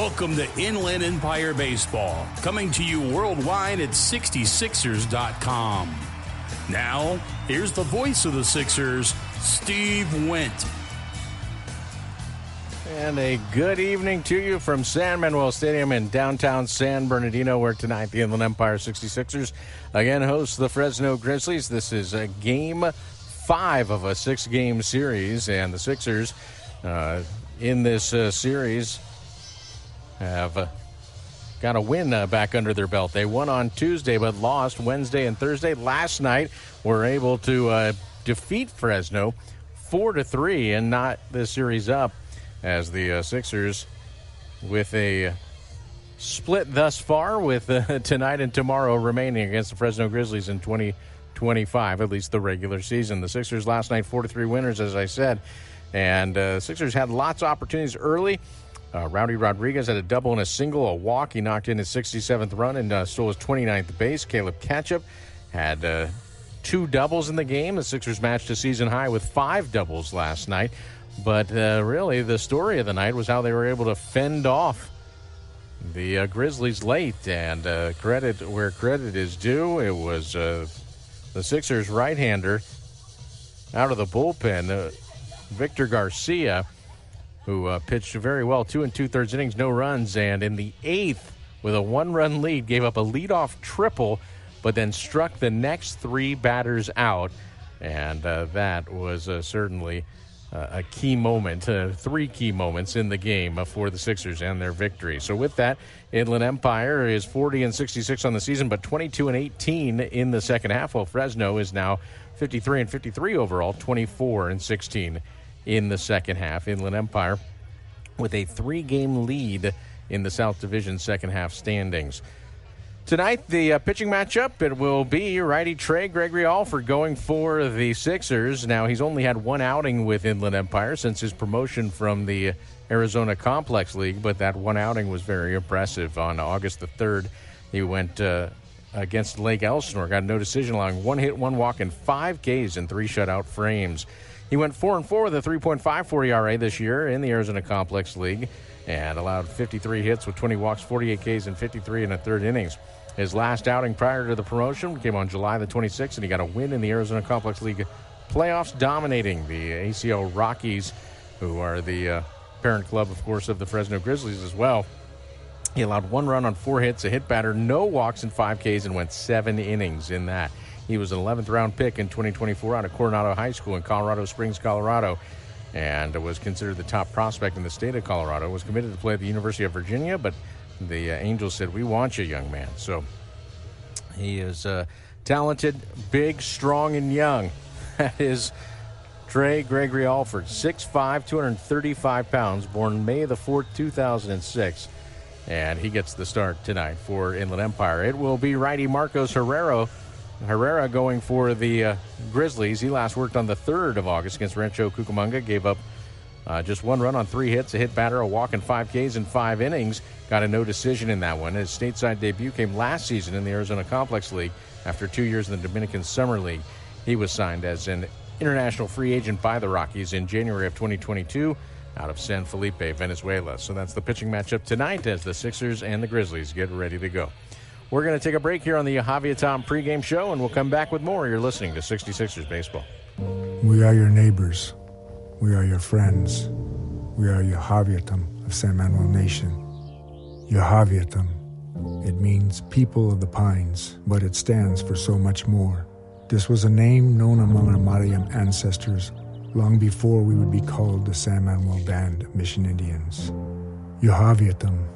Welcome to Inland Empire Baseball, coming to you worldwide at 66ers.com. Now, here's the voice of the Sixers, Steve Wendt. And a good evening to you from San Manuel Stadium in downtown San Bernardino, where tonight the Inland Empire 66ers again host the Fresno Grizzlies. This is Game 5 of a 6-game series, and the Sixers in this series have got a win back under their belt. They won on Tuesday but lost Wednesday and Thursday. Last night were able to defeat Fresno 4-3 and knot this series up, as the Sixers with a split thus far, with tonight and tomorrow remaining against the Fresno Grizzlies in 2025, at least the regular season. The Sixers last night 4-3 winners, as I said, and Sixers had lots of opportunities early. Rowdy Rodriguez had a double and a single, a walk. He knocked in his 67th run and stole his 29th base. Caleb Ketchup had 2 doubles in the game. The Sixers matched a season high with 5 doubles last night. But really, the story of the night was how they were able to fend off the Grizzlies late. And credit where credit is due, it was the Sixers right-hander out of the bullpen, Victor Garcia, who pitched very well, 2 2/3 innings, no runs. And in the 8th, with a 1-run lead, gave up a leadoff triple, but then struck the next 3 batters out. And that was certainly a key moment, 3 key moments in the game for the Sixers and their victory. So with that, Inland Empire is 40-66 on the season, but 22-18 in the second half, while Fresno is now 53-53 overall, 24-16 in the second half. Inland Empire with a 3-game lead in the South Division second half standings. Tonight, the pitching matchup, it will be righty Trey Gregory Alford going for the Sixers. Now, he's only had 1 outing with Inland Empire since his promotion from the Arizona Complex League, but that 1 outing was very impressive. On August the 3rd, he went against Lake Elsinore, got no decision, allowing 1 hit, 1 walk, and 5 Ks in 3 shutout frames. He went 4-4 with a 3.54 ERA this year in the Arizona Complex League and allowed 53 hits with 20 walks, 48 Ks, and 53 1/3 innings. His last outing prior to the promotion came on July the 26th, and he got a win in the Arizona Complex League playoffs, dominating the ACL Rockies, who are the parent club, of course, of the Fresno Grizzlies as well. He allowed 1 run on 4 hits, a hit batter, no walks, and 5 Ks, and went 7 innings in that. He was an 11th-round pick in 2024 out of Coronado High School in Colorado Springs, Colorado, and was considered the top prospect in the state of Colorado. Was committed to play at the University of Virginia, but the Angels said, "We want you, young man." So he is talented, big, strong, and young. That is Trey Gregory Alford, 6'5", 235 pounds, born May the 4th, 2006. And he gets the start tonight for Inland Empire. It will be righty Marcos Herrera going for the Grizzlies. He last worked on the 3rd of August against Rancho Cucamonga. Gave up just 1 run on 3 hits, a hit batter, a walk, and 5 Ks in 5 innings. Got a no decision in that one. His stateside debut came last season in the Arizona Complex League after 2 years in the Dominican Summer League. He was signed as an international free agent by the Rockies in January of 2022 out of San Felipe, Venezuela. So that's the pitching matchup tonight as the Sixers and the Grizzlies get ready to go. We're going to take a break here on the Javier Tom pregame show, and we'll come back with more. You're listening to 66ers Baseball. We are your neighbors. We are your friends. We are Yahaviatam of San Manuel Nation. Yahaviatam. It means people of the pines, but it stands for so much more. This was a name known among our Mariam ancestors long before we would be called the San Manuel Band of Mission Indians. Yahaviatam.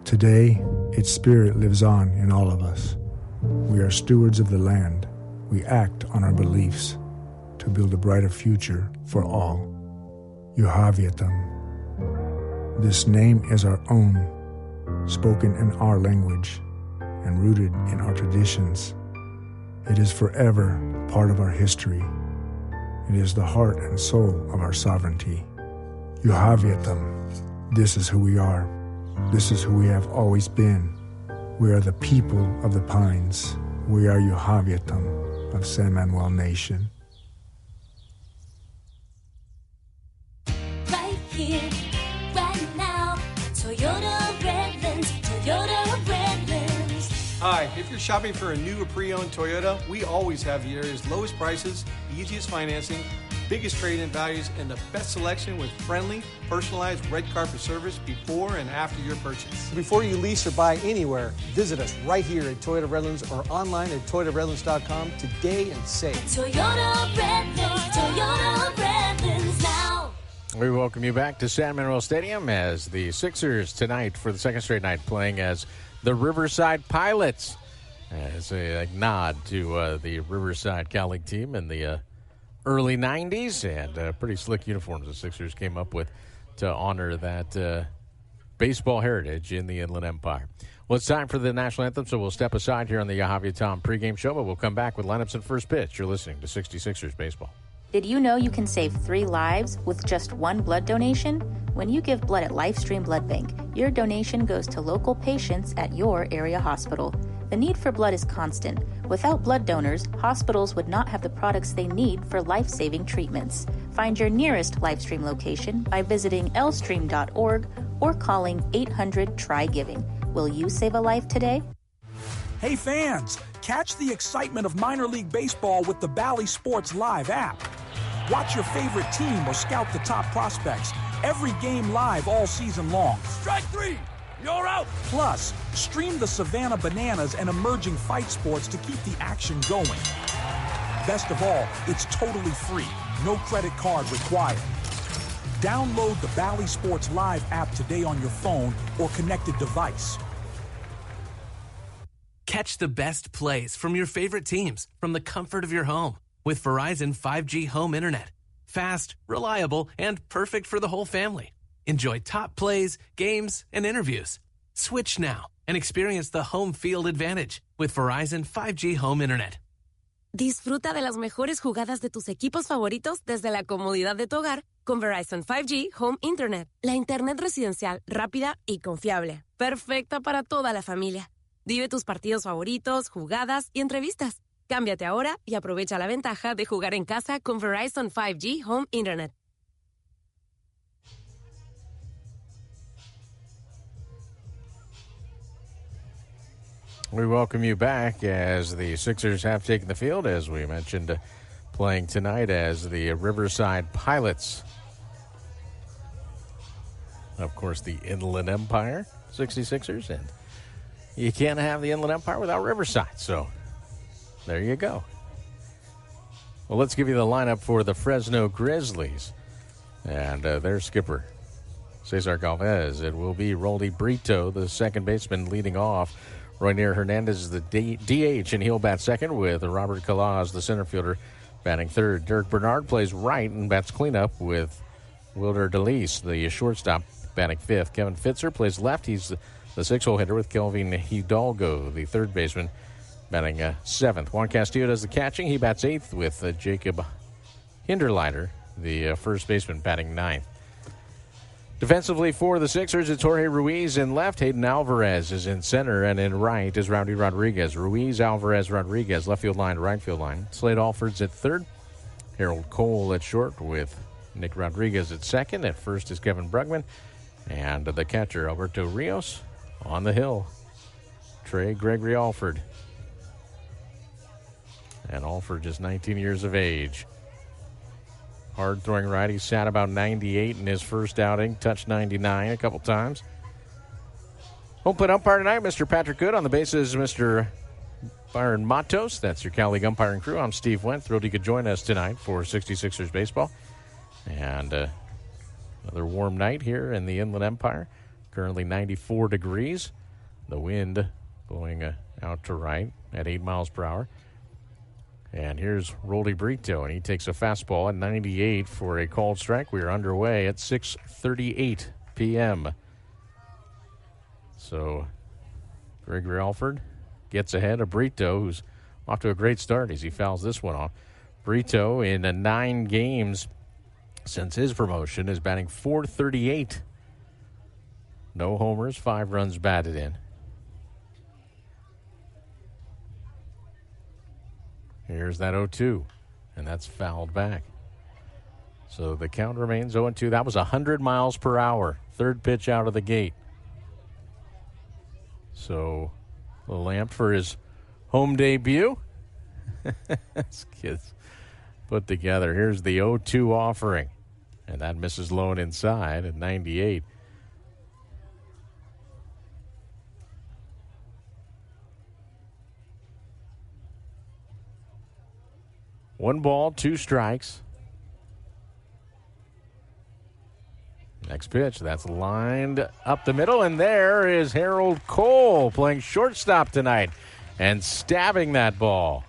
Today, its spirit lives on in all of us. We are stewards of the land. We act on our beliefs to build a brighter future for all. Yahaviatam. This name is our own, spoken in our language and rooted in our traditions. It is forever part of our history. It is the heart and soul of our sovereignty. Yahaviatam. This is who we are. This is who we have always been. We are the people of the pines. We are Yahaviatam of San Manuel Nation. Right here, right now, Toyota Hi, if you're shopping for a new or pre-owned Toyota, we always have the area's lowest prices, easiest financing, biggest trade-in values, and the best selection with friendly, personalized red carpet service before and after your purchase. Before you lease or buy anywhere, visit us right here at Toyota Redlands or online at ToyotaRedlands.com today and save. Toyota Redlands now. We welcome you back to San Manuel Stadium as the Sixers tonight for the second straight night playing as the Riverside Pilots, as a nod to the Riverside Cal League team in the early 90s, and pretty slick uniforms the Sixers came up with to honor that baseball heritage in the Inland Empire. Well, it's time for the national anthem, so we'll step aside here on the Javier Tom pregame show, but we'll come back with lineups and first pitch. You're listening to 66ers Baseball. Did you know you can save 3 lives with just 1 blood donation? When you give blood at LifeStream Blood Bank, your donation goes to local patients at your area hospital. The need for blood is constant. Without blood donors, hospitals would not have the products they need for life-saving treatments. Find your nearest LifeStream location by visiting lstream.org or calling 800-TRY-GIVING. Will you save a life today? Hey fans, catch the excitement of minor league baseball with the Bally Sports Live app. Watch your favorite team or scout the top prospects. Every game live all season long. Strike 3! You're out! Plus, stream the Savannah Bananas and emerging fight sports to keep the action going. Best of all, it's totally free. No credit card required. Download the Bally Sports Live app today on your phone or connected device. Catch the best plays from your favorite teams from the comfort of your home with Verizon 5G Home Internet. Fast, reliable, and perfect for the whole family. Enjoy top plays, games, and interviews. Switch now and experience the home field advantage with Verizon 5G Home Internet. Disfruta de las mejores jugadas de tus equipos favoritos desde la comodidad de tu hogar con Verizon 5G Home Internet. La internet residencial rápida y confiable. Perfecta para toda la familia. Vive tus partidos favoritos, jugadas y entrevistas. Cámbiate ahora y aprovecha la ventaja de jugar en casa con Verizon 5G Home Internet. We welcome you back as the Sixers have taken the field, as we mentioned, playing tonight as the Riverside Pilots. Of course, the Inland Empire 66ers, and you can't have the Inland Empire without Riverside, so there you go. Well, let's give you the lineup for the Fresno Grizzlies and their skipper, Cesar Galvez. It will be Roldy Brito, the second baseman, leading off. Roynier Hernandez is the DH, and he'll bat second with Robert Calaz, the center fielder, batting third. Derek Bernard plays right and bats cleanup with Wilder DeLeese, the shortstop, batting fifth. Kevin Fitzer plays left. He's the six-hole hitter with Kelvin Hidalgo, the third baseman, batting seventh. Juan Castillo does the catching. He bats eighth with Jacob Hinderleiter, the first baseman, batting ninth. Defensively for the Sixers, it's Jorge Ruiz in left. Hayden Alvarez is in center, and in right is Rowdy Rodriguez. Ruiz, Alvarez, Rodriguez, left field line, right field line. Slade Alford's at third. Harold Cole at short with Nick Rodriguez at second. At first is Kevin Brugman. And the catcher, Alberto Rios, on the hill. Trey Gregory Alford. And Alford just 19 years of age. Hard-throwing righty, sat about 98 in his first outing, touched 99 a couple times. Home plate umpire tonight, Mr. Patrick Good. On the bases, Mr. Byron Matos. That's your Cal League umpiring crew. I'm Steve Wendt. Thrilled you could join us tonight for 66ers baseball. And another warm night here in the Inland Empire. Currently 94 degrees. The wind blowing out to right at 8 miles per hour. And here's Roldy Brito, and he takes a fastball at 98 for a called strike. We are underway at 6:38 p.m. So Gregory Alford gets ahead of Brito, who's off to a great start as he fouls this one off. Brito, in 9 games since his promotion, is batting .438. No homers, 5 runs batted in. Here's that 0-2, and that's fouled back. So the count remains 0-2. That was 100 miles per hour, third pitch out of the gate. So A little amped for his home debut. This kid's put together. Here's the 0-2 offering. And that misses low and inside at 98. One ball, 2 strikes. Next pitch, that's lined up the middle, and there is Harold Cole playing shortstop tonight and stabbing that ball.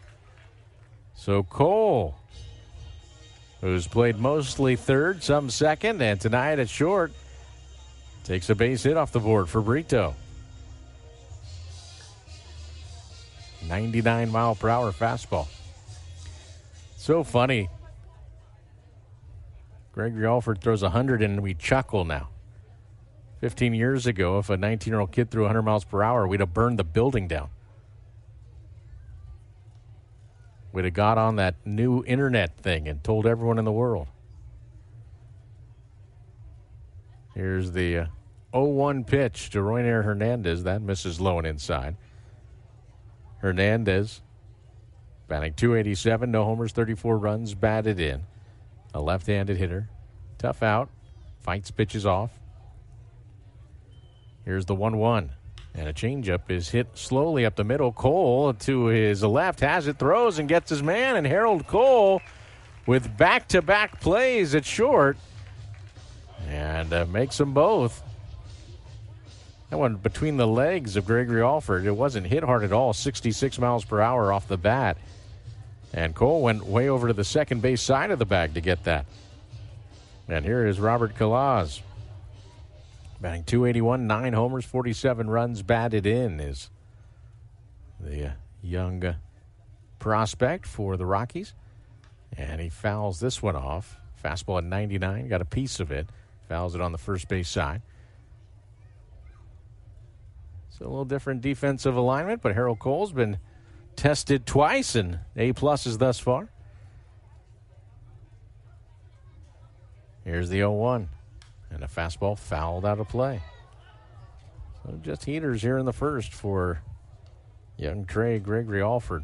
So Cole, who's played mostly third, some second, and tonight at short, takes a base hit off the board for Brito. 99-mile-per-hour fastball. So funny. Gregory Alford throws 100 and we chuckle now. 15 years ago, if a 19-year-old kid threw 100 miles per hour, we'd have burned the building down. We'd have got on that new internet thing and told everyone in the world. Here's the 0-1 pitch to Royner Hernandez. That misses low and inside. Hernandez batting .287, no homers, 34 runs batted in. A left-handed hitter. Tough out. Fights pitches off. Here's the 1-1. And a changeup is hit slowly up the middle. Cole to his left has it, throws, and gets his man. And Harold Cole with back-to-back plays at short. And makes them both. That one between the legs of Gregory Alford. It wasn't hit hard at all. 66 miles per hour off the bat. And Cole went way over to the second base side of the bag to get that. And here is Robert Calaz. Batting .281, 9 homers, 47 runs batted in is the young prospect for the Rockies. And he fouls this one off. Fastball at 99, got a piece of it. Fouls it on the first base side. So a little different defensive alignment, but Harold Cole's been tested twice and A-pluses thus far. Here's the 0-1. And a fastball fouled out of play. So just heaters here in the first for young Trey Gregory Alford.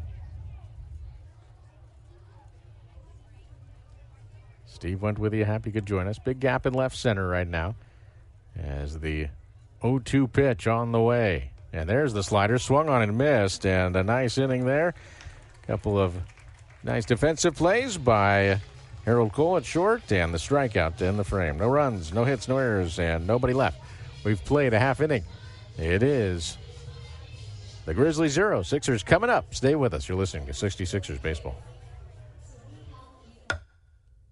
Steve went with you. Happy you could join us. Big gap in left center right now as the 0-2 pitch on the way. And there's the slider, swung on and missed, and a nice inning there. Couple of nice defensive plays by Harold Cole at short, and the strikeout in the frame. No runs, no hits, no errors, and nobody left. We've played a half inning. It is the Grizzlies 0, Sixers coming up. Stay with us. You're listening to 66ers Baseball.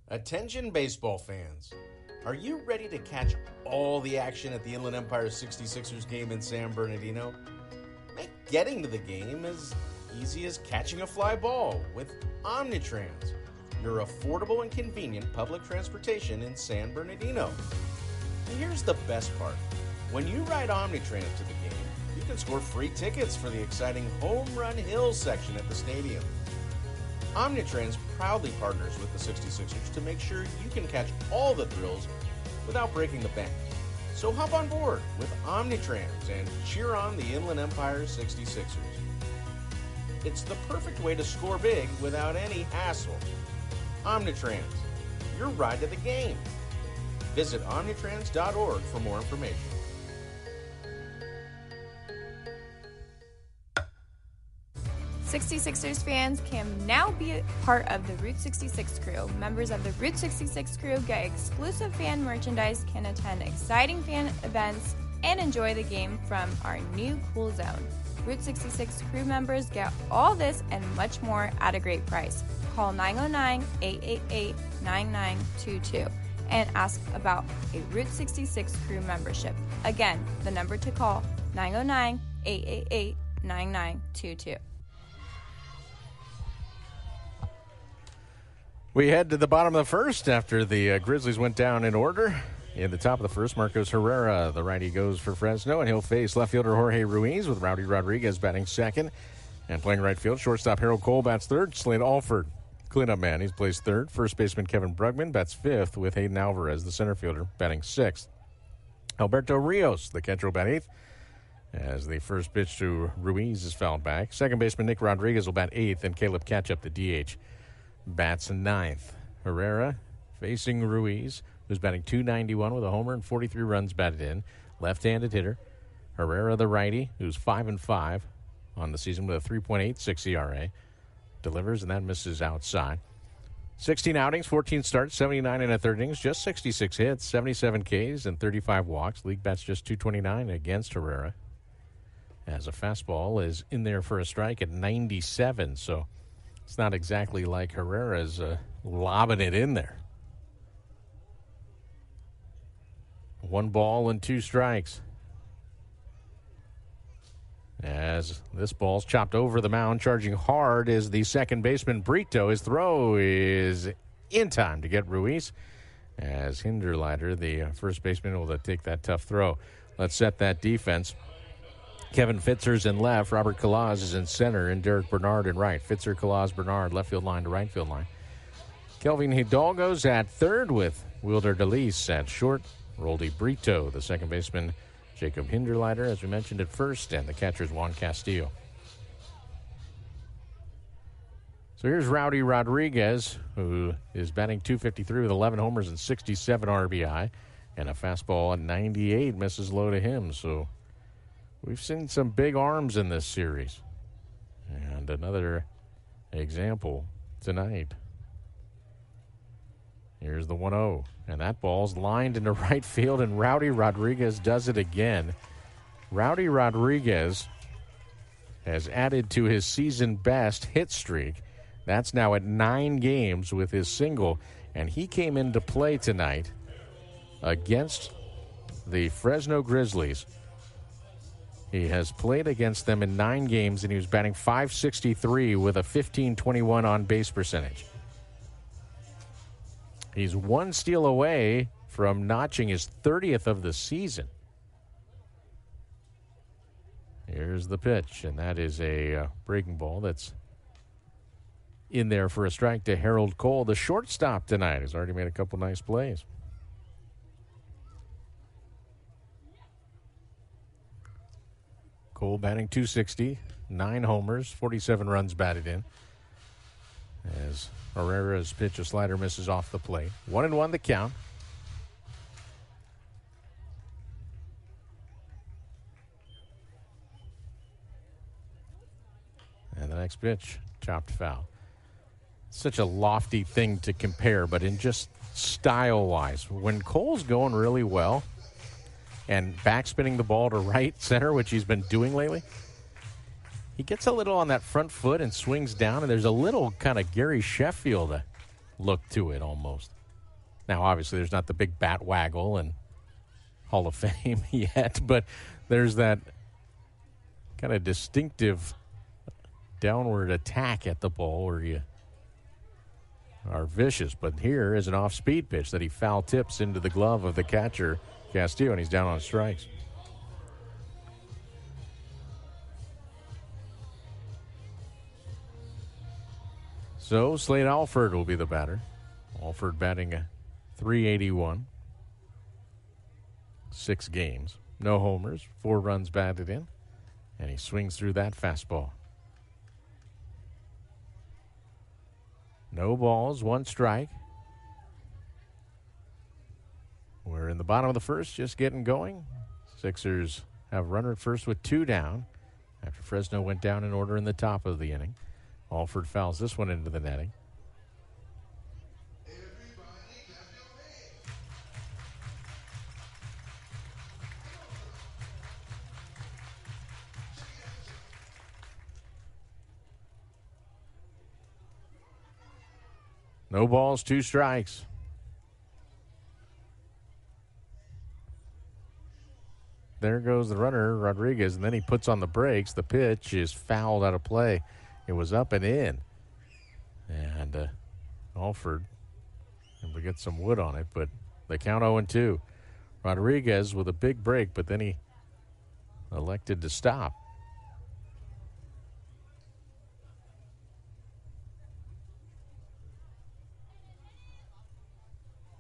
Attention baseball fans. Are you ready to catch all the action at the Inland Empire 66ers game in San Bernardino? Make getting to the game as easy as catching a fly ball with Omnitrans, your affordable and convenient public transportation in San Bernardino. And here's the best part. When you ride Omnitrans to the game, you can score free tickets for the exciting Home Run Hill section at the stadium. Omnitrans proudly partners with the 66ers to make sure you can catch all the thrills without breaking the bank. So hop on board with Omnitrans and cheer on the Inland Empire 66ers. It's the perfect way to score big without any hassle. Omnitrans, your ride to the game. Visit omnitrans.org for more information. 66ers fans can now be a part of the Route 66 crew. Members of the Route 66 crew get exclusive fan merchandise, can attend exciting fan events, and enjoy the game from our new cool zone. Route 66 crew members get all this and much more at a great price. Call 909-888-9922 and ask about a Route 66 crew membership. Again, the number to call, 909-888-9922. We head to the bottom of the first after the Grizzlies went down in order. In the top of the first, Marcos Herrera, the righty, goes for Fresno, and he'll face left fielder Jorge Ruiz with Rowdy Rodriguez batting second. And playing right field, shortstop Harold Cole bats third. Slade Alford, cleanup man, he plays third. First baseman Kevin Brugman bats fifth with Hayden Alvarez, the center fielder, batting sixth. Alberto Rios, the catcher, will bat eighth. As the first pitch to Ruiz is fouled back. Second baseman Nick Rodriguez will bat 8th, and Caleb Ketchup, the DH, bats 9th. Herrera facing Ruiz, who's batting .291 with a homer and 43 runs batted in. Left-handed hitter. Herrera, the righty, who's 5-5 on the season with a 3.86 ERA. Delivers, and that misses outside. 16 outings, 14 starts, 79 and a third innings, just 66 hits, 77 Ks, and 35 walks. League bats just .229 against Herrera. As a fastball is in there for a strike at 97, so it's not exactly like Herrera's lobbing it in there. 1 ball and 2 strikes. As this ball's chopped over the mound, charging hard is the second baseman Brito. His throw is in time to get Ruiz. As Hinderleiter, the first baseman, will take that tough throw. Let's set that defense. Kevin Fitzer's in left. Robert Kalaz is in center, and Derek Bernard in right. Fitzer, Kalaz, Bernard, left field line to right field line. Kelvin Hidalgo's at third with Wilder DeLeese at short. Roldy Brito, the second baseman, Jacob Hinderleiter, as we mentioned at first, and the catcher's Juan Castillo. So here's Rowdy Rodriguez, who is batting .253 with 11 homers and 67 RBI, and a fastball at 98 misses low to him. So we've seen some big arms in this series. And another example tonight. Here's the 1-0. And that ball's lined into right field, and Rowdy Rodriguez does it again. Rowdy Rodriguez has added to his season-best hit streak. That's now at 9 games with his single, and he came into play tonight against the Fresno Grizzlies. He has played against them in 9 games, and he was batting .563 with a .1521 on-base percentage. He's 1 steal away from notching his 30th of the season. Here's the pitch, and that is a breaking ball that's in there for a strike to Harold Cole, the shortstop tonight. He's already made a couple nice plays. Cole batting .260, 9 homers, 47 runs batted in. As Herrera's pitch, a slider, misses off the plate. 1-1 the count. And the next pitch, chopped foul. Such a lofty thing to compare, but in just style-wise, when Cole's going really well and backspinning the ball to right center, which he's been doing lately, he gets a little on that front foot and swings down, and there's a little kind of Gary Sheffield look to it almost. Now, obviously, there's not the big bat waggle and Hall of Fame yet, but there's that kind of distinctive downward attack at the ball where you are vicious. But here is an off-speed pitch that he foul tips into the glove of the catcher, Castillo, and he's down on strikes. So Slade Alford will be the batter. Alford batting a .381. 6 games. No homers. 4 runs batted in. And he swings through that fastball. No balls, 1 strike. We're in the bottom of the first, just getting going. Sixers have a runner at first with 2 down after Fresno went down in order in the top of the inning. Alford fouls this one into the netting. No balls, 2 strikes. There goes the runner, Rodriguez, and then he puts on the brakes. The pitch is fouled out of play. It was up and in. And Alford able to get some wood on it, but they count 0-2. Rodriguez with a big break, but then he elected to stop.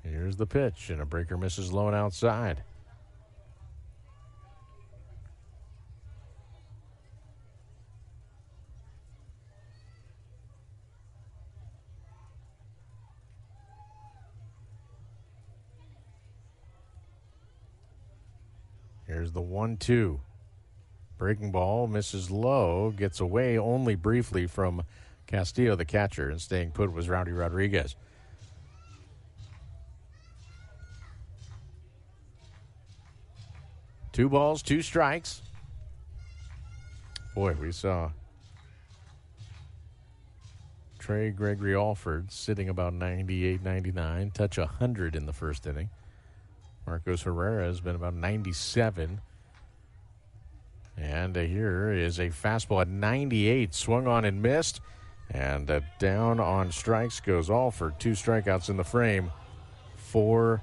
Here's the pitch, and a breaker misses low and outside. There's the 1-2. Breaking ball misses low, gets away only briefly from Castillo, the catcher, and staying put was Rowdy Rodriguez. Two balls, two strikes. Boy, we saw Trey Gregory Alford sitting about 98, 99, touch 100 in the first inning. Marcos Herrera has been about 97. And here is a fastball at 98, swung on and missed. And down on strikes goes Alford. 2 strikeouts in the frame for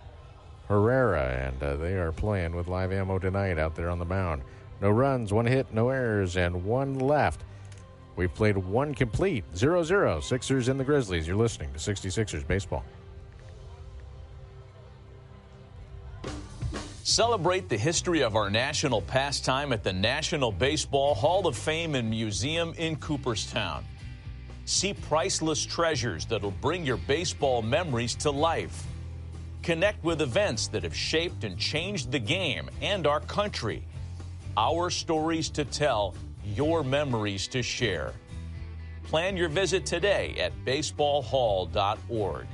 Herrera. And they are playing with live ammo tonight out there on the mound. No runs, 1 hit, no errors, and 1 left. We've played 1 complete. 0-0, Sixers and the Grizzlies. You're listening to 66ers Baseball. Celebrate the history of our national pastime at the National Baseball Hall of Fame and Museum in Cooperstown. See priceless treasures that'll bring your baseball memories to life. Connect with events that have shaped and changed the game and our country. Our stories to tell, your memories to share. Plan your visit today at baseballhall.org.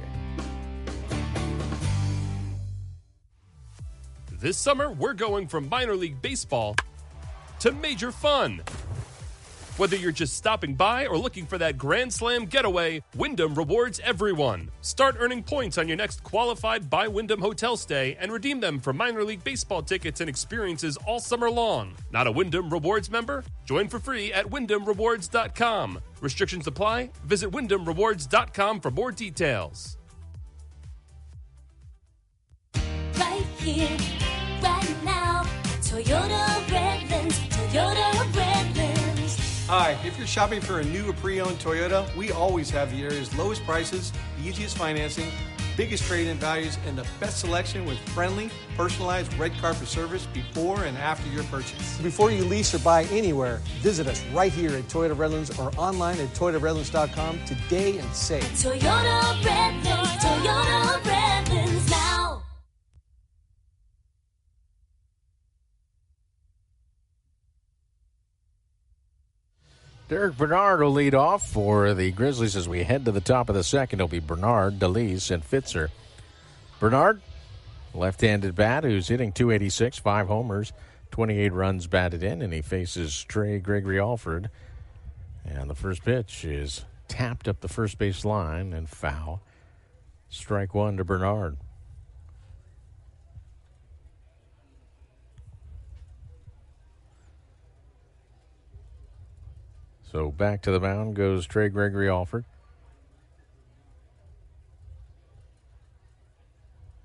This summer, we're going from minor league baseball to major fun. Whether you're just stopping by or looking for that Grand Slam getaway, Wyndham rewards everyone. Start earning points on your next qualified by Wyndham hotel stay and redeem them for minor league baseball tickets and experiences all summer long. Not a Wyndham Rewards member? Join for free at WyndhamRewards.com. Restrictions apply. Visit WyndhamRewards.com for more details. Right here, right now, Toyota Redlands, Toyota Redlands. Hi, if you're shopping for a new or pre-owned Toyota, we always have the area's lowest prices, the easiest financing, biggest trade-in values, and the best selection with friendly, personalized red carpet service before and after your purchase. Before you lease or buy anywhere, visit us right here at Toyota Redlands or online at ToyotaRedlands.com today and save. Toyota Redlands now. Derek Bernard will lead off for the Grizzlies as we head to the top of the second. It'll be Bernard, DeLeese, and Fitzer. Bernard, left-handed bat who's hitting .286, 5 homers, 28 runs batted in, and he faces Trey Gregory Alford. And the first pitch is tapped up the first base line and foul. Strike 1 to Bernard. So back to the mound goes Trey Gregory Alford.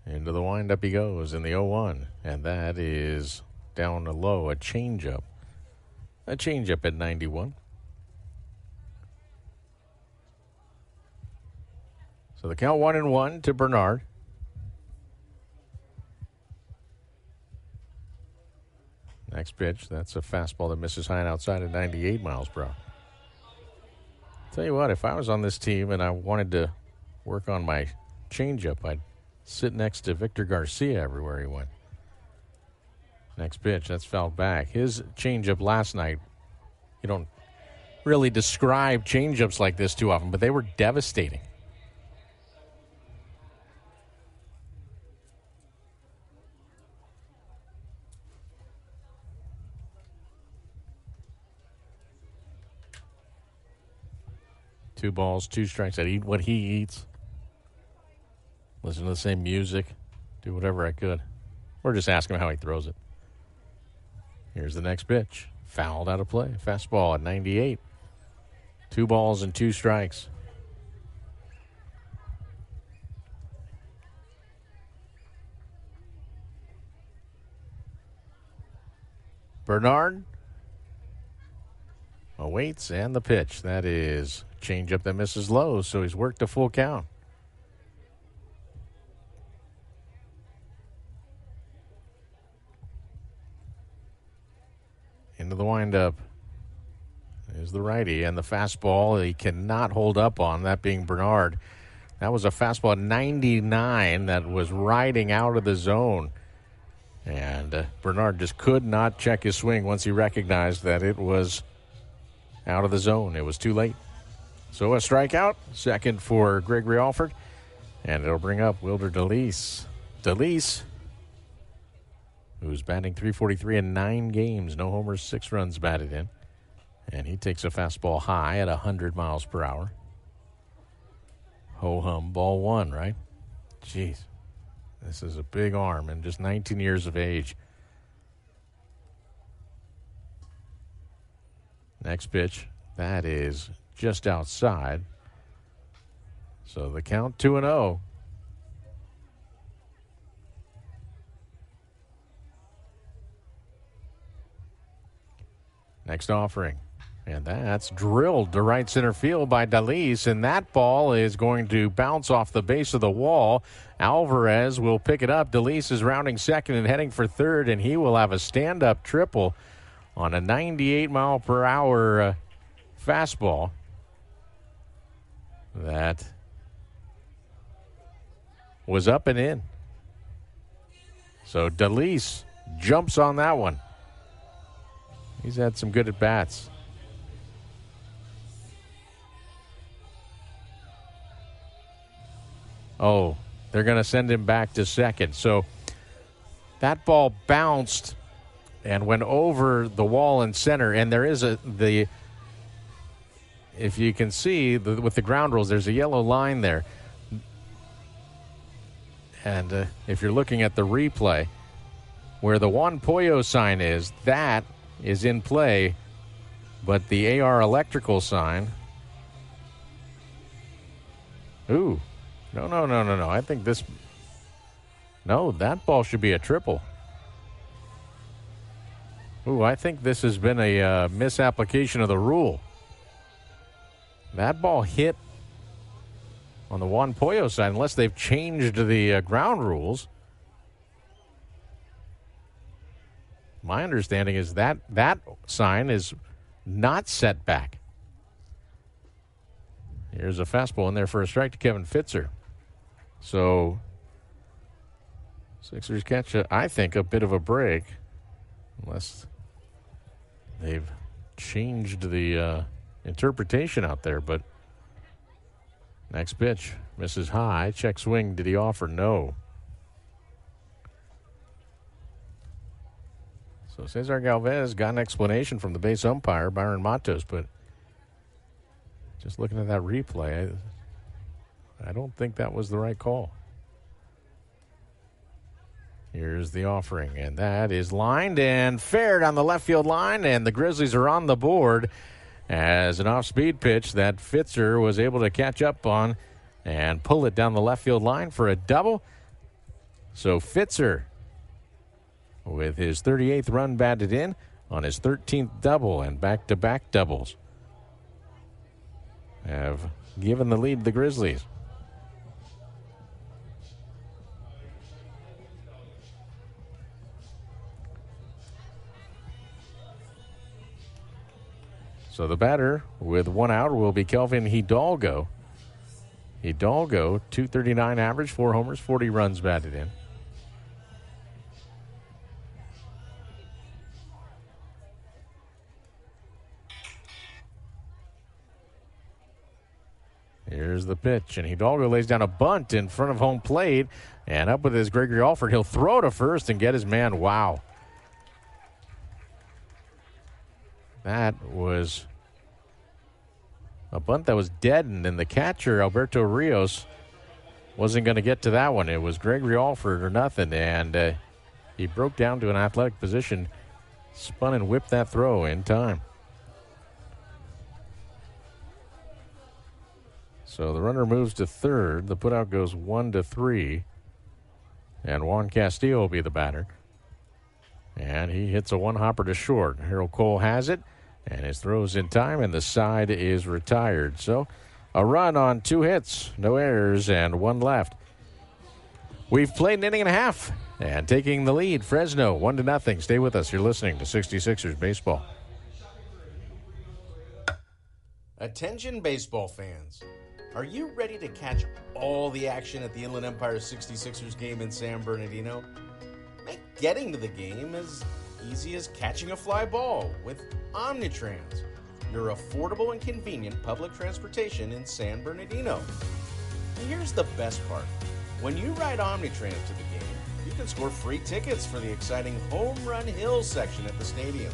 Into the windup he goes in the 0-1. And that is down low, a changeup. A changeup at 91. So the count 1-1 to Bernard. Next pitch, that's a fastball that misses high and outside at 98 miles per hour. Tell you what, if I was on this team and I wanted to work on my changeup, I'd sit next to Victor Garcia everywhere he went. Next pitch, that's fouled back. His changeup last night, you don't really describe changeups like this too often, but they were devastating. Two balls, 2 strikes. I'd eat what he eats. Listen to the same music. Do whatever I could. Or just ask him how he throws it. Here's the next pitch. Fouled out of play. Fastball at 98. 2 balls and 2 strikes. Bernard awaits, and the pitch. That is changeup that misses low, so he's worked a full count. Into the windup is the righty, and the fastball he cannot hold up on, that being Bernard. That was a fastball at 99 that was riding out of the zone. And Bernard just could not check his swing once he recognized that it was out of the zone. It was too late. So a strikeout, second for Gregory Alford, and it'll bring up Wilder DeLeese. DeLeese, who's batting .343 in 9 games, no homers, 6 runs batted in. And he takes a fastball high at 100 miles per hour. Ho-hum, ball 1, right? Jeez. This is a big arm and just 19 years of age. Next pitch, that is just outside. So the count 2-0. Next offering. And that's drilled to right center field by DeLeese, and that ball is going to bounce off the base of the wall. Alvarez will pick it up. DeLeese is rounding second and heading for third, and he will have a stand-up triple on a 98-mile-per-hour fastball. That was up and in. So DeLeese jumps on that one. He's had some good at-bats. Oh, they're going to send him back to second. So that ball bounced and went over the wall in center. And there is if you can see with the ground rules, there's a yellow line there. And if you're looking at the replay, where the Juan Pollo sign is, that is in play. But the AR electrical sign, ooh. No. I think that ball should be a triple. Ooh, I think this has been a misapplication of the rule. That ball hit on the Juan Pollo side, unless they've changed the ground rules. My understanding is that sign is not set back. Here's a fastball in there for a strike to Kevin Fitzer. So Sixers catch, I think, a bit of a break, unless they've changed the interpretation out there. But next pitch, misses high. Check swing. Did he offer? No. So Cesar Galvez got an explanation from the base umpire, Byron Matos, but just looking at that replay, I don't think that was the right call. Here's the offering, and that is lined and fair down the left field line, and the Grizzlies are on the board as an off-speed pitch that Fitzer was able to catch up on and pull it down the left field line for a double. So Fitzer, with his 38th run batted in on his 13th double and back-to-back doubles, have given the lead to the Grizzlies. So the batter with one out will be Kelvin Hidalgo. Hidalgo, .239 average, 4 homers, 40 runs batted in. Here's the pitch, and Hidalgo lays down a bunt in front of home plate, and up with his Gregory Alford. He'll throw to first and get his man. Wow. That was a bunt that was deadened, and the catcher, Alberto Rios, wasn't going to get to that one. It was Gregory Alford or nothing, and he broke down to an athletic position, spun and whipped that throw in time. So the runner moves to third. The putout goes 1-3, and Juan Castillo will be the batter. And he hits a one-hopper to short. Harold Cole has it, and his throw's in time, and the side is retired. So a run on 2 hits, no errors, and 1 left. We've played an inning and a half, and taking the lead, Fresno, 1-0. Stay with us. You're listening to 66ers Baseball. Attention baseball fans. Are you ready to catch all the action at the Inland Empire 66ers game in San Bernardino? Make getting to the game as easy as catching a fly ball with Omnitrans, your affordable and convenient public transportation in San Bernardino. And here's the best part. When you ride Omnitrans to the game, you can score free tickets for the exciting Home Run Hill section at the stadium.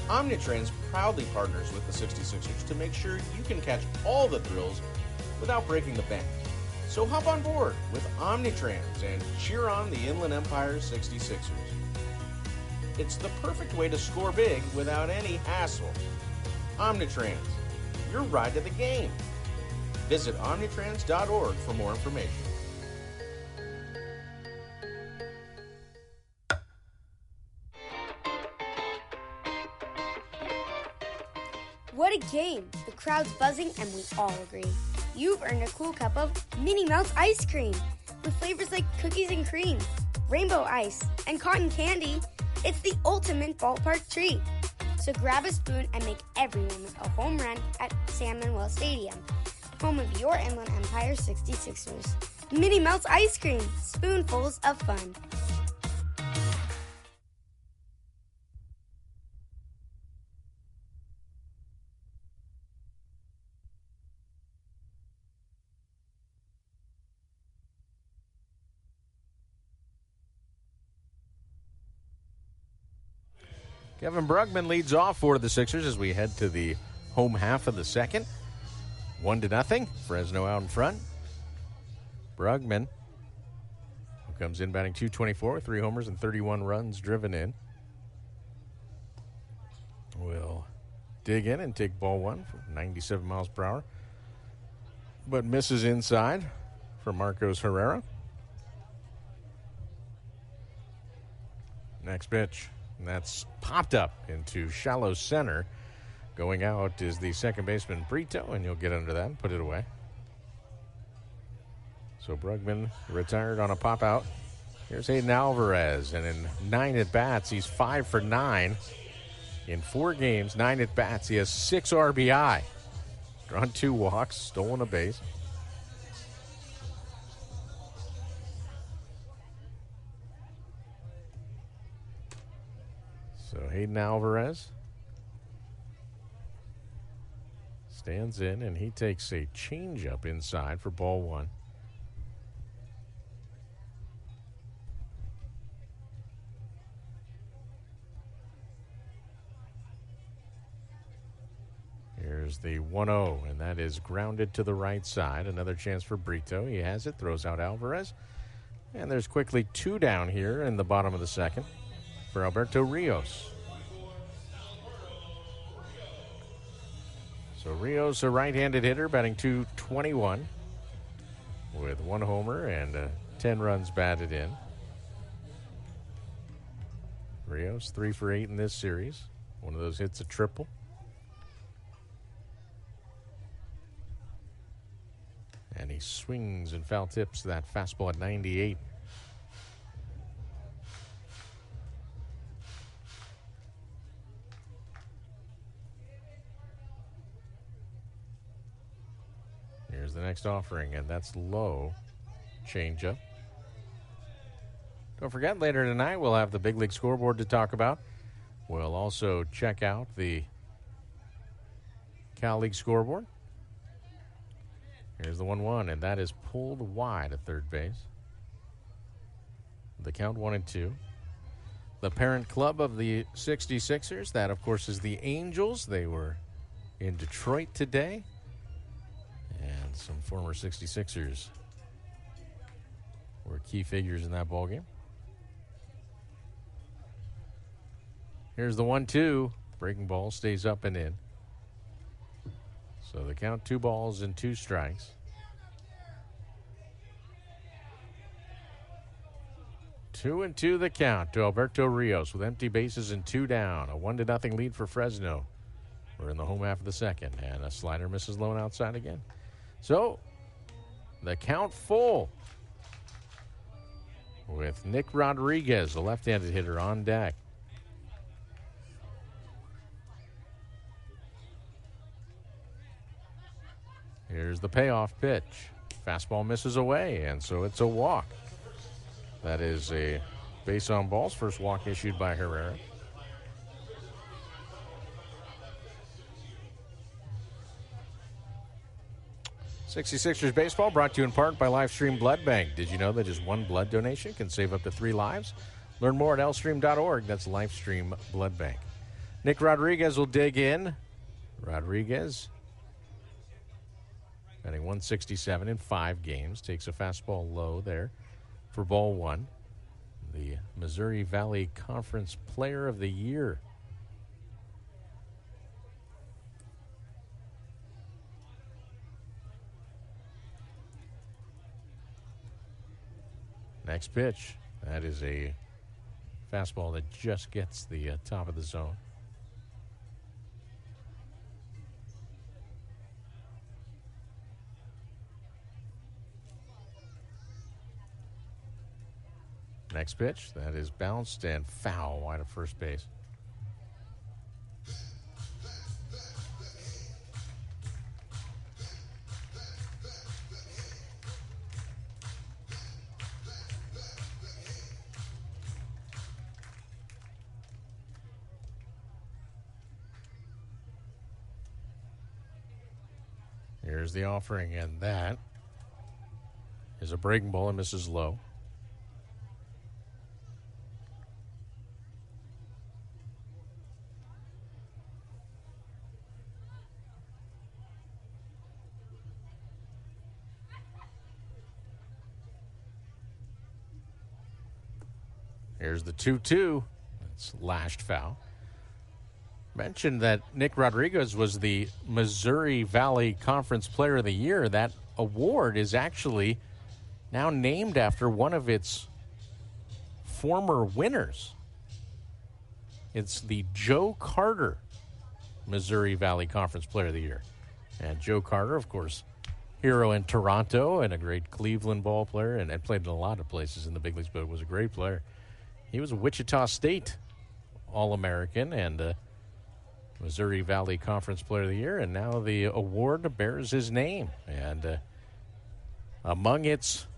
Omnitrans proudly partners with the 66ers to make sure you can catch all the thrills without breaking the bank. So hop on board with Omnitrans and cheer on the Inland Empire 66ers. It's the perfect way to score big without any hassle. Omnitrans, your ride to the game. Visit omnitrans.org for more information. What a game! The crowd's buzzing and we all agree. You've earned a cool cup of Minnie Mouse ice cream with flavors like cookies and cream, rainbow ice, and cotton candy. It's the ultimate ballpark treat. So grab a spoon and make every moment a home run at San Manuel Stadium, home of your Inland Empire 66ers. Minnie Mouse ice cream, spoonfuls of fun. Kevin Brugman leads off for the Sixers as we head to the home half of the second. 1-0. Fresno out in front. Brugman, who comes in batting .224 with 3 homers and 31 runs driven in, will dig in and take ball one for 97 miles per hour, but misses inside for Marcos Herrera. Next pitch. And that's popped up into shallow center. Going out is the second baseman, Brito, and you'll get under that and put it away. So Brugman retired on a pop out. Here's Hayden Alvarez, and in 9 at-bats, he's 5 for 9. In 4 games, 9 at-bats, he has 6 RBI. Drawn 2 walks, stolen a base. So Hayden Alvarez stands in, and he takes a changeup inside for ball one. Here's the 1-0, and that is grounded to the right side. Another chance for Brito. He has it, throws out Alvarez. And there's quickly 2 down here in the bottom of the second for Alberto Rios. So Rios, a right-handed hitter, batting .221 with 1 homer and 10 runs batted in. Rios, 3 for 8 in this series. One of those hits a triple. And he swings and foul tips that fastball at 98. Here's the next offering, and that's low. Changeup. Don't forget, later tonight we'll have the big league scoreboard to talk about. We'll also check out the Cal League scoreboard. Here's the 1-1, and that is pulled wide at third base. The count 1-2. The parent club of the 66ers, that of course is the Angels. They were in Detroit today. And some former 66ers were key figures in that ballgame. Here's the 1-2. Breaking ball stays up and in. So the count 2 balls and 2 strikes. 2-2 the count to Alberto Rios with empty bases and 2 down. A 1-0 lead for Fresno. We're in the home half of the second, and a slider misses low and outside again. So the count full with Nick Rodriguez, the left-handed hitter, on deck. Here's the payoff pitch. Fastball misses away, and so it's a walk. That is a base on balls. First walk issued by Herrera. '66ers baseball brought to you in part by Livestream Blood Bank. Did you know that just one blood donation can save up to 3 lives? Learn more at lstream.org. That's Livestream Blood Bank. Nick Rodriguez will dig in. Rodriguez, batting 167 in 5 games, takes a fastball low there for ball 1. The Missouri Valley Conference Player of the Year. Next pitch. That is a fastball that just gets the top of the zone. Next pitch. That is bounced and foul wide of first base. Here's the offering, and that is a breaking ball and misses low. Here's the 2-2. That's lashed foul. Mentioned that Nick Rodriguez was the Missouri Valley Conference Player of the Year. That award is actually now named after one of its former winners. It's the Joe Carter Missouri Valley Conference Player of the Year. And Joe Carter, of course, hero in Toronto and a great Cleveland ball player and played in a lot of places in the big leagues, but was a great player. He was a Wichita State All-American and Missouri Valley Conference Player of the Year, and now the award bears his name. And among its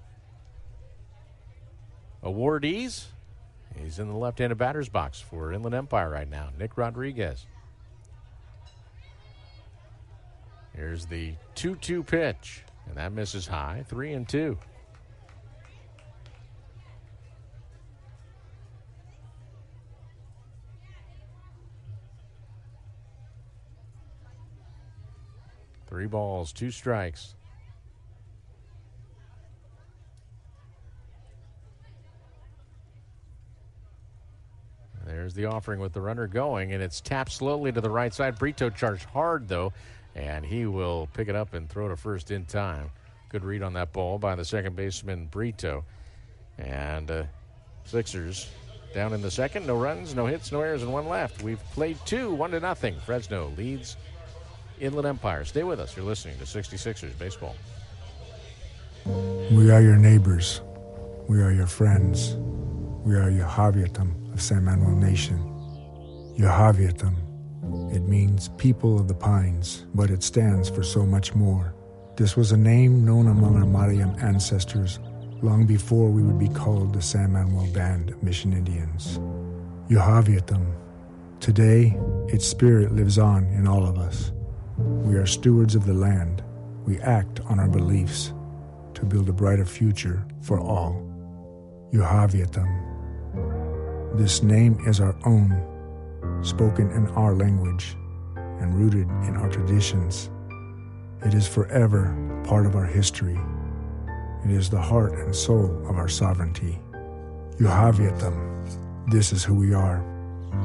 awardees, he's in the left-handed batter's box for Inland Empire right now, Nick Rodriguez. Here's the 2-2 pitch, and that misses high, 3-2. Three balls, 2 strikes. There's the offering with the runner going, and it's tapped slowly to the right side. Brito charged hard, though, and he will pick it up and throw to first in time. Good read on that ball by the second baseman, Brito. And Sixers down in the second. No runs, no hits, no errors, and 1 left. We've played 2, 1-0. Fresno leads Inland Empire. Stay with us. You're listening to 66ers Baseball. We are your neighbors. We are your friends. We are Yahaviatam of San Manuel Nation. Yahaviatam. It means people of the pines, but it stands for so much more. This was a name known among our Mariam ancestors long before we would be called the San Manuel Band of Mission Indians. Yahaviatam. Today, its spirit lives on in all of us. We are stewards of the land. We act on our beliefs to build a brighter future for all. Yahaviatam. This name is our own, spoken in our language and rooted in our traditions. It is forever part of our history. It is the heart and soul of our sovereignty. Yahaviatam. This is who we are.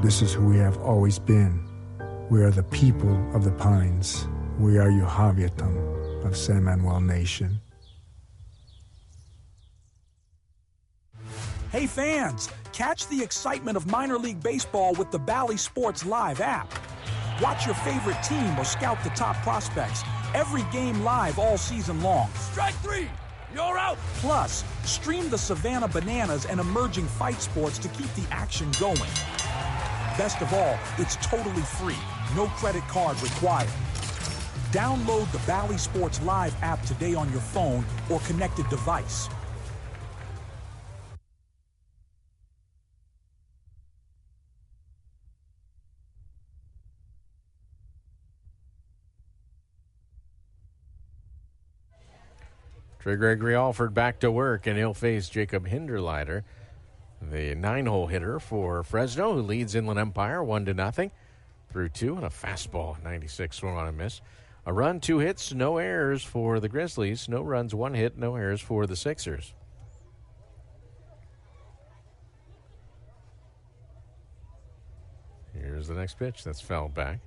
This is who we have always been. We are the people of the pines. We are Yahaviatam of San Manuel Nation. Hey fans, catch the excitement of minor league baseball with the Bally Sports Live app. Watch your favorite team or scout the top prospects. Every game live all season long. Strike 3! You're out! Plus, stream the Savannah Bananas and emerging fight sports to keep the action going. Best of all, it's totally free. No credit card required. Download the Bally Sports Live app today on your phone or connected device. Trey Gregory Alford back to work, and he'll face Jacob Hinderleiter, the 9-hole hitter for Fresno, who leads Inland Empire 1-0 through 2, and a fastball, 96, swung on a miss. A run, 2 hits, no errors for the Grizzlies. No runs, 1 hit, no errors for the Sixers. Here's the next pitch. That's fouled back.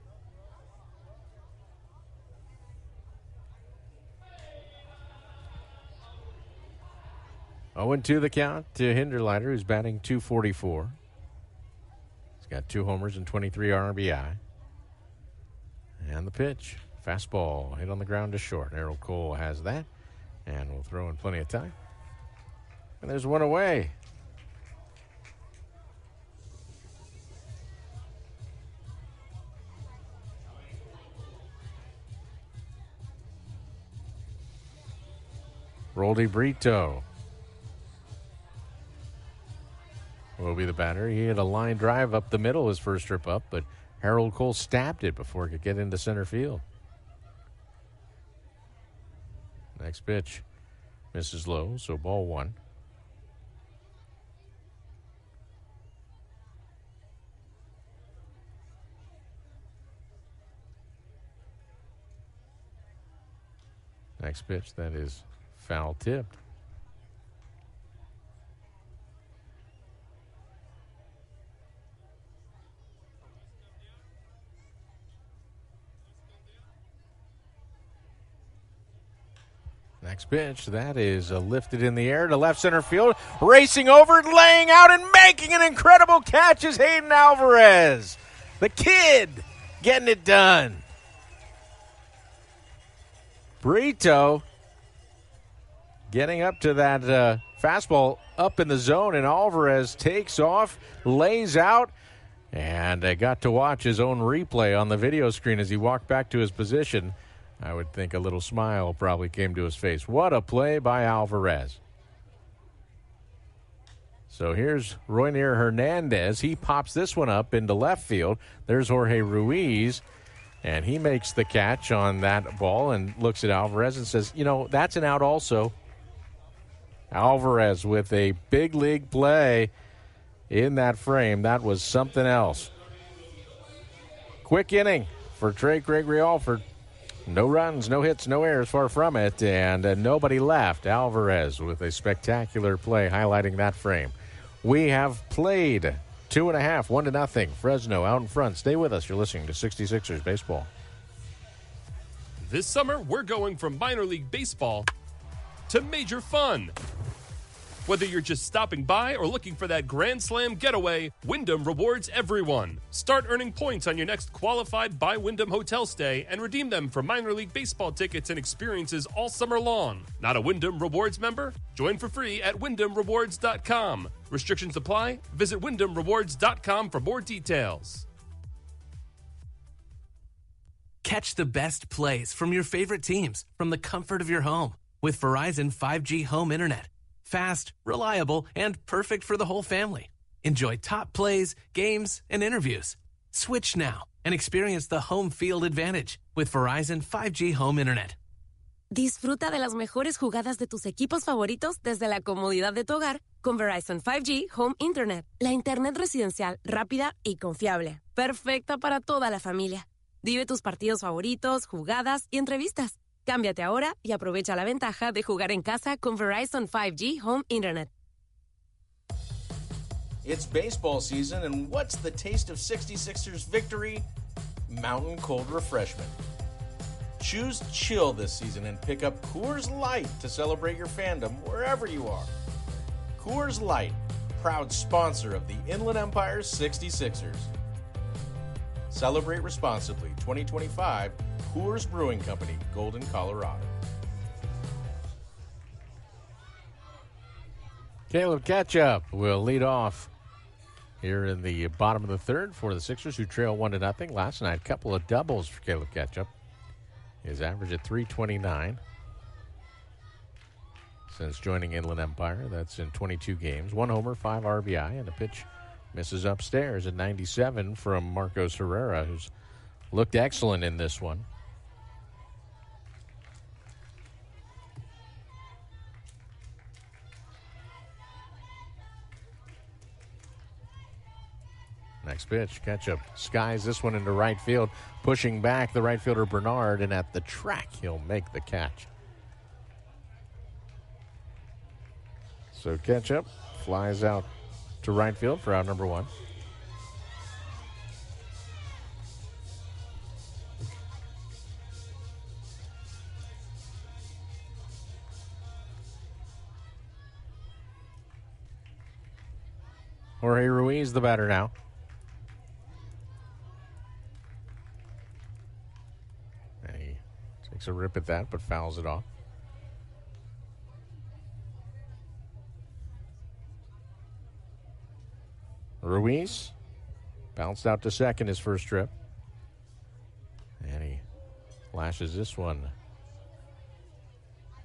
Oh, 0-2 the count to Hinderleiter, who's batting .244. He's got 2 homers and 23 RBI. And the pitch. Fastball hit on the ground to short. Errol Cole has that, and will throw in plenty of time. And there's one away. Roldy Brito will be the batter. He had a line drive up the middle his first trip up, but Harold Cole stabbed it before it could get into center field. Next pitch misses low, so ball 1. Next pitch, that is foul tipped. Next pitch, that is lifted in the air to left center field. Racing over, laying out, and making an incredible catch is Hayden Alvarez. The kid getting it done. Brito getting up to that fastball up in the zone, and Alvarez takes off, lays out, and got to watch his own replay on the video screen as he walked back to his position. I would think a little smile probably came to his face. What a play by Alvarez. So here's Roynier Hernandez. He pops this one up into left field. There's Jorge Ruiz, and he makes the catch on that ball and looks at Alvarez and says, you know, that's an out also. Alvarez with a big league play in that frame. That was something else. Quick inning for Trey Gregory Alford. No runs, no hits, no errors, far from it, and nobody left. Alvarez with a spectacular play highlighting that frame. We have played 2.5, 1-0. Fresno out in front. Stay with us. You're listening to 66ers Baseball. This summer, we're going from minor league baseball to major fun. Whether you're just stopping by or looking for that Grand Slam getaway, Wyndham rewards everyone. Start earning points on your next qualified by Wyndham hotel stay and redeem them for minor league baseball tickets and experiences all summer long. Not a Wyndham Rewards member? Join for free at WyndhamRewards.com. Restrictions apply. Visit WyndhamRewards.com for more details. Catch the best plays from your favorite teams from the comfort of your home with Verizon 5G home internet. Fast, reliable, and perfect for the whole family. Enjoy top plays, games, and interviews. Switch now and experience the home field advantage with Verizon 5G home internet. Disfruta de las mejores jugadas de tus equipos favoritos desde la comodidad de tu hogar con Verizon 5G Home Internet. La internet residencial rápida y confiable. Perfecta para toda la familia. Vive tus partidos favoritos, jugadas y entrevistas. Cámbiate ahora y aprovecha la ventaja de jugar en casa con Verizon 5G Home Internet. It's baseball season, and what's the taste of 66ers victory? Mountain cold refreshment. Choose chill this season and pick up Coors Light to celebrate your fandom wherever you are. Coors Light, proud sponsor of the Inland Empire 66ers. Celebrate responsibly. 2025 Coors Brewing Company, Golden, Colorado. Caleb Ketchup will lead off here in the bottom of the third for the Sixers, who trail 1-0. Last night, a couple of doubles for Caleb Ketchup. His average at .329 since joining Inland Empire. That's in 22 games. 1 homer, 5 RBI, and a pitch misses upstairs at 97 from Marcos Herrera, who's looked excellent in this one. Next pitch, Ketchup skies this one into right field, pushing back the right fielder Bernard, and at the track he'll make the catch. So Ketchup flies out to right field for out number one. Jorge Ruiz, the batter now. And he takes a rip at that, but fouls it off. Ruiz bounced out to second his first trip. And he lashes this one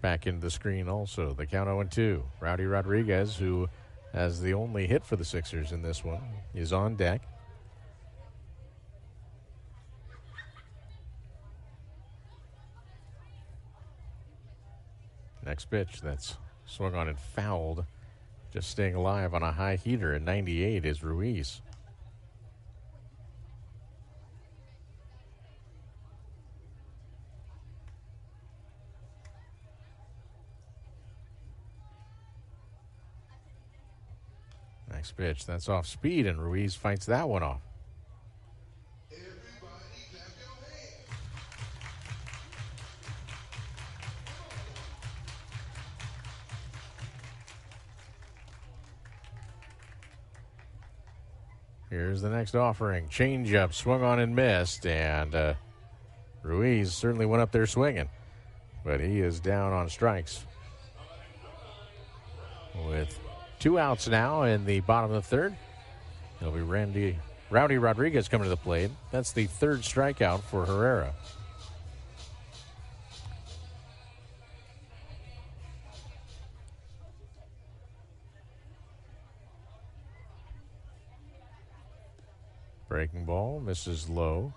back into the screen also. The count 0-2. Rowdy Rodriguez, who has the only hit for the Sixers in this one, is on deck. Next pitch that's swung on and fouled. Just staying alive on a high heater at 98 is Ruiz. Next pitch, that's off speed, and Ruiz fights that one off. Here's the next offering. Changeup swung on and missed, and Ruiz certainly went up there swinging, but he is down on strikes. With 2 outs now in the bottom of the third, it'll be Rowdy Rodriguez coming to the plate. That's the third strikeout for Herrera. Breaking ball misses low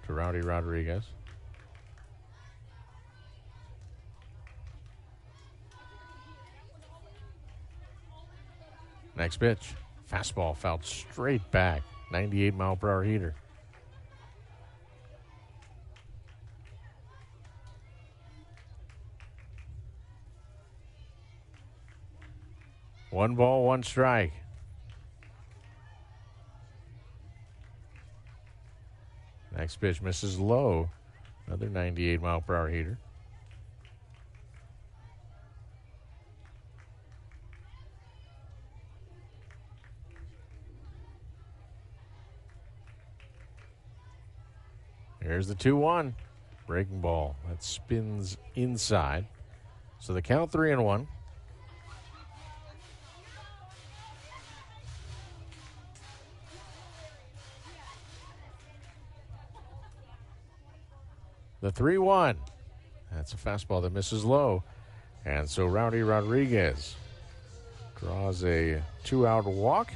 to Rowdy Rodriguez. Next pitch, fastball fouled straight back, 98-mile-per-hour heater. One ball, one strike. Next pitch misses low, another 98-mile-per-hour heater. Here's the 2-1. Breaking ball. That spins inside. So the count 3-1. The 3-1. That's a fastball that misses low. And so Rowdy Rodriguez draws a 2-out walk.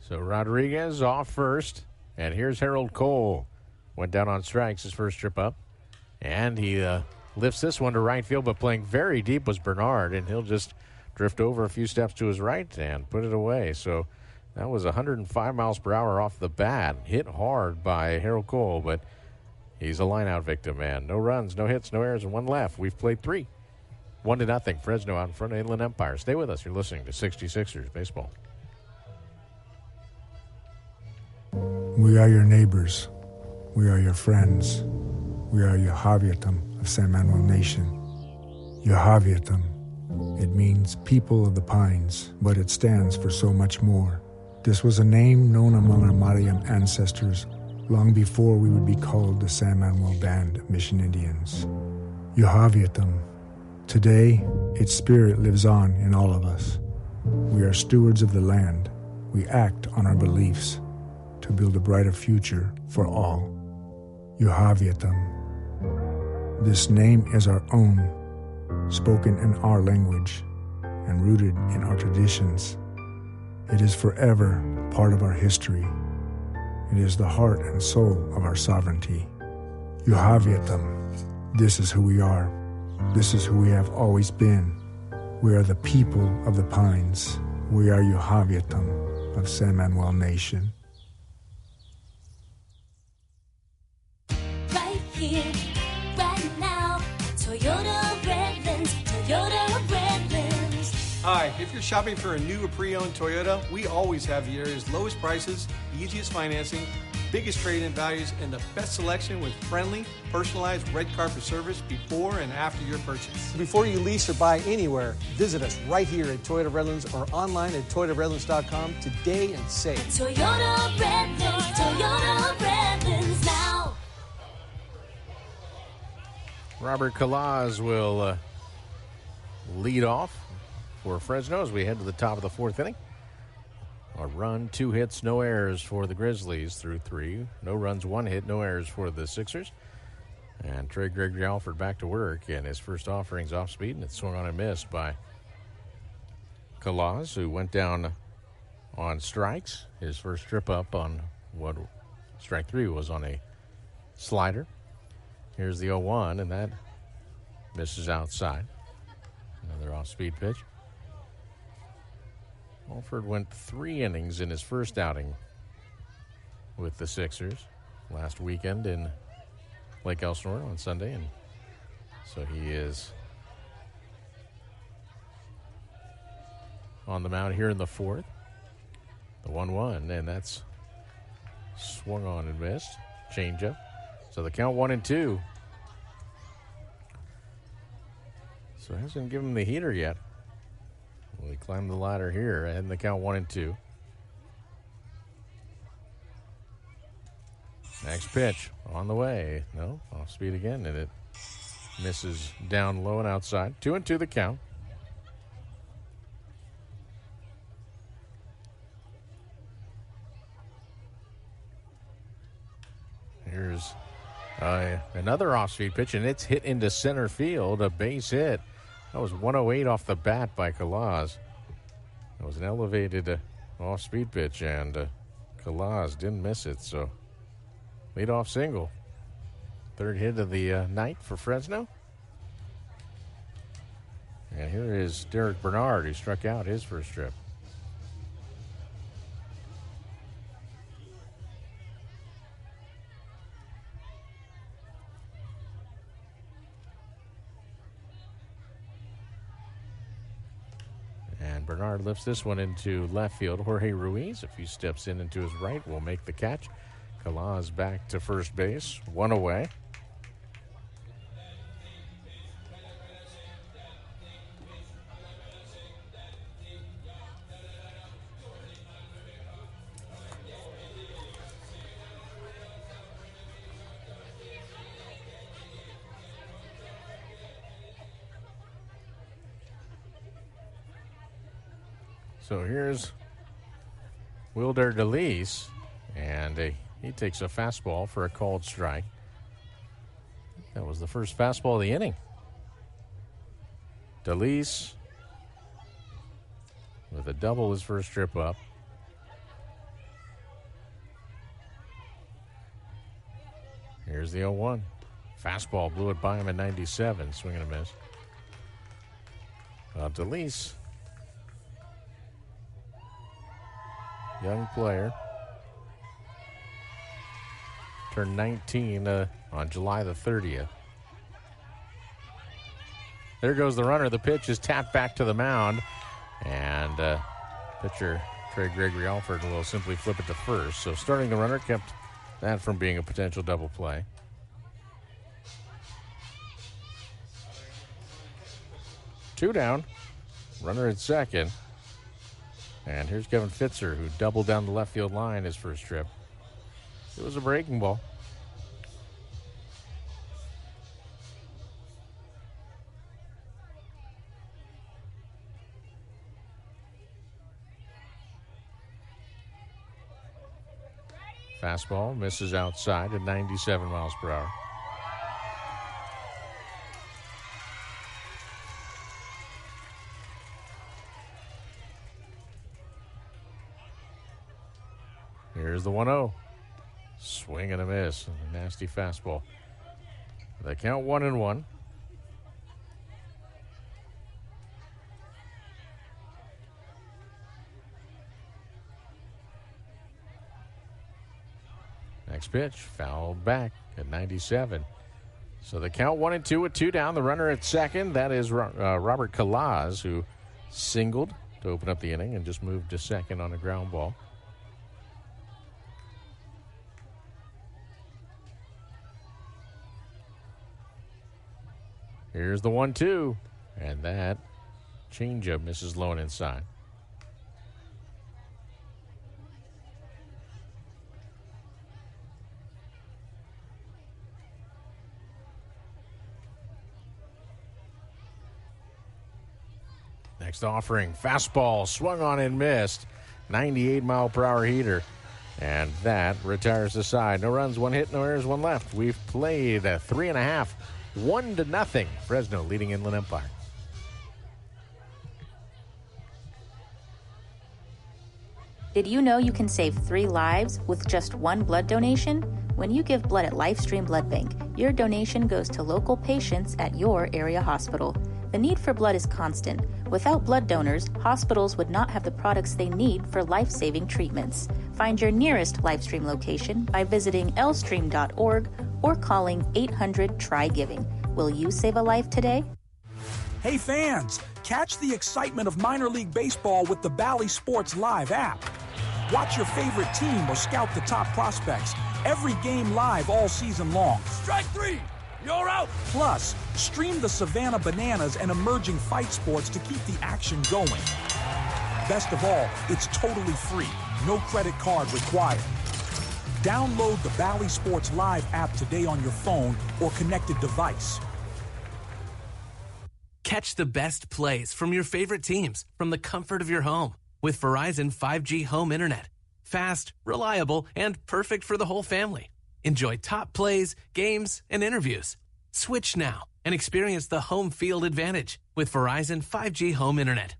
So Rodriguez off first, and here's Harold Cole. Went down on strikes his first trip up, and he lifts this one to right field, but playing very deep was Bernard, and he'll just drift over a few steps to his right and put it away. So that was 105 miles per hour off the bat, hit hard by Harold Cole, but he's a line-out victim, man. No runs, no hits, no errors, and one left. We've played 3. 1-0, Fresno out in front of Inland Empire. Stay with us. You're listening to 66ers Baseball. We are your neighbors. We are your friends. We are Yahaviatam of San Manuel Nation. Yahaviatam. It means people of the pines, but it stands for so much more. This was a name known among our Mariam ancestors long before we would be called the San Manuel Band of Mission Indians. Yahaviatam. Today, its spirit lives on in all of us. We are stewards of the land. We act on our beliefs to build a brighter future for all. Yahaviatam. This name is our own, spoken in our language and rooted in our traditions. It is forever part of our history. It is the heart and soul of our sovereignty. Yuhaviatam. This is who we are. This is who we have always been. We are the people of the pines. We are Yuhaviatam of San Manuel Nation. Right here, right now. Toyota Redlands, Toyota Redlands. Hi, if you're shopping for a new or pre-owned Toyota, we always have the area's lowest prices, easiest financing, biggest trade-in values, and the best selection with friendly, personalized red carpet service before and after your purchase. Before you lease or buy anywhere, visit us right here at Toyota Redlands or online at ToyotaRedlands.com today and save. Toyota Redlands now. Robert Kalaz will lead off for Fresno as we head to the top of the fourth inning. A run, 2 hits, no errors for the Grizzlies through 3. No runs, 1 hit, no errors for the Sixers. And Trey Gregory Alford back to work, and his first offering's off speed, and it's swung on and missed by Kalaz, who went down on strikes. His first trip up on what strike 3 was on a slider. Here's the 0-1, and that misses outside. Another off-speed pitch. Alford went 3 innings in his first outing with the Sixers last weekend in Lake Elsinore on Sunday, and so he is on the mound here in the fourth. The 1-1, and that's swung on and missed. Changeup. So the count 1-2. So hasn't given him the heater yet. Well, he climbed the ladder here, and the count 1-2. Next pitch on the way. No, off speed again, and it misses down low and outside. 2-2 the count. Here's another off-speed pitch, and it's hit into center field, a base hit. That was 108 off the bat by Kalaz. That was an elevated off-speed pitch, and Kalaz didn't miss it, so lead-off single. Third hit of the night for Fresno. And here is Derek Bernard, who struck out his first trip. And Bernard lifts this one into left field. Jorge Ruiz, a few steps in into his right, will make the catch. Kalaz back to first base, 1 away. So here's Wilder DeLeese, and he takes a fastball for a called strike. That was the first fastball of the inning. DeLeese with a double his first trip up. Here's the 0-1. Fastball blew it by him at 97, swing and a miss. DeLeese, young player, turned 19 on July the 30th. There goes the runner. The pitch is tapped back to the mound, and pitcher Trey Gregory Alford will simply flip it to first. So starting the runner kept that from being a potential double play. Two down, runner at second. And here's Kevin Fitzer, who doubled down the left field line his first trip. It was a breaking ball. Fastball misses outside at 97 miles per hour. Here's the 1-0. Swing and a miss. A nasty fastball. The count 1-1. Next pitch, fouled back at 97. So the count 1-2 with 2 down. The runner at second, that is Robert Kalaz, who singled to open up the inning and just moved to second on a ground ball. Here's the 1-2, and that changeup misses low and inside. Next offering, fastball swung on and missed. 98-mile-per-hour heater. And that retires the side. No runs, 1 hit, no errors, 1 left. We've played a 3.5, 1-0. Fresno leading Inland Empire. Did you know you can save 3 lives with just 1 blood donation? When you give blood at LifeStream Blood Bank, your donation goes to local patients at your area hospital. The need for blood is constant. Without blood donors, hospitals would not have the products they need for life-saving treatments. Find your nearest LifeStream location by visiting lstream.org or calling 800-TRY-GIVING. Will you save a life today? Hey fans, catch the excitement of minor league baseball with the Bally Sports Live app. Watch your favorite team or scout the top prospects. Every game live all season long. Strike 3! You're out! Plus, stream the Savannah Bananas and emerging fight sports to keep the action going. Best of all, it's totally free. No credit card required. Download the Bally Sports Live app today on your phone or connected device. Catch the best plays from your favorite teams from the comfort of your home with Verizon 5G home internet. Fast, reliable, and perfect for the whole family. Enjoy top plays, games, and interviews. Switch now and experience the home field advantage with Verizon 5G home internet.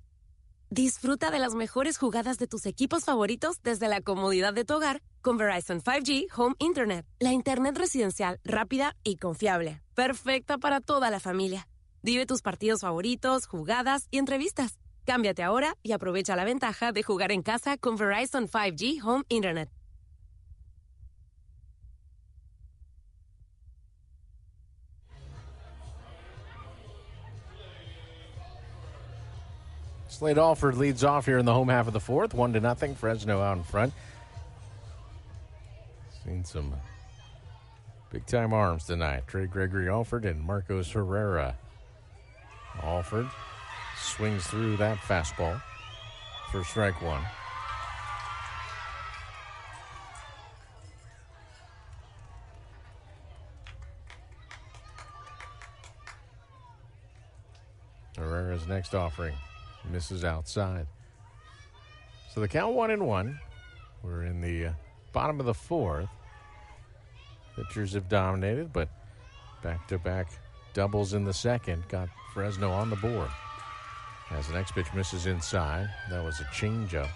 Disfruta de las mejores jugadas de tus equipos favoritos desde la comodidad de tu hogar con Verizon 5G Home Internet. La internet residencial rápida y confiable. Perfecta para toda la familia. Vive tus partidos favoritos, jugadas y entrevistas. Cámbiate ahora y aprovecha la ventaja de jugar en casa con Verizon 5G Home Internet. Slade Alford leads off here in the home half of the 4th. 1-0. Fresno out in front. Seen some big-time arms tonight. Trey Gregory Alford and Marcos Herrera. Alford swings through that fastball for strike 1. Herrera's next offering misses outside. So the count 1-1. We're in the bottom of the 4th. Pitchers have dominated, but back-to-back doubles in the second got Fresno on the board. As the next pitch misses inside, that was a changeup.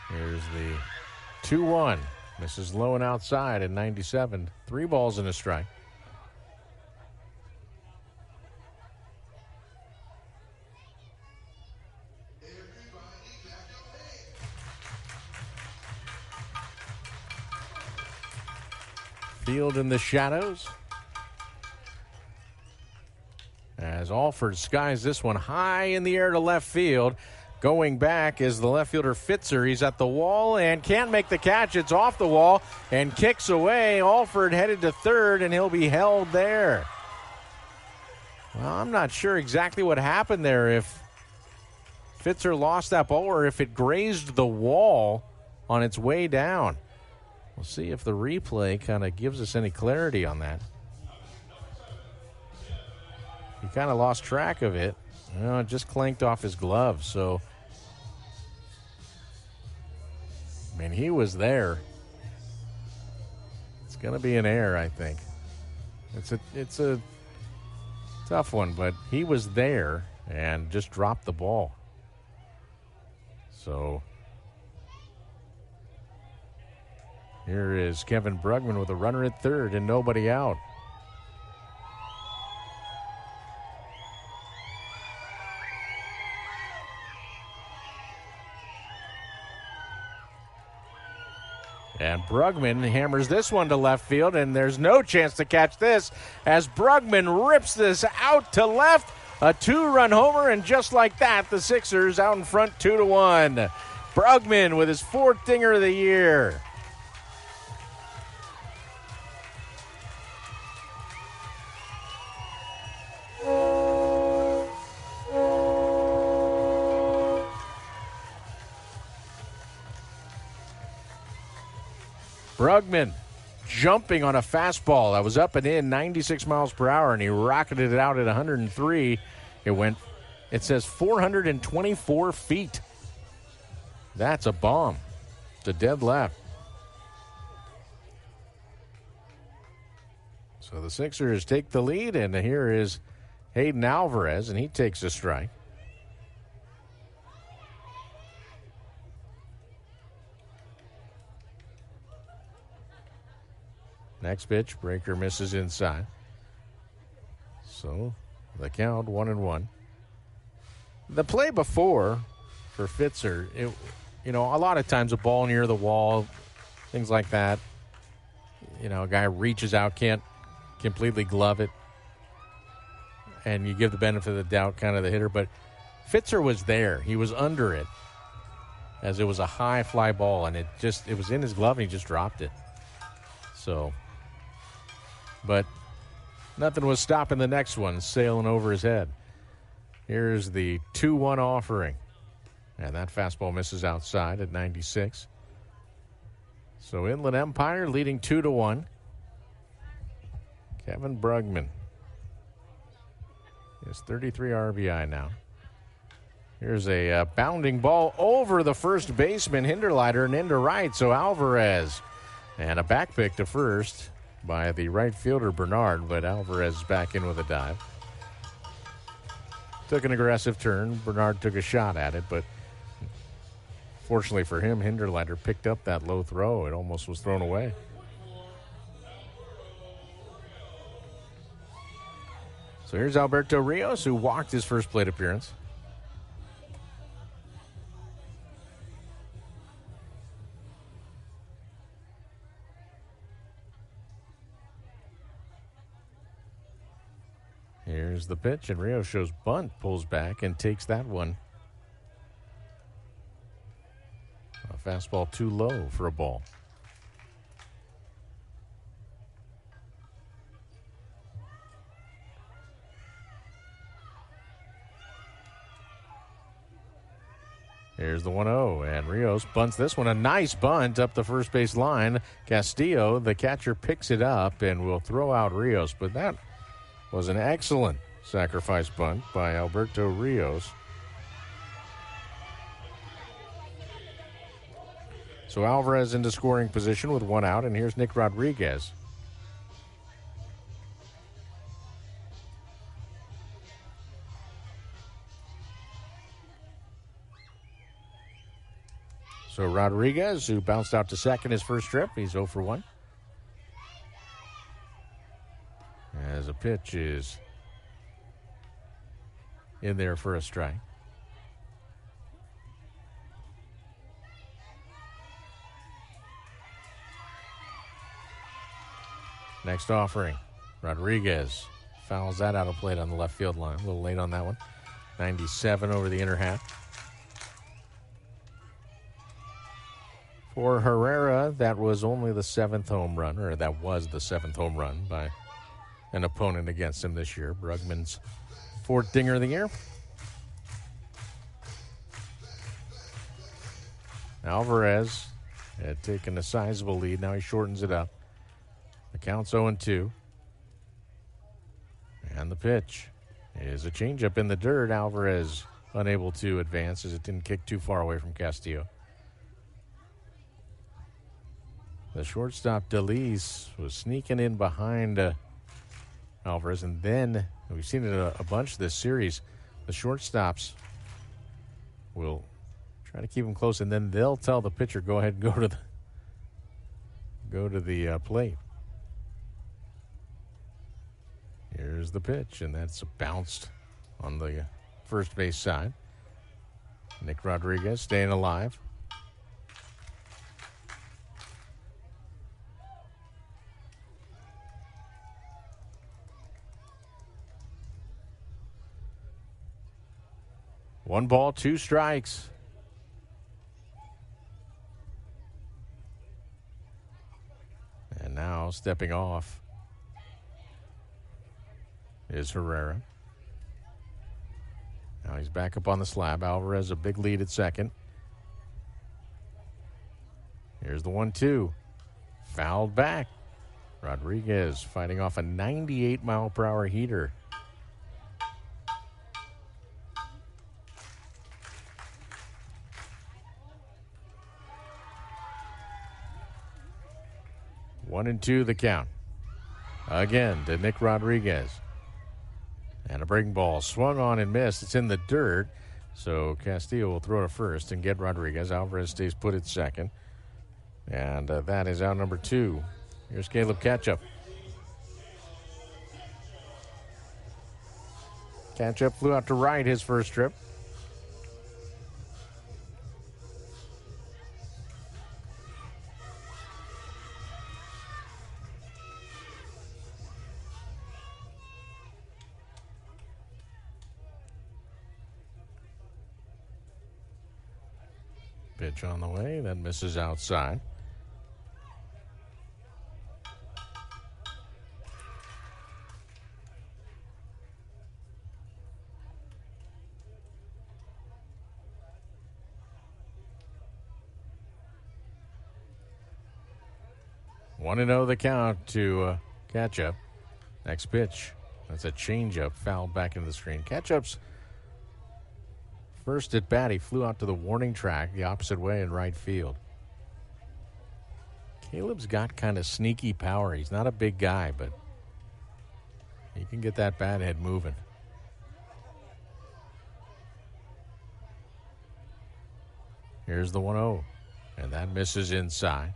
Here's the 2-1. Misses low and outside at 97. 3 balls and a strike. Field in the shadows. As Alford skies this one high in the air to left field. Going back is the left fielder Fitzer. He's at the wall and can't make the catch. It's off the wall and kicks away. Alford headed to third, and he'll be held there. Well, I'm not sure exactly what happened there, if Fitzer lost that ball or if it grazed the wall on its way down. We'll see if the replay kind of gives us any clarity on that. He kind of lost track of it. It just clanked off his glove, so I mean, he was there. It's going to be an error, I think. It's a tough one, but he was there and just dropped the ball. So here is Kevin Brugman with a runner at third and nobody out. And Brugman hammers this one to left field, and there's no chance to catch this as Brugman rips this out to left. A 2-run homer, and just like that, the Sixers out in front 2-1. Brugman with his 4th dinger of the year. Brugman jumping on a fastball that was up and in 96 miles per hour, and he rocketed it out at 103. It says 424 feet. That's a bomb to dead left. So the Sixers take the lead, and here is Hayden Alvarez, and he takes a strike. Next pitch, breaker misses inside. So the count 1-1. The play before for Fitzer, a lot of times a ball near the wall, things like that. A guy reaches out, can't completely glove it, and you give the benefit of the doubt, kind of the hitter. But Fitzer was there; he was under it, as it was a high fly ball, and it was in his glove, and he just dropped it. So. But nothing was stopping the next one, sailing over his head. Here's the 2-1 offering. And that fastball misses outside at 96. So Inland Empire leading 2-1. Kevin Brugman is 33 RBI now. Here's a bounding ball over the first baseman, Hinderleiter, and into right. So Alvarez. And a back pick to first by the right fielder, Bernard, but Alvarez is back in with a dive. Took an aggressive turn. Bernard took a shot at it, but fortunately for him, Hinderleiter picked up that low throw. It almost was thrown away. So here's Alberto Rios, who walked his first plate appearance. Here's the pitch, and Rios shows bunt, pulls back, and takes that one. A fastball too low for a ball. Here's the 1-0, and Rios bunts this one. A nice bunt up the first base line. Castillo, the catcher, picks it up and will throw out Rios, but that was an excellent sacrifice bunt by Alberto Rios. So Alvarez into scoring position with 1 out, and here's Nick Rodriguez. So Rodriguez, who bounced out to second his first trip, he's 0 for 1. As a pitch is in there for a strike. Next offering, Rodriguez fouls that out of plate on the left field line. A little late on that one. 97 over the inner half. For Herrera, that was only the 7th home run, or that was the 7th home run by an opponent against him this year. Brugman's 4th dinger of the year. Alvarez had taken a sizable lead. Now he shortens it up. The count's 0-2. And the pitch is a changeup in the dirt. Alvarez unable to advance as it didn't kick too far away from Castillo. The shortstop, DeLise, was sneaking in behind Alvarez. And then, we've seen it a bunch this series, the shortstops will try to keep them close, and then they'll tell the pitcher, go ahead and go to the plate. Here's the pitch, and that's bounced on the first base side. Nick Rodriguez staying alive. One ball, two strikes. And now stepping off is Herrera. Now he's back up on the slab. Alvarez a big lead at second. Here's the 1-2. Fouled back. Rodriguez fighting off a 98-mile-per-hour heater. One and two the count. Again to Nick Rodriguez. And a breaking ball swung on and missed. It's in the dirt. So Castillo will throw to first and get Rodriguez. Alvarez stays put at second. And that is out number two. Here's Caleb Ketchup. Ketchup flew out to right his first trip. Pitch on the way, then misses outside. One and 0 the count to Ketchup. Next pitch. That's a changeup, fouled back into the screen. Ketchup's first at bat, he flew out to the warning track the opposite way in right field. Caleb's got kind of sneaky power. He's not a big guy, but he can get that bat head moving. Here's the 1-0, and that misses inside.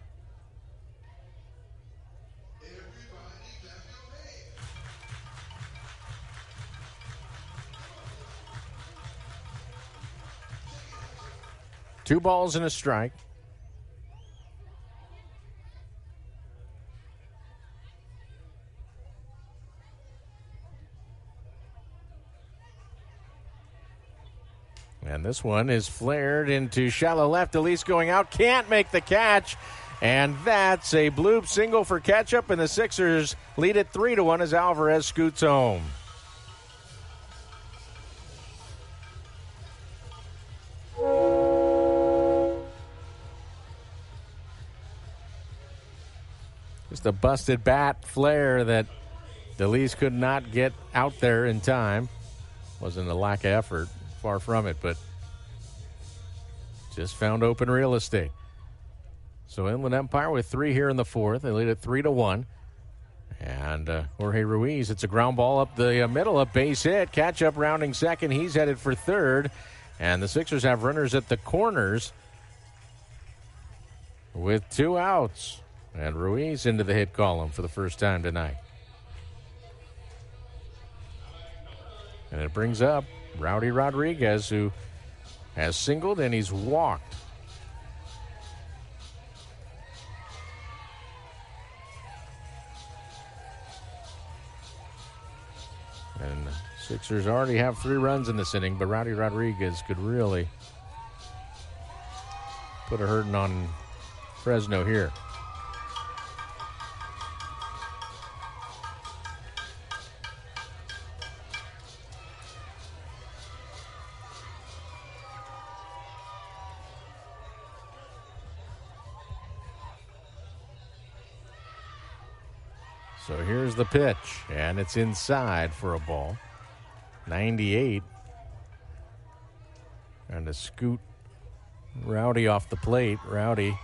Two balls and a strike. And this one is flared into shallow left. Elise going out, can't make the catch. And that's a bloop single for Ketchup, and the Sixers lead it 3-1 as Alvarez scoots home. Just a busted bat flare that DeLeese could not get out there in time. Wasn't a lack of effort, far from it, but just found open real estate. So Inland Empire with 3 here in the fourth. They lead it 3-1. And Jorge Ruiz, it's a ground ball up the middle, a base hit. Catch up rounding second. He's headed for third. And the Sixers have runners at the corners with 2 outs. And Ruiz into the hit column for the first time tonight. And it brings up Rowdy Rodriguez, who has singled and he's walked. And the Sixers already have 3 runs in this inning, but Rowdy Rodriguez could really put a hurting on Fresno here. So here's the pitch, and it's inside for a ball. 98. And to scoot Rowdy off the plate. Rowdy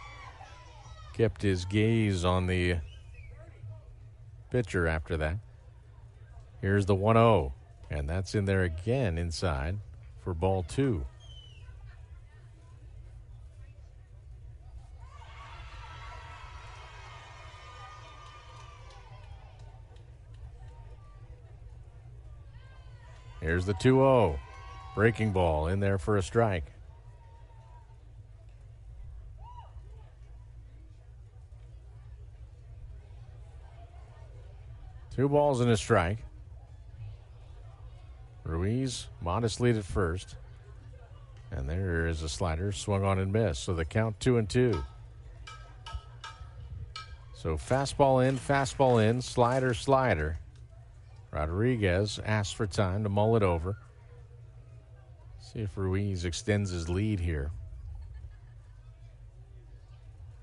kept his gaze on the pitcher after that. Here's the 1-0, and that's in there again inside for ball 2. Here's the 2-0. Breaking ball in there for a strike. Two balls and a strike. Ruiz modest lead at first. And there is a slider swung on and missed. So the count 2-2. So fastball in, slider. Rodriguez asks for time to mull it over. See if Ruiz extends his lead here.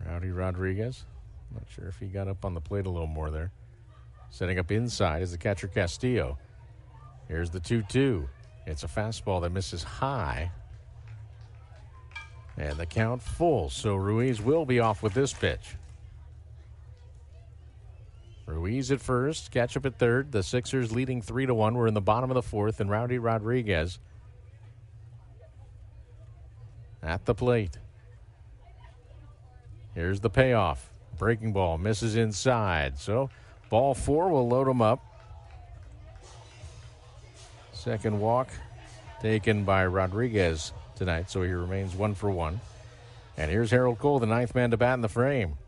Rowdy Rodriguez. Not sure if he got up on the plate a little more there. Setting up inside is the catcher Castillo. Here's the 2-2. It's a fastball that misses high. And the count full, so Ruiz will be off with this pitch. Ruiz at first, catch up at third. The Sixers leading 3-1. We're in the bottom of the fourth, and Rowdy Rodriguez at the plate. Here's the payoff. Breaking ball misses inside. So ball 4 will load him up. Second walk taken by Rodriguez tonight, so he remains 1 for 1. And here's Harold Cole, the 9th man to bat in the frame.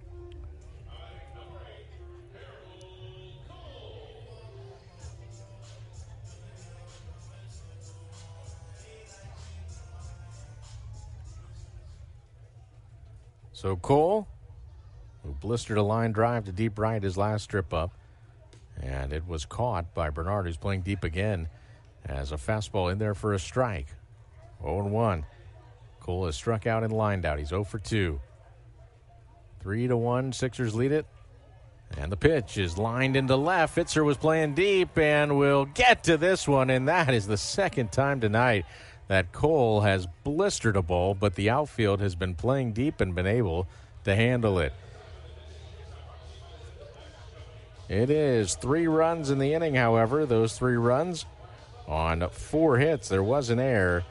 So Cole, who blistered a line drive to deep right his last strip up, and it was caught by Bernard, who's playing deep again, as a fastball in there for a strike. 0-1. Cole has struck out and lined out. He's 0 for 2. 3-1, Sixers lead it. And the pitch is lined into left. Fitzer was playing deep, and we'll get to this one, and that is the second time tonight that Cole has blistered a ball, but the outfield has been playing deep and been able to handle it. It is 3 runs in the inning, however. Those 3 runs on 4 hits. There was an error,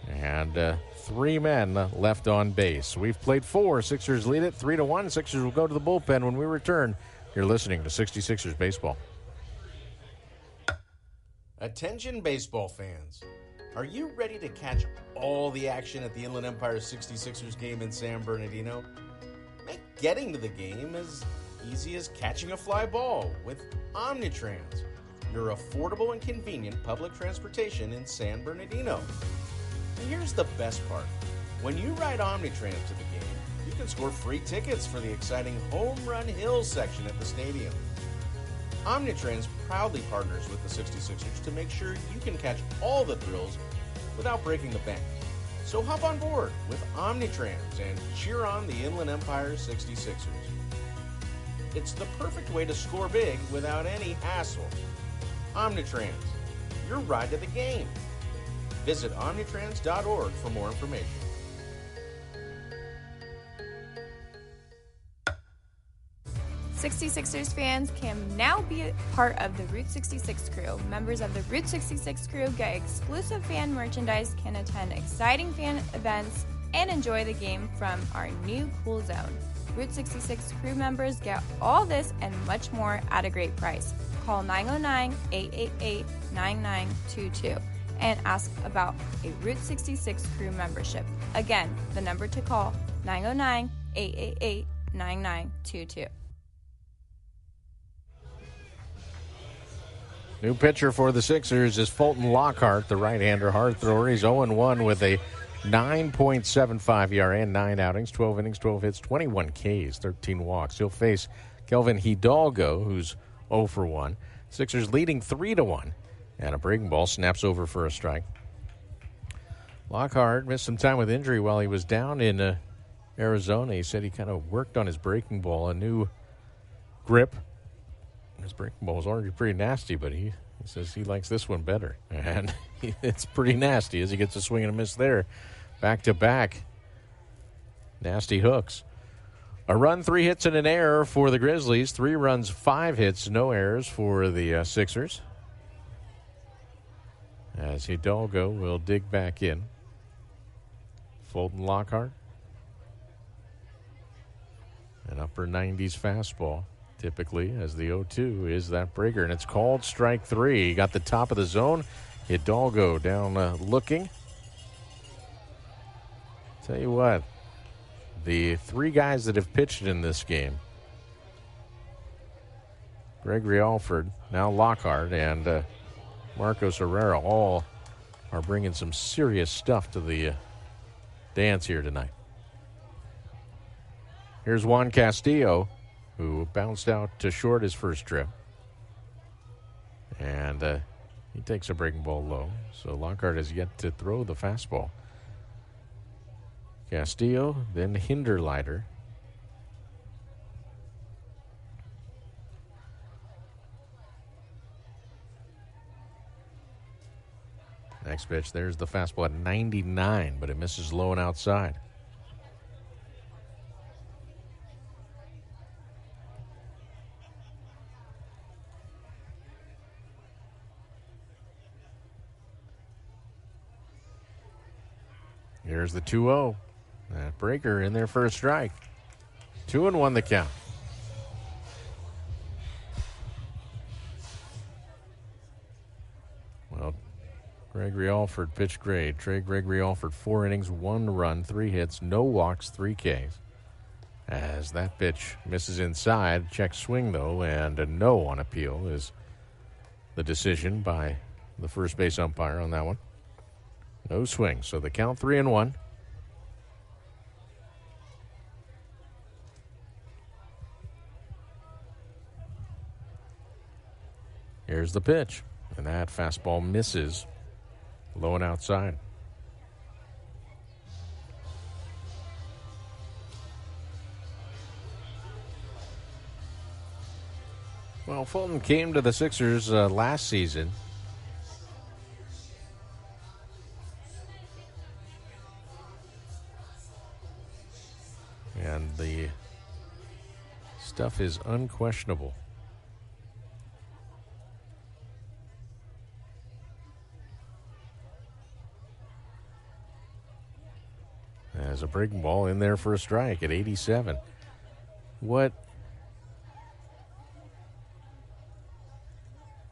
and 3 men left on base. We've played 4. Sixers lead it 3-1. Sixers will go to the bullpen when we return. You're listening to 66ers Baseball. Attention baseball fans. Are you ready to catch all the action at the Inland Empire 66ers game in San Bernardino? Make getting to the game as easy as catching a fly ball with Omnitrans, your affordable and convenient public transportation in San Bernardino. And here's the best part. When you ride Omnitrans to the game, you can score free tickets for the exciting Home Run Hills section at the stadium. Omnitrans proudly partners with the 66ers to make sure you can catch all the thrills without breaking the bank. So hop on board with Omnitrans and cheer on the Inland Empire 66ers. It's the perfect way to score big without any hassle. Omnitrans, your ride to the game. Visit omnitrans.org for more information. 66ers fans can now be a part of the Route 66 crew. Members of the Route 66 crew get exclusive fan merchandise, can attend exciting fan events, and enjoy the game from our new cool zone. Route 66 crew members get all this and much more at a great price. Call 909-888-9922 and ask about a Route 66 crew membership. Again, the number to call, 909-888-9922. New pitcher for the Sixers is Fulton Lockhart, the right-hander hard thrower. He's 0-1 with a 9.75 ERA and 9 outings, 12 innings, 12 hits, 21 Ks, 13 walks. He'll face Kelvin Hidalgo, who's 0 for 1. Sixers leading 3-1, and a breaking ball snaps over for a strike. Lockhart missed some time with injury while he was down in Arizona. He said he kind of worked on his breaking ball, a new grip. His breaking ball was already pretty nasty, but he says he likes this one better. And it's pretty nasty as he gets a swing and a miss there. Back-to-back nasty hooks. A run, 3 hits, and an error for the Grizzlies. 3 runs, 5 hits, no errors for the Sixers. As Hidalgo will dig back in. Fulton Lockhart. An upper 90s fastball, typically, as the 0-2 is that breaker. And it's called strike 3. He got the top of the zone. Hidalgo down looking. Tell you what, the 3 guys that have pitched in this game, Gregory Alford, now Lockhart, and Marcos Herrera, all are bringing some serious stuff to the dance here tonight. Here's Juan Castillo, who bounced out to short his first trip. And he takes a breaking ball low, so Lockhart has yet to throw the fastball. Castillo, then Hinderleiter. Next pitch, there's the fastball at 99, but it misses low and outside. Here's the 2-0. That breaker in there for a strike. 2-1 the count. Well, Gregory Alford pitched great. Trey Gregory Alford, 4 innings, 1 run, 3 hits, no walks, 3 Ks. As that pitch misses inside, check swing though, and a no on appeal is the decision by the first base umpire on that one. No swing, so the count 3-1. Here's the pitch, and that fastball misses low and outside. Well, Fulton came to the Sixers last season. And the stuff is unquestionable. As a breaking ball in there for a strike at 87. What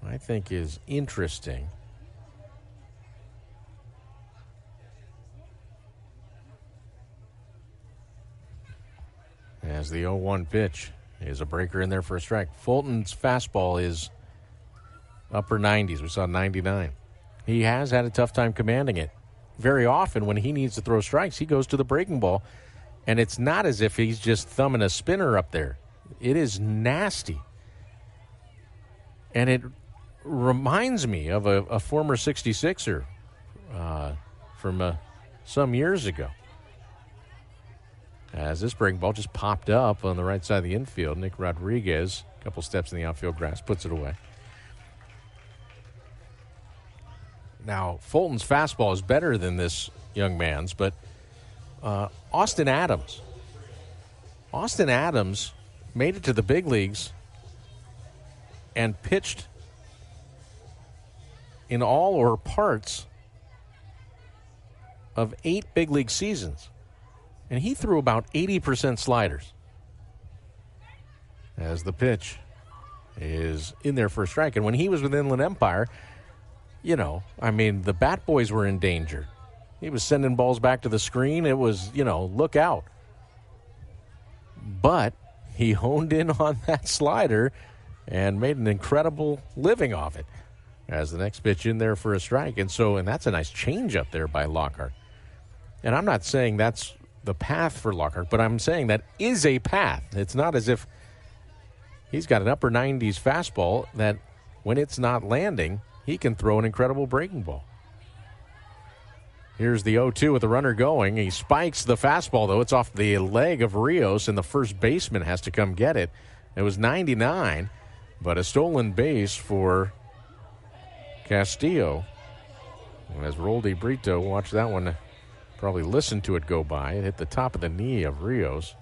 I think is interesting as the 0-1 pitch is a breaker in there for a strike. Fulton's fastball is upper 90s. We saw 99. He has had a tough time commanding it. Very often when he needs to throw strikes, he goes to the breaking ball, and it's not as if he's just thumbing a spinner up there. It is nasty. And it reminds me of a former 66er from some years ago. As this breaking ball just popped up on the right side of the infield, Nick Rodriguez, a couple steps in the outfield grass, puts it away. Now, Fulton's fastball is better than this young man's, but Austin Adams made it to the big leagues and pitched in all or parts of 8 big league seasons. And he threw about 80% sliders. As the pitch is in there for a strike. And when he was with Inland Empire, you know, I mean, the Bat Boys were in danger. He was sending balls back to the screen. It was, you know, look out. But he honed in on that slider and made an incredible living off it. As the next pitch in there for a strike. And that's a nice change up there by Lockhart. And I'm not saying that's the path for Lockhart, but I'm saying that is a path. It's not as if he's got an upper 90s fastball that when it's not landing, he can throw an incredible breaking ball. Here's the 0-2 with the runner going. He spikes the fastball, though. It's off the leg of Rios, and the first baseman has to come get it. It was 99, but a stolen base for Castillo. And as Roldy Brito watched that one, probably listened to it go by. It hit the top of the knee of Rios.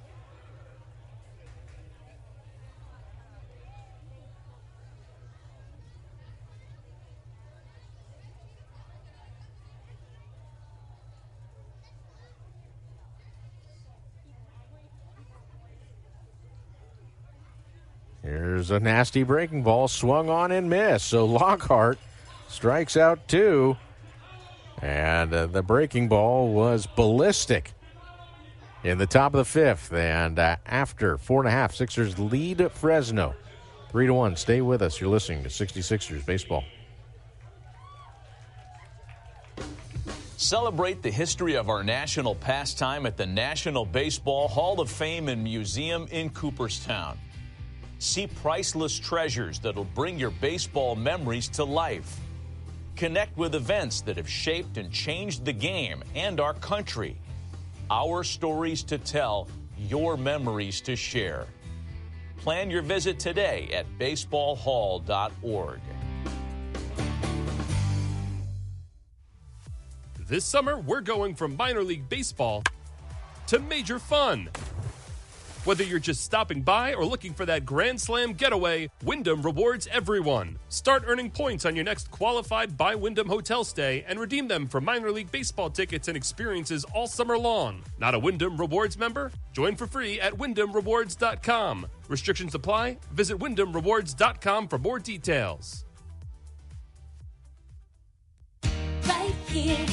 There's a nasty breaking ball swung on and missed. So Lockhart strikes out 2. And the breaking ball was ballistic in the top of the 5th. And after 4.5, Sixers lead Fresno 3-1. Stay with us. You're listening to 66ers Baseball. Celebrate the history of our national pastime at the National Baseball Hall of Fame and Museum in Cooperstown. See priceless treasures that'll bring your baseball memories to life. Connect with events that have shaped and changed the game and our country. Our stories to tell, your memories to share. Plan your visit today at baseballhall.org. This summer, we're going from minor league baseball to major fun. Whether you're just stopping by or looking for that Grand Slam getaway, Wyndham rewards everyone. Start earning points on your next qualified by Wyndham hotel stay and redeem them for minor league baseball tickets and experiences all summer long. Not a Wyndham Rewards member? Join for free at WyndhamRewards.com. Restrictions apply. Visit WyndhamRewards.com for more details. Right here,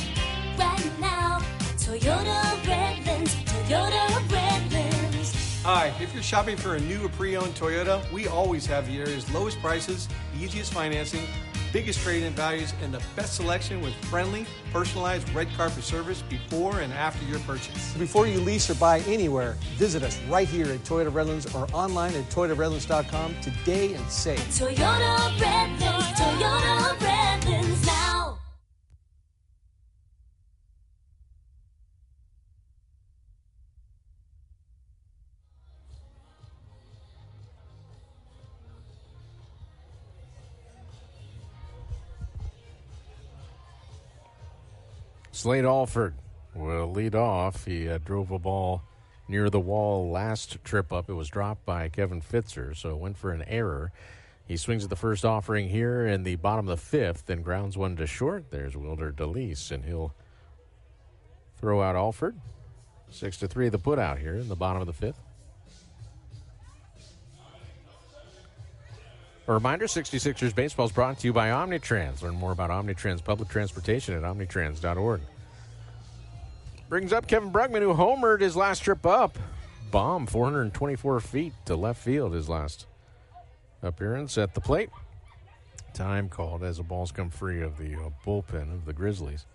right now, Toyota Redlands, Toyota Redlands. Hi, if you're shopping for a new or pre-owned Toyota, we always have the area's lowest prices, easiest financing, biggest trade-in values, and the best selection with friendly, personalized red carpet service before and after your purchase. Before you lease or buy anywhere, visit us right here at Toyota Redlands or online at ToyotaRedlands.com today and save. Toyota Redlands now. Slade Alford will lead off. He drove a ball near the wall last trip up. It was dropped by Kevin Fitzer, so it went for an error. He swings at the first offering here in the bottom of the 5th and grounds one to short. There's Wilder DeLeese, and he'll throw out Alford. 6-3 the put out here in the bottom of the 5th. A reminder, 66ers Baseball is brought to you by Omnitrans. Learn more about Omnitrans public transportation at omnitrans.org. Brings up Kevin Brugman, who homered his last trip up. Bomb 424 feet to left field his last appearance at the plate. Time called as the balls come free of the bullpen of the Grizzlies.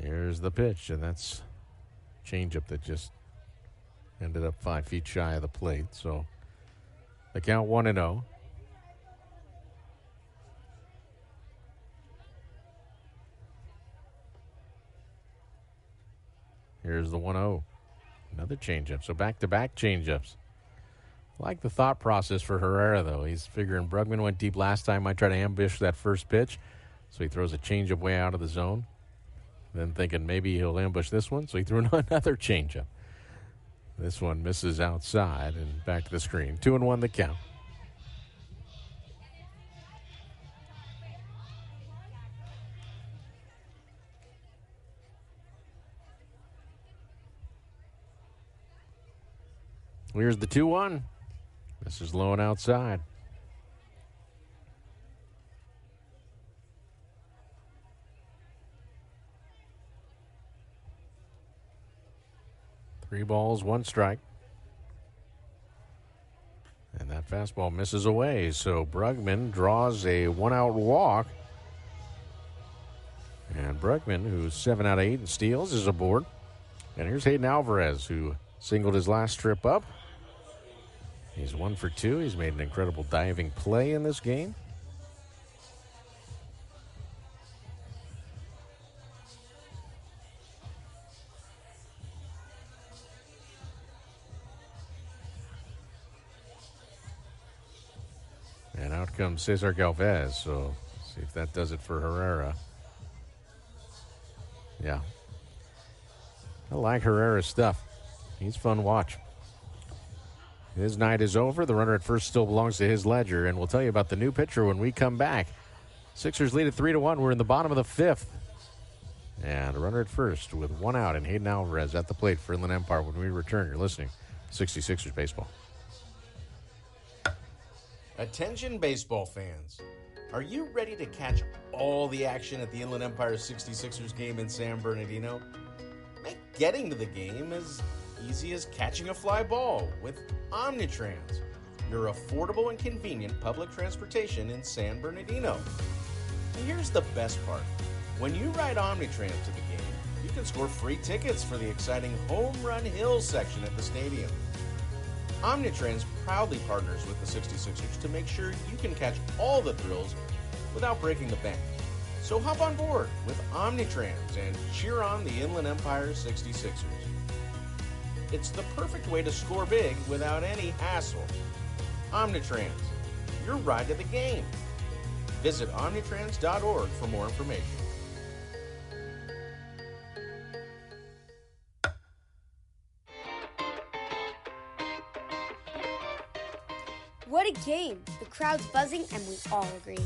Here's the pitch, and that's changeup that just ended up 5 feet shy of the plate. So the count 1-0. Here's the 1-0. Another changeup. So back-to-back changeups. I like the thought process for Herrera, though. He's figuring Brugman went deep last time. I try to ambush that first pitch. So he throws a changeup way out of the zone. Then thinking maybe he'll ambush this one, so he threw another changeup. This one misses outside and back to the screen. 2-1 the count. Here's the 2-1. This is low and outside. Three balls, one strike. And that fastball misses away. So Brugman draws a one-out walk. And Brugman, who's 7 out of 8 in steals, is aboard. And here's Hayden Alvarez, who singled his last trip up. He's 1 for 2. He's made an incredible diving play in this game. And out comes Cesar Galvez, so see if that does it for Herrera. Yeah. I like Herrera's stuff. He's fun to watch. His night is over. The runner at first still belongs to his ledger, and we'll tell you about the new pitcher when we come back. Sixers lead at 3-1. We're in the bottom of the fifth. And a runner at first with one out, and Hayden Alvarez at the plate for Inland Empire. When we return, you're listening to 66ers Baseball. Attention baseball fans. Are you ready to catch all the action at the Inland Empire 66ers game in San Bernardino? Make getting to the game as easy as catching a fly ball with Omnitrans, your affordable and convenient public transportation in San Bernardino. And here's the best part. When you ride Omnitrans to the game, you can score free tickets for the exciting Home Run Hills section at the stadium. Omnitrans proudly partners with the 66ers to make sure you can catch all the thrills without breaking the bank. So hop on board with Omnitrans and cheer on the Inland Empire 66ers. It's the perfect way to score big without any hassle. Omnitrans, your ride to the game. Visit omnitrans.org for more information. What a game! The crowd's buzzing and we all agree.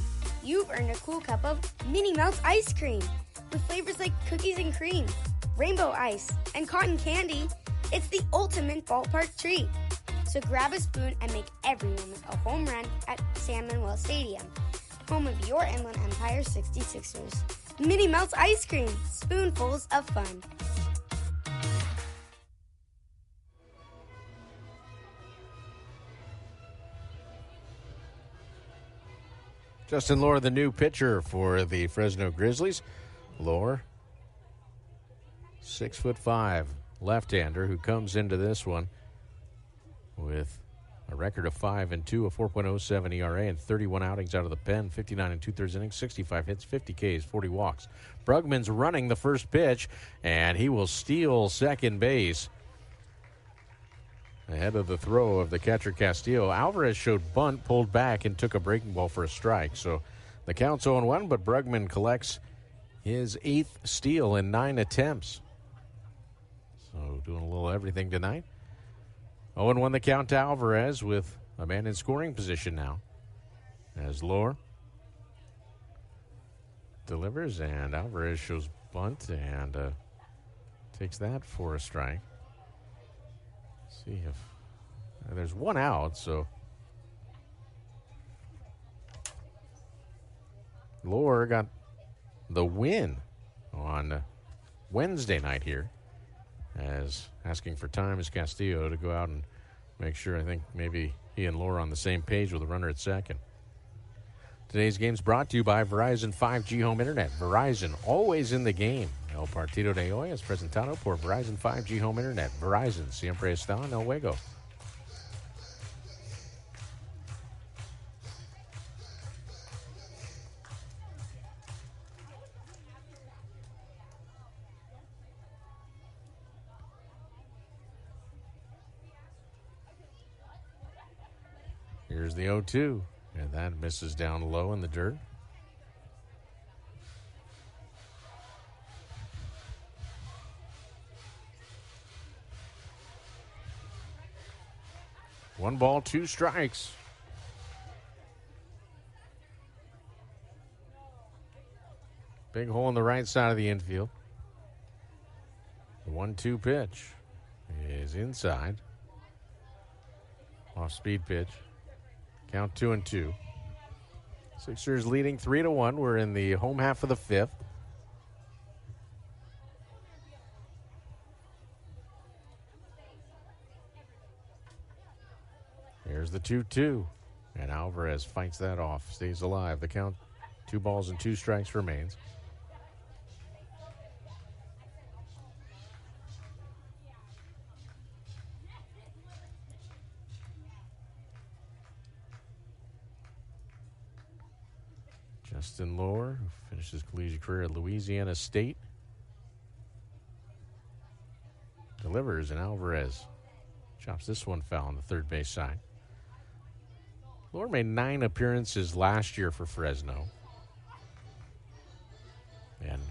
You've earned a cool cup of Minnie Mouse ice cream with flavors like cookies and cream, rainbow ice, and cotton candy. It's the ultimate ballpark treat. So grab a spoon and make every moment a home run at San Manuel Stadium, home of your Inland Empire 66ers. Minnie Mouse ice cream, spoonfuls of fun. Justin Lohr, the new pitcher for the Fresno Grizzlies. Lohr, 6'5", left-hander who comes into this one with a record of 5-2, a 4.07 ERA, and 31 outings out of the pen, 59 2/3 innings, 65 hits, 50 Ks, 40 walks. Brugman's running the first pitch, and he will steal second base ahead of the throw of the catcher Castillo. Alvarez showed bunt, pulled back, and took a breaking ball for a strike. So the count's 0-1, but Brugman collects his 8th steal in 9 attempts. So doing a little everything tonight. 0-1 the count to Alvarez with a man in scoring position now. As Lohr delivers, and Alvarez shows bunt and takes that for a strike. See if there's one out, so Lohr got the win on Wednesday night here, as asking for time is Castillo to go out and make sure. I think maybe he and Lohr are on the same page with a runner at second. Today's game's brought to you by Verizon 5G Home Internet. Verizon, always in the game. El partido de hoy es presentado por Verizon 5G Home Internet. Verizon, siempre está en el juego. Here's the 0-2, and that misses down low in the dirt. One ball, 2 strikes. Big hole in the right side of the infield. The 1-2 pitch is inside. Off-speed pitch. Count 2-2. Sixers leading 3-1. We're in the home half of the fifth. Here's the 2-2. And Alvarez fights that off. Stays alive. The count, 2 balls and 2 strikes remains. Justin Lohr, who finished his collegiate career at Louisiana State, delivers, and Alvarez chops this one foul on the third base side. Lohr made 9 appearances last year for Fresno and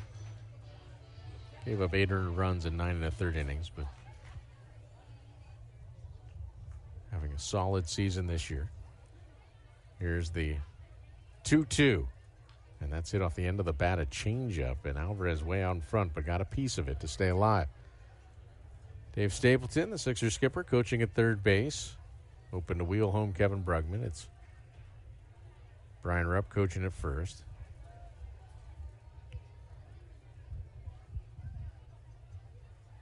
gave up 8 earned runs in 9 1/3 innings, but having a solid season this year. Here's the 2-2. And that's hit off the end of the bat, a changeup. And Alvarez way out in front, but got a piece of it to stay alive. Dave Stapleton, the Sixers skipper, coaching at third base. Open to wheel home Kevin Brugman. It's Brian Rupp coaching at first.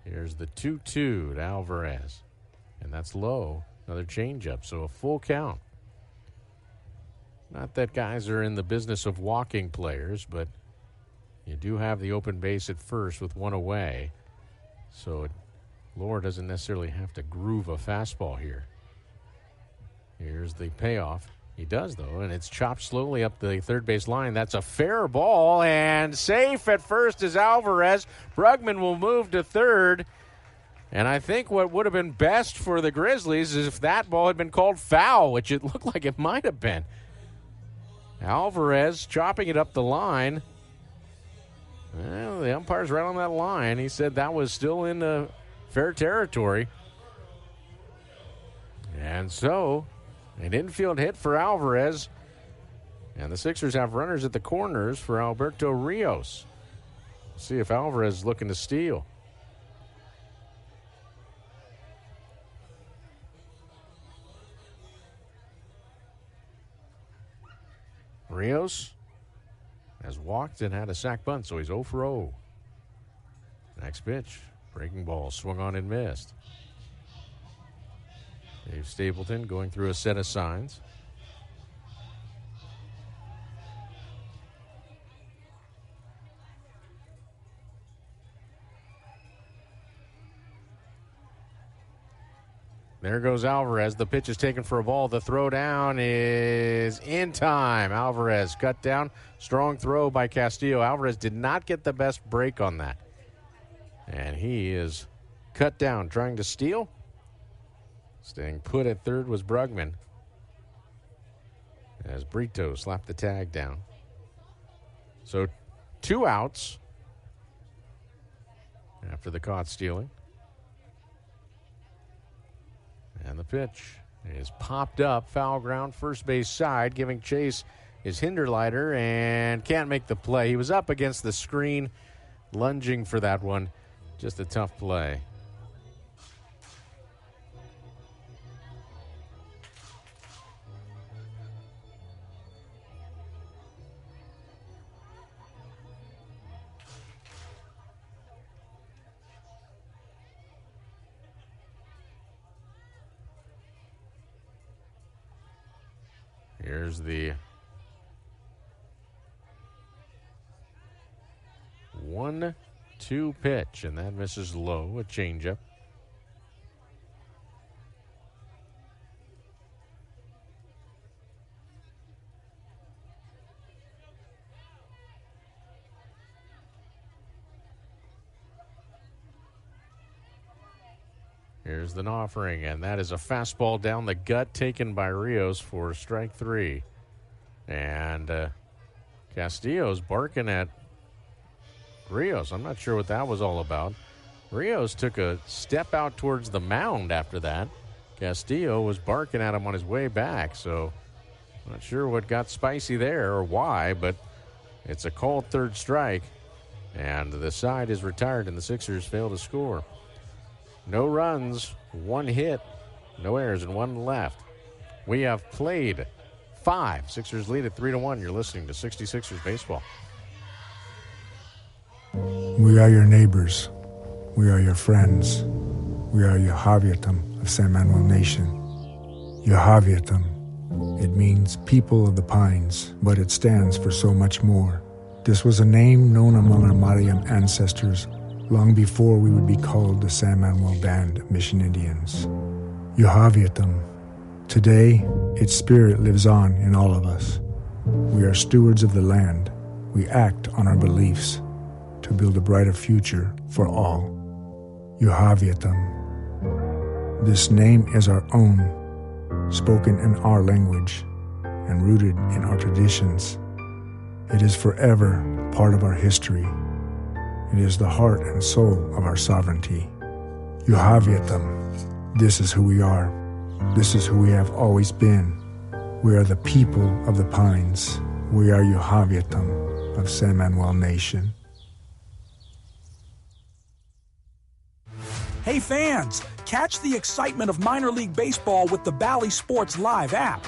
Here's the 2-2 to Alvarez. And that's low. Another changeup, so a full count. Not that guys are in the business of walking players, but you do have the open base at first with one away. So Lohr doesn't necessarily have to groove a fastball here. Here's the payoff. He does, though, and it's chopped slowly up the third base line. That's a fair ball, and safe at first is Alvarez. Brugman will move to third. And I think what would have been best for the Grizzlies is if that ball had been called foul, which it looked like it might have been. Alvarez chopping it up the line. Well, the umpire's right on that line. He said that was still in fair territory. And so, an infield hit for Alvarez. And the Sixers have runners at the corners for Alberto Rios. See if Alvarez is looking to steal. Rios has walked and had a sac bunt, so he's 0 for 0. Next pitch, breaking ball, swung on and missed. Dave Stapleton going through a set of signs. There goes Alvarez. The pitch is taken for a ball. The throw down is in time. Alvarez cut down. Strong throw by Castillo. Alvarez did not get the best break on that. And he is cut down trying to steal. Staying put at third was Brugman, as Brito slapped the tag down. So 2 outs after the caught stealing. And the pitch is popped up, foul ground, first base side. Giving chase is Hinderleiter and can't make the play. He was up against the screen, lunging for that one. Just a tough play. Here's the 1-2 pitch, and that misses low, a changeup. Here's the offering, and that is a fastball down the gut taken by Rios for strike 3. And Castillo's barking at Rios. I'm not sure what that was all about. Rios took a step out towards the mound after that. Castillo was barking at him on his way back, so I'm not sure what got spicy there or why, but it's a called third strike, and the side is retired, and the Sixers fail to score. No runs, 1 hit, no errors, and 1 left. We have played 5. Sixers lead at 3-1. You're listening to 66ers Baseball. We are your neighbors. We are your friends. We are Yahavyatam of San Manuel Nation. Yahavyatam. It means people of the pines, but it stands for so much more. This was a name known among our Mariam ancestors long before we would be called the San Manuel Band of Mission Indians. Yahavyatam. Today, its spirit lives on in all of us. We are stewards of the land. We act on our beliefs to build a brighter future for all. Yahavyatam. This name is our own, spoken in our language and rooted in our traditions. It is forever part of our history. It is the heart and soul of our sovereignty. Yahavyatam. This is who we are. This is who we have always been. We are the people of the pines. We are Yohaviatam of San Manuel Nation. Hey fans, catch the excitement of minor league baseball with the Bally Sports Live app.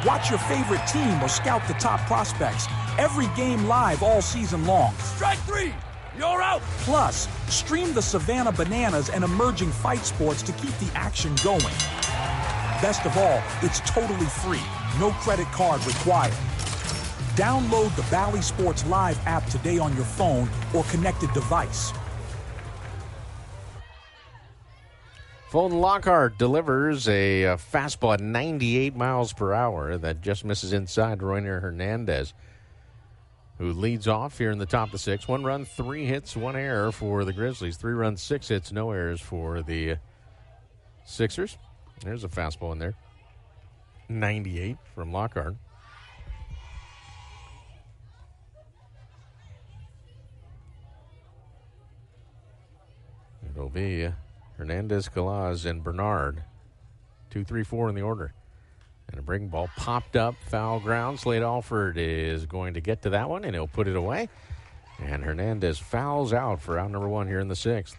Watch your favorite team or scout the top prospects. Every game live all season long. Strike three! You're out! Plus, stream the Savannah Bananas and emerging fight sports to keep the action going. Best of all, it's totally free. No credit card required. Download the Bally Sports Live app today on your phone or connected device. Fulton Lockhart delivers a fastball at 98 miles per hour that just misses inside Royner Hernandez, who leads off here in the top of the sixth. 1 run, 3 hits, 1 error for the Grizzlies. 3 runs, 6 hits, no errors for the Sixers. There's a fastball in there. 98 from Lockhart. It'll be Hernandez, Calaz, and Bernard. 2, 3, 4 in the order. And a breaking ball popped up, foul ground. Slade Alford is going to get to that one, and he'll put it away. And Hernandez fouls out for out number 1 here in the sixth.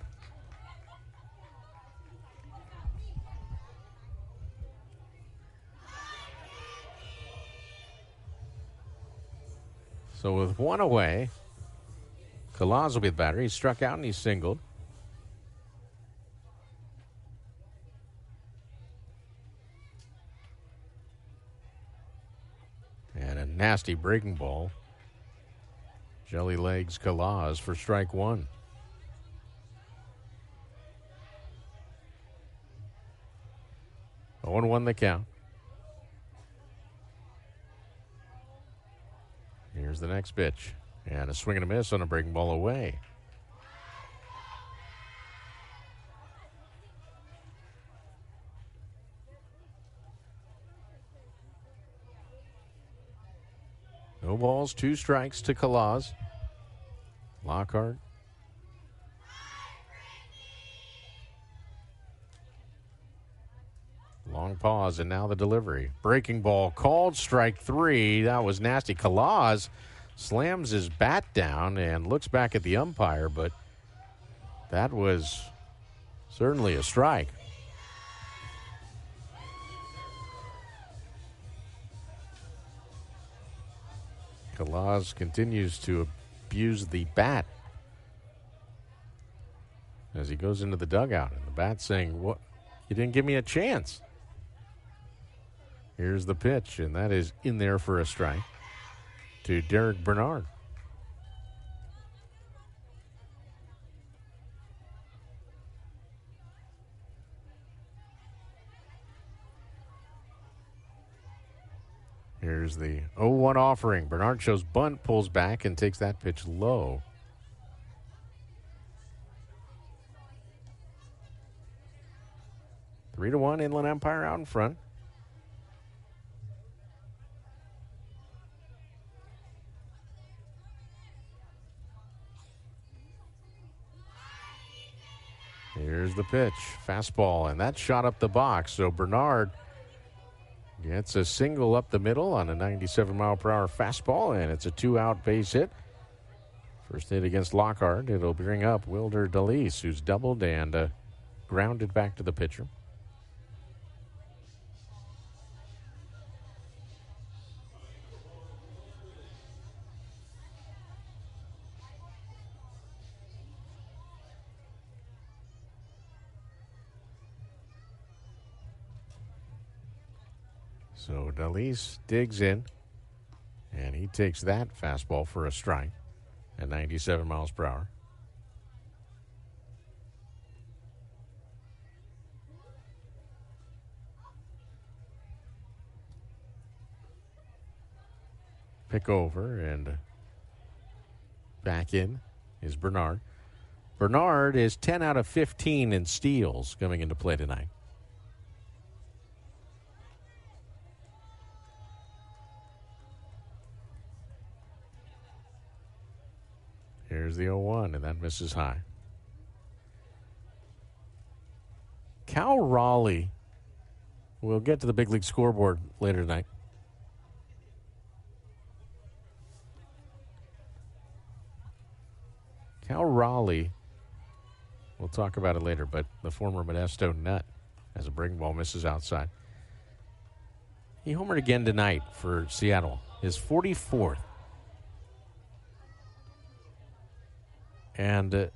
So with 1 away, Calaz will be the batter. He struck out and he singled. And a nasty breaking ball. Jelly legs Calaz for strike 1. Oh, 1 the count. Here's the next pitch. And a swing and a miss on a breaking ball away. No balls, 2 strikes to Calaz. Lockhart. Long pause, and now the delivery. Breaking ball called, strike 3. That was nasty. Calaz slams his bat down and looks back at the umpire, but that was certainly a strike. Calaz continues to abuse the bat as he goes into the dugout, and the bat's saying, "What? You didn't give me a chance." Here's the pitch, and that is in there for a strike to Derek Bernard. Here's the 0-1 offering. Bernard shows bunt, pulls back, and takes that pitch low. Three to 1, Inland Empire out in front. Here's the pitch. Fastball, and that shot up the box. So Bernard gets a single up the middle on a 97-mile-per-hour fastball, and it's a 2-out base hit. First hit against Lockhart. It'll bring up Wilder Delis, who's doubled and grounded back to the pitcher. So Delis digs in, and he takes that fastball for a strike at 97 miles per hour. Pick over and back in is Bernard. Bernard is 10 out of 15 in steals coming into play tonight. Here's the 0-1, and that misses high. Cal Raleigh We'll get to the big league scoreboard later tonight. Cal Raleigh, we'll talk about it later, but the former Modesto Nut as a breaking ball misses outside. He homered again tonight for Seattle, his 44th. And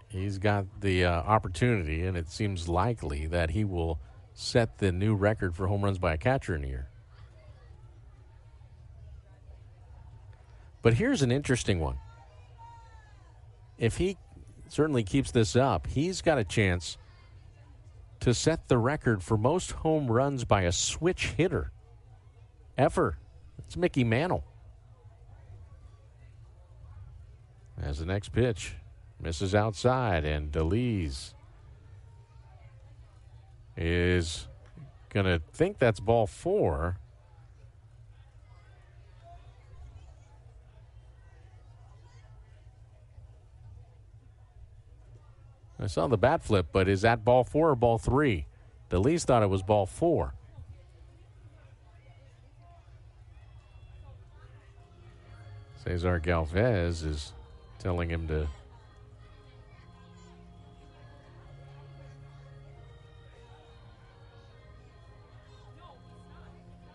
he's got the opportunity, and it seems likely that he will set the new record for home runs by a catcher in a year. But here's an interesting one. If he certainly keeps this up, he's got a chance to set the record for most home runs by a switch hitter ever. It's Mickey Mantle. As the next pitch misses outside, and DeLees is going to think that's ball 4. I saw the bat flip, but is that ball 4 or ball 3? DeLees thought it was ball 4. Cesar Galvez is telling him to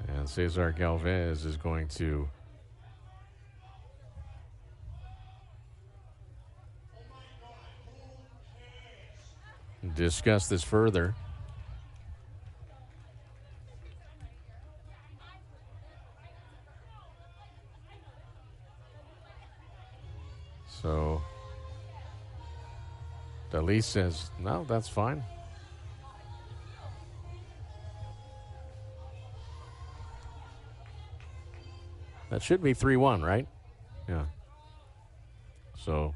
and Cesar Galvez is going to discuss this further. So DeLees says, no, that's fine. That should be 3-1, right? Yeah. So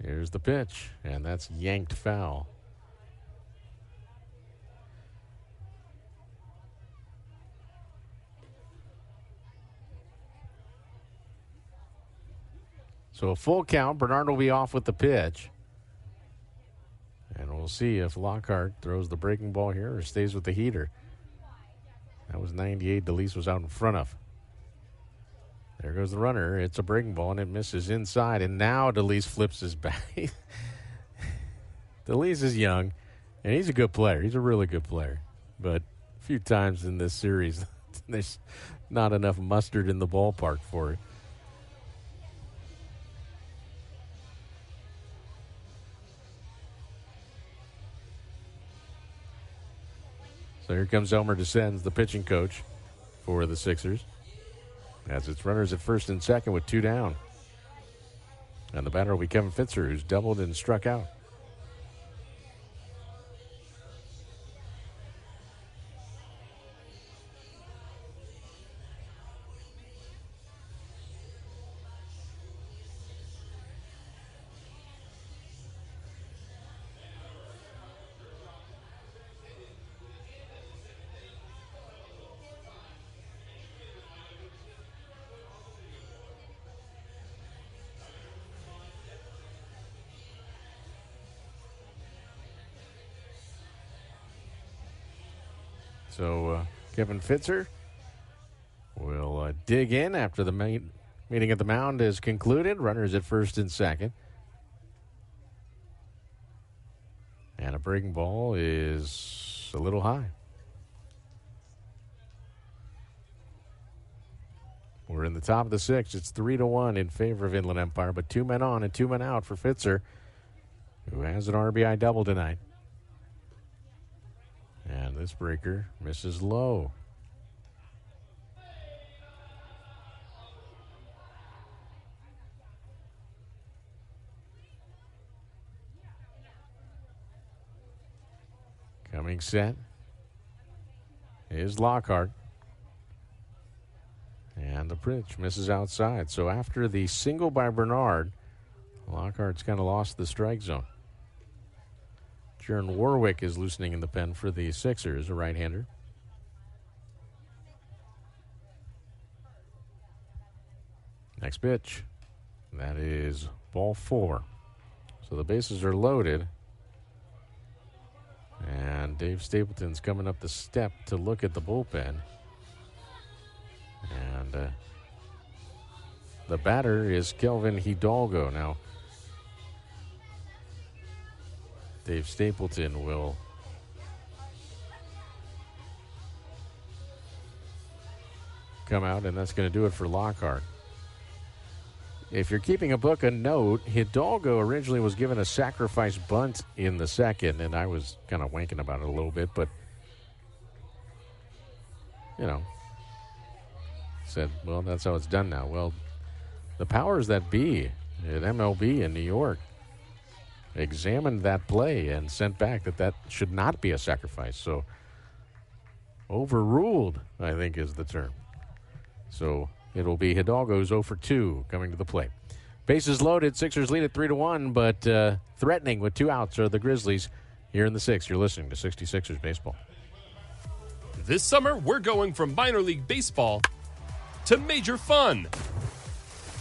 here's the pitch, and that's yanked foul. So a full count. Bernard will be off with the pitch. And we'll see if Lockhart throws the breaking ball here or stays with the heater. That was 98 DeLees was out in front of. There goes the runner. It's a breaking ball, and it misses inside. And now DeLees flips his bat. DeLees is young, and he's a good player. He's a really good player. But a few times in this series, there's not enough mustard in the ballpark for it. So here comes Elmer DeSenz, the pitching coach for the Sixers, as it's runners at first and second with 2 down. And the batter will be Kevin Fitzer, who's doubled and struck out. So Kevin Fitzer will dig in after the meeting at the mound is concluded. Runners at first and second. And a breaking ball is a little high. We're in the top of the 6th. It's 3-1 in favor of Inland Empire, but 2 men on and 2 men out for Fitzer, who has an RBI double tonight. And this breaker misses low. Coming set is Lockhart. And the pitch misses outside. So after the single by Bernard, Lockhart's kind of lost the strike zone. Jaron Warwick is loosening in the pen for the Sixers, a right-hander. Next pitch. That is ball 4. So the bases are loaded. And Dave Stapleton's coming up the step to look at the bullpen. And the batter is Kelvin Hidalgo. Now, Dave Stapleton will come out, and that's going to do it for Lockhart. If you're keeping a book, a note, Hidalgo originally was given a sacrifice bunt in the second, and I was kind of wanking about it a little bit, but, said, well, that's how it's done now. Well, the powers that be at MLB in New York examined that play and sent back that should not be a sacrifice. So, overruled, I think, is the term. So, it'll be Hidalgo's 0 for 2 coming to the plate. Bases loaded. Sixers lead at 3-1, but threatening with 2 outs are the Grizzlies here in the 6th. You're listening to 66ers Baseball. This summer, we're going from minor league baseball to major fun.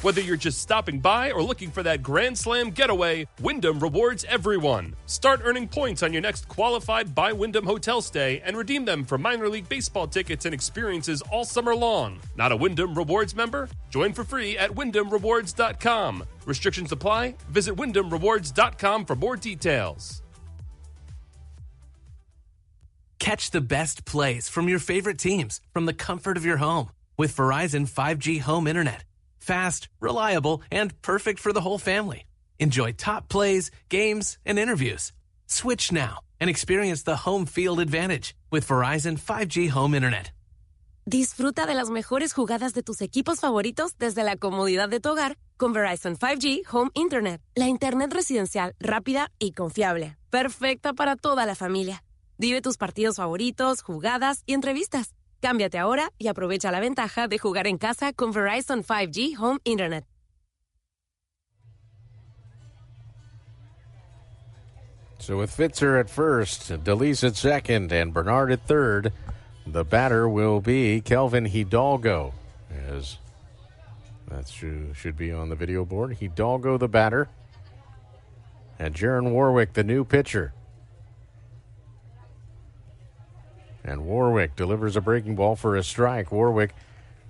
Whether you're just stopping by or looking for that Grand Slam getaway, Wyndham rewards everyone. Start earning points on your next qualified by Wyndham hotel stay and redeem them for minor league baseball tickets and experiences all summer long. Not a Wyndham Rewards member? Join for free at WyndhamRewards.com. Restrictions apply. Visit WyndhamRewards.com for more details. Catch the best plays from your favorite teams from the comfort of your home with Verizon 5G home internet. Fast, reliable, and perfect for the whole family. Enjoy top plays, games, and interviews. Switch now and experience the home field advantage with Verizon 5G home internet. Disfruta de las mejores jugadas de tus equipos favoritos desde la comodidad de tu hogar con Verizon 5G Home Internet. La internet residencial rápida y confiable. Perfecta para toda la familia. Vive tus partidos favoritos, jugadas y entrevistas. Cámbiate ahora y aprovecha la ventaja de jugar en casa con Verizon 5G Home Internet. So with Fitzer at first, DeLise at second, and Bernard at third, the batter will be Kelvin Hidalgo. As that should be on the video board. Hidalgo, the batter, and Jaron Warwick, the new pitcher. And Warwick delivers a breaking ball for a strike. Warwick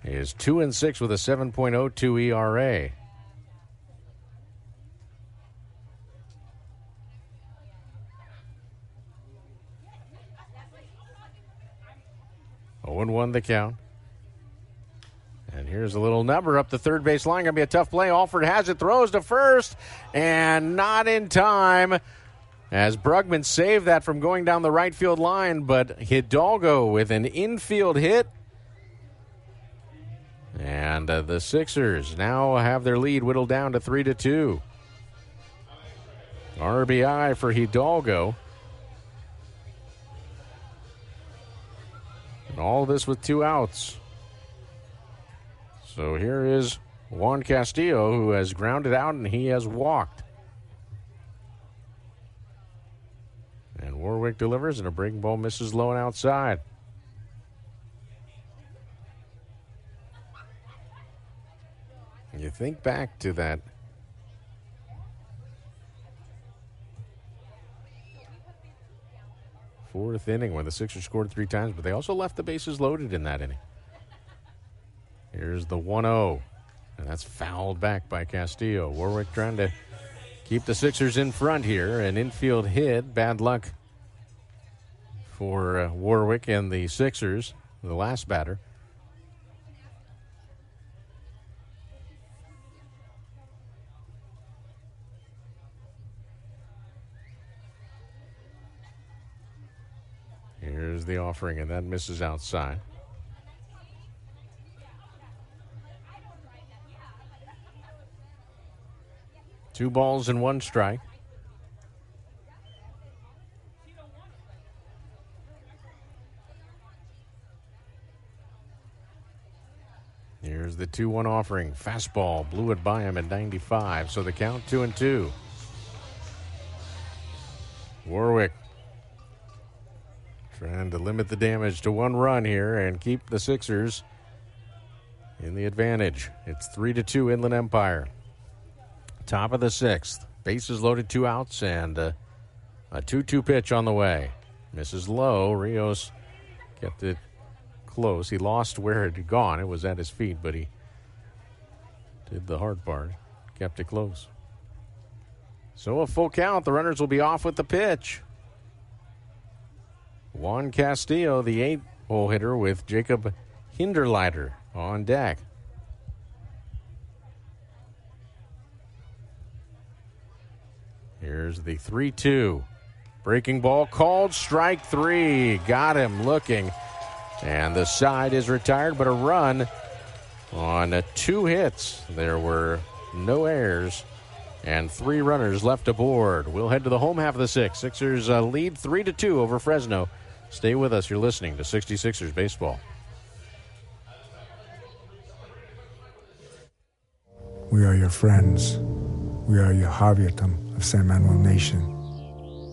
is 2-6 with a 7.02 ERA. Oh, 0-1 the count. And here's a little number up the third base line. Going to be a tough play. Alford has it, throws to first, and not in time. As Brugman saved that from going down the right field line, but Hidalgo with an infield hit. And the Sixers now have their lead whittled down to 3-2. RBI for Hidalgo. And all this with 2 outs. So here is Juan Castillo, who has grounded out and he has walked. And Warwick delivers, and a breaking ball misses low and outside. You think back to that fourth inning when the Sixers scored 3 times, but they also left the bases loaded in that inning. Here's the 1-0, and that's fouled back by Castillo. Warwick trying to keep the Sixers in front here. An infield hit. Bad luck for Warwick and the Sixers, the last batter. Here's the offering, and that misses outside. Two balls and 1 strike. Here's the 2-1 offering. Fastball blew it by him at 95. So the count 2-2. Warwick trying to limit the damage to 1 run here and keep the Sixers in the advantage. It's 3-2 Inland Empire. Top of the 6th. Bases loaded, 2 outs, and a 2-2 pitch on the way. Misses low. Rios kept it close. He lost where it had gone. It was at his feet, but he did the hard part. Kept it close. So a full count. The runners will be off with the pitch. Juan Castillo, the 8-hole hitter, with Jacob Hinderleiter on deck. Here's the 3-2. Breaking ball called, strike 3. Got him looking. And the side is retired, but a run on 2 hits. There were no errors and 3 runners left aboard. We'll head to the home half of the 6th. Sixers lead 3-2 over Fresno. Stay with us. You're listening to 66ers Baseball. We are your friends. We are Yahavyatam of San Manuel Nation.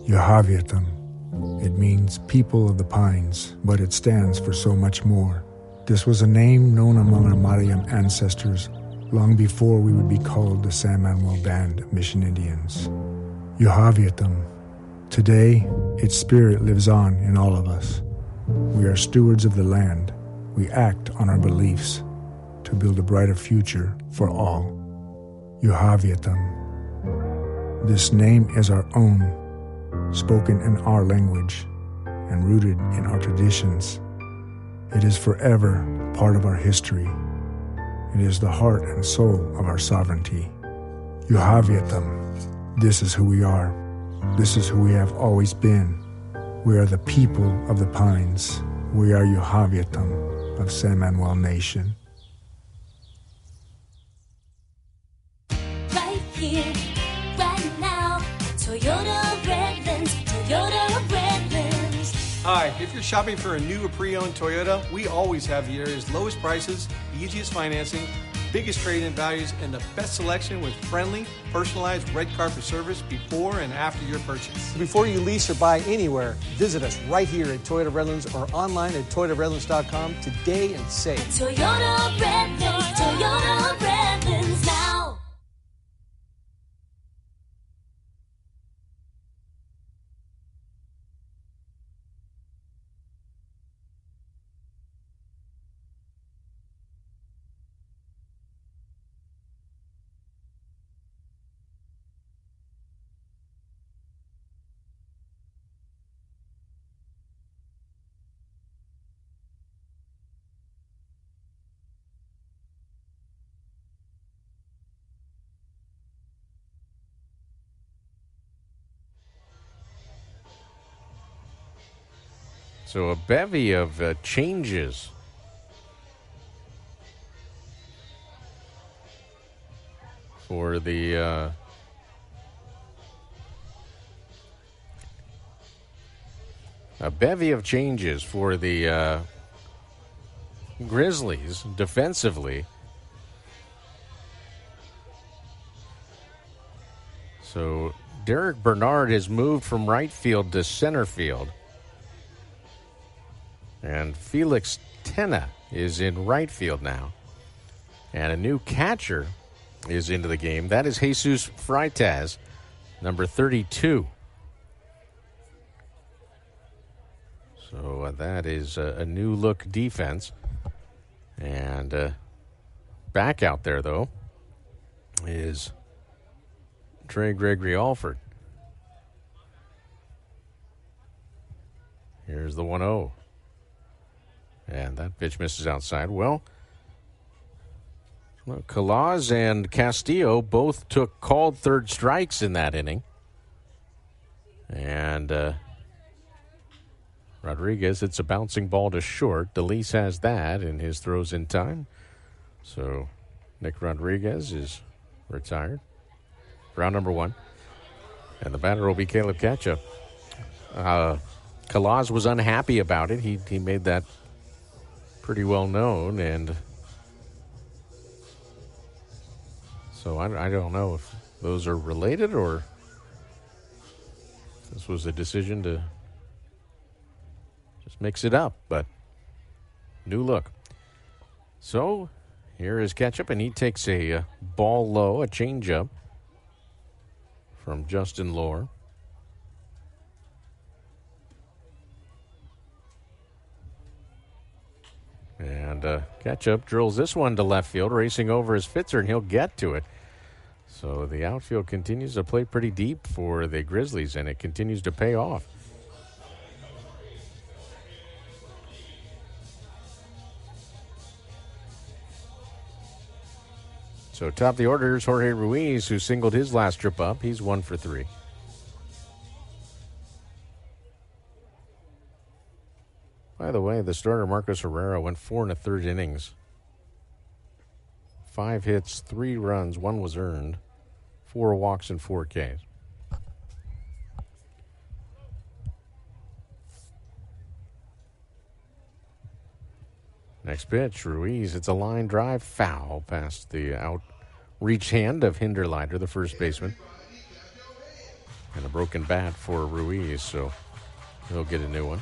Yahavyatam. It means people of the pines, but it stands for so much more. This was a name known among our Mariam ancestors long before we would be called the San Manuel Band of Mission Indians. Yahavyatam. Today, its spirit lives on in all of us. We are stewards of the land. We act on our beliefs to build a brighter future for all. Yahavyatam. This name is our own, spoken in our language and rooted in our traditions. It is forever part of our history. It is the heart and soul of our sovereignty. Yahavyatam. This is who we are. This is who we have always been. We are the people of the pines. We are Yahavyatam of San Manuel Nation. Right here, right now. Toyota Redlands, Toyota Redlands. Hi, if you're shopping for a new or pre-owned Toyota, we always have the area's lowest prices, easiest financing, biggest trade-in values, and the best selection with friendly, personalized red carpet service before and after your purchase. Before you lease or buy anywhere, visit us right here at Toyota Redlands or online at toyotaredlands.com today and save. Toyota Redlands now. So a bevy of changes for the Grizzlies defensively. So Derek Bernard has moved from right field to center field. And Felix Tena is in right field now. And a new catcher is into the game. That is Jesus Freitas, number 32. So that is a new look defense. And back out there, though, is Trey Gregory Alford. Here's the 1-0. And that pitch misses outside. Well, Calaz and Castillo both took called third strikes in that inning. And Rodriguez, it's a bouncing ball to short. DeLeese has that in his throws in time. So Nick Rodriguez is retired. Round number 1. And the batter will be Caleb Ketchup. Calaz was unhappy about it. He made that pretty well known, and so I don't know if those are related or this was a decision to just mix it up, but new look. So here is Ketchup, and he takes a ball low, a changeup from Justin Lohr. And Ketchup drills this one to left field, racing over his Fitzer, and he'll get to it. So the outfield continues to play pretty deep for the Grizzlies, and it continues to pay off. So top of the order is Jorge Ruiz, who singled his last trip up. He's 1 for 3. By the way, the starter Marcos Herrera went 4 1/3 innings. 5 hits, 3 runs, 1 was earned, 4 walks, and 4 Ks. Next pitch, Ruiz. It's a line drive foul past the outreach hand of Hinderleiter, the first baseman. And a broken bat for Ruiz, so he'll get a new one.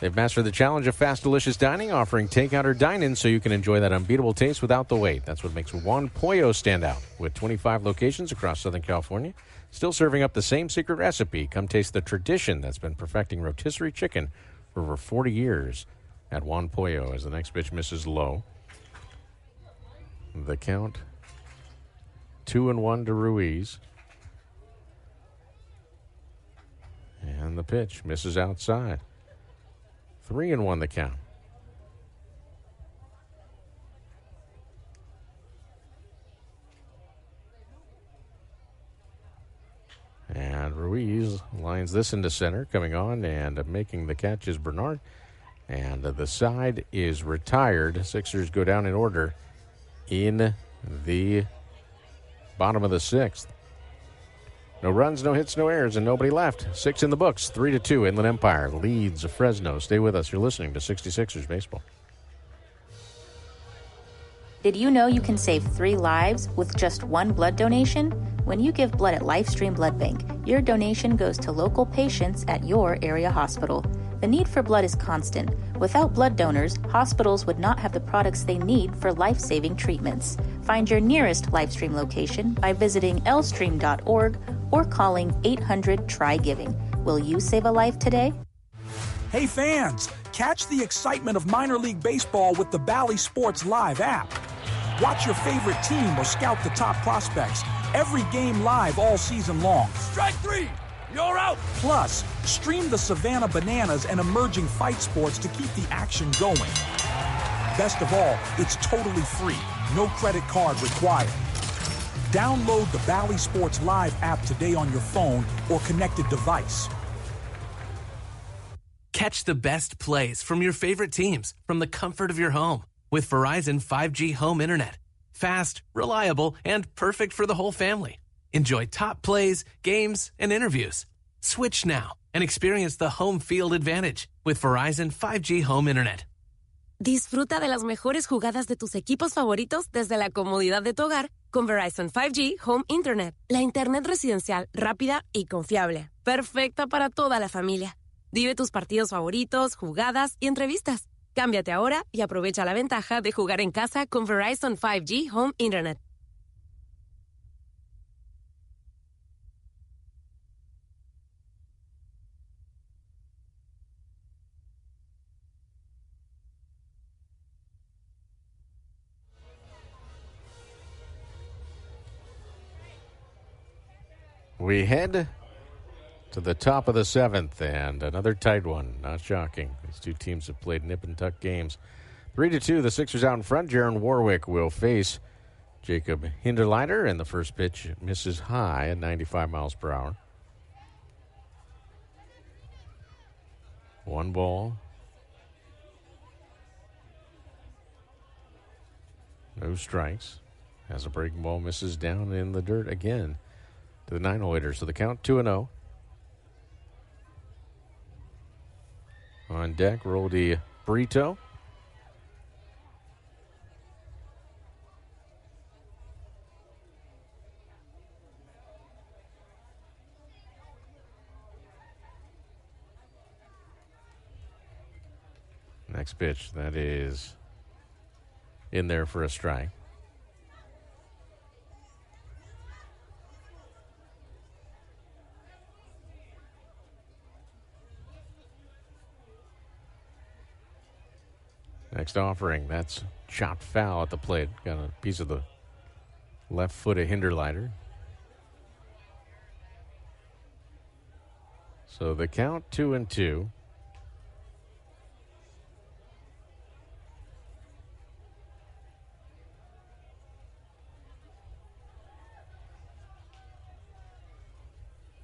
They've mastered the challenge of fast, delicious dining, offering takeout or dine-in so you can enjoy that unbeatable taste without the wait. That's what makes Juan Pollo stand out. With 25 locations across Southern California, still serving up the same secret recipe. Come taste the tradition that's been perfecting rotisserie chicken for over 40 years at Juan Pollo, as the next pitch misses low. The count, 2-1 to Ruiz. And the pitch misses outside. 3-1 the count. And Ruiz lines this into center. Coming on and making the catch is Bernard. And the side is retired. Sixers go down in order in the bottom of the 6th. No runs, no hits, no errors, and nobody left. 6 in the books. 3-2. Inland Empire leads Fresno. Stay with us. You're listening to 66ers Baseball. Did you know you can save 3 lives with just 1 blood donation? When you give blood at LifeStream Blood Bank, your donation goes to local patients at your area hospital. The need for blood is constant. Without blood donors, hospitals would not have the products they need for life-saving treatments. Find your nearest LifeStream location by visiting lstream.org or calling 800-TRY-GIVING. Will you save a life today? Hey fans, catch the excitement of minor league baseball with the Bally Sports Live app. Watch your favorite team or scout the top prospects. Every game live all season long. Strike 3! You're out! Plus, stream the Savannah Bananas and emerging fight sports to keep the action going. Best of all, it's totally free. No credit card required. Download the Bally Sports Live app today on your phone or connected device. Catch the best plays from your favorite teams from the comfort of your home with Verizon 5G home internet. Fast, reliable, and perfect for the whole family. Enjoy top plays, games, and interviews. Switch now and experience the home field advantage with Verizon 5G home internet. Disfruta de las mejores jugadas de tus equipos favoritos desde la comodidad de tu hogar con Verizon 5G Home Internet. La internet residencial rápida y confiable. Perfecta para toda la familia. Vive tus partidos favoritos, jugadas y entrevistas. Cámbiate ahora y aprovecha la ventaja de jugar en casa con Verizon 5G Home Internet. We head to the top of the 7th, and another tight one. Not shocking. These two teams have played nip and tuck games. 3-2, the Sixers out in front. Jaron Warwick will face Jacob Hinderleiter, and the first pitch misses high at 95 miles per hour. 1 ball. No strikes. As a breaking ball misses down in the dirt again to the 9-hole hitter. So the count 2-0. On deck, Roldy Brito. Next pitch, that is in there for a strike. Next offering, that's shot foul at the plate. Got a piece of the left foot of Hinderleiter. So the count 2-2.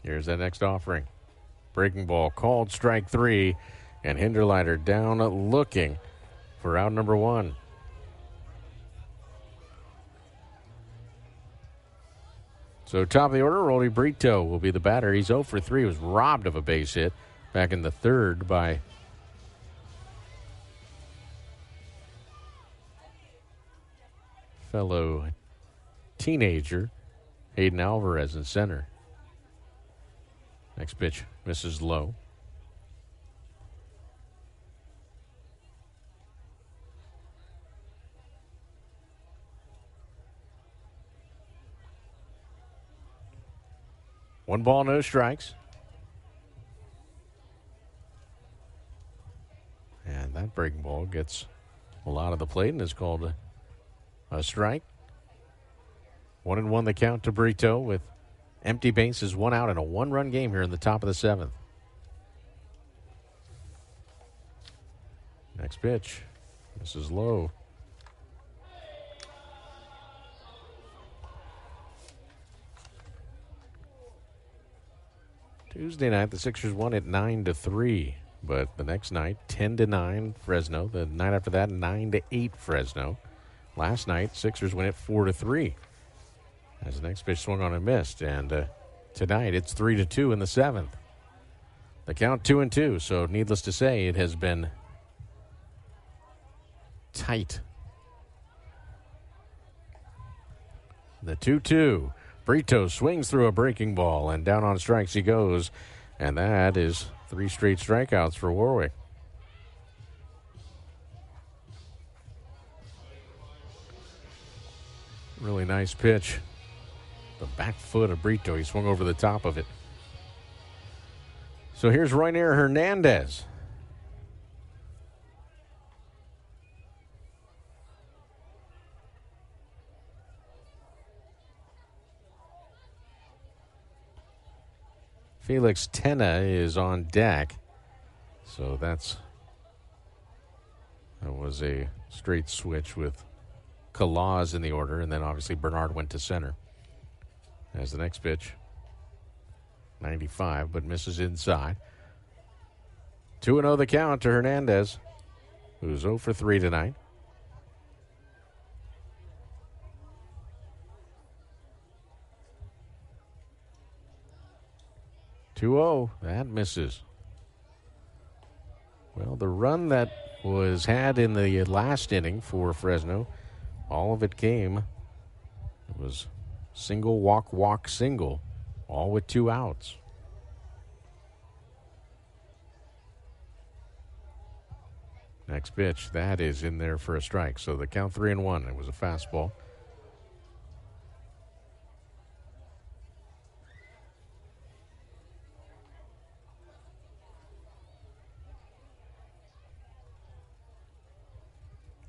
Here's that next offering. Breaking ball called, strike 3, and Hinderleiter down looking for out number 1. So top of the order, Rolly Brito will be the batter. He's 0 for 3. He was robbed of a base hit back in the third by fellow teenager Hayden Alvarez in center. Next pitch misses low. One ball, no strikes. And that breaking ball gets a lot of the plate and is called a strike. 1-1 the count to Brito with empty bases, 1 out, and a 1-run game here in the top of the 7th. Next pitch. This is low. Tuesday night, the Sixers won at 9-3, but the next night, 10-9 Fresno. The night after that, 9-8 Fresno. Last night, Sixers win at 4-3. As the next pitch swung on and missed, and tonight it's 3-2 in the 7th. The count 2-2. So needless to say, it has been tight. The 2-2. Brito swings through a breaking ball, and down on strikes he goes. And that is 3 straight strikeouts for Warwick. Really nice pitch. The back foot of Brito. He swung over the top of it. So here's Roynier Hernandez. Felix Tena is on deck. So that was a straight switch with Kalaz in the order, and then obviously Bernard went to center. As the next pitch, 95, but misses inside. 2-0 the count to Hernandez, who's 0 for 3 tonight. That misses. Well, the run that was had in the last inning for Fresno, all of it came. It was single, walk, walk, single, all with 2 outs. Next pitch, that is in there for a strike. So the count 3-1. It was a fastball.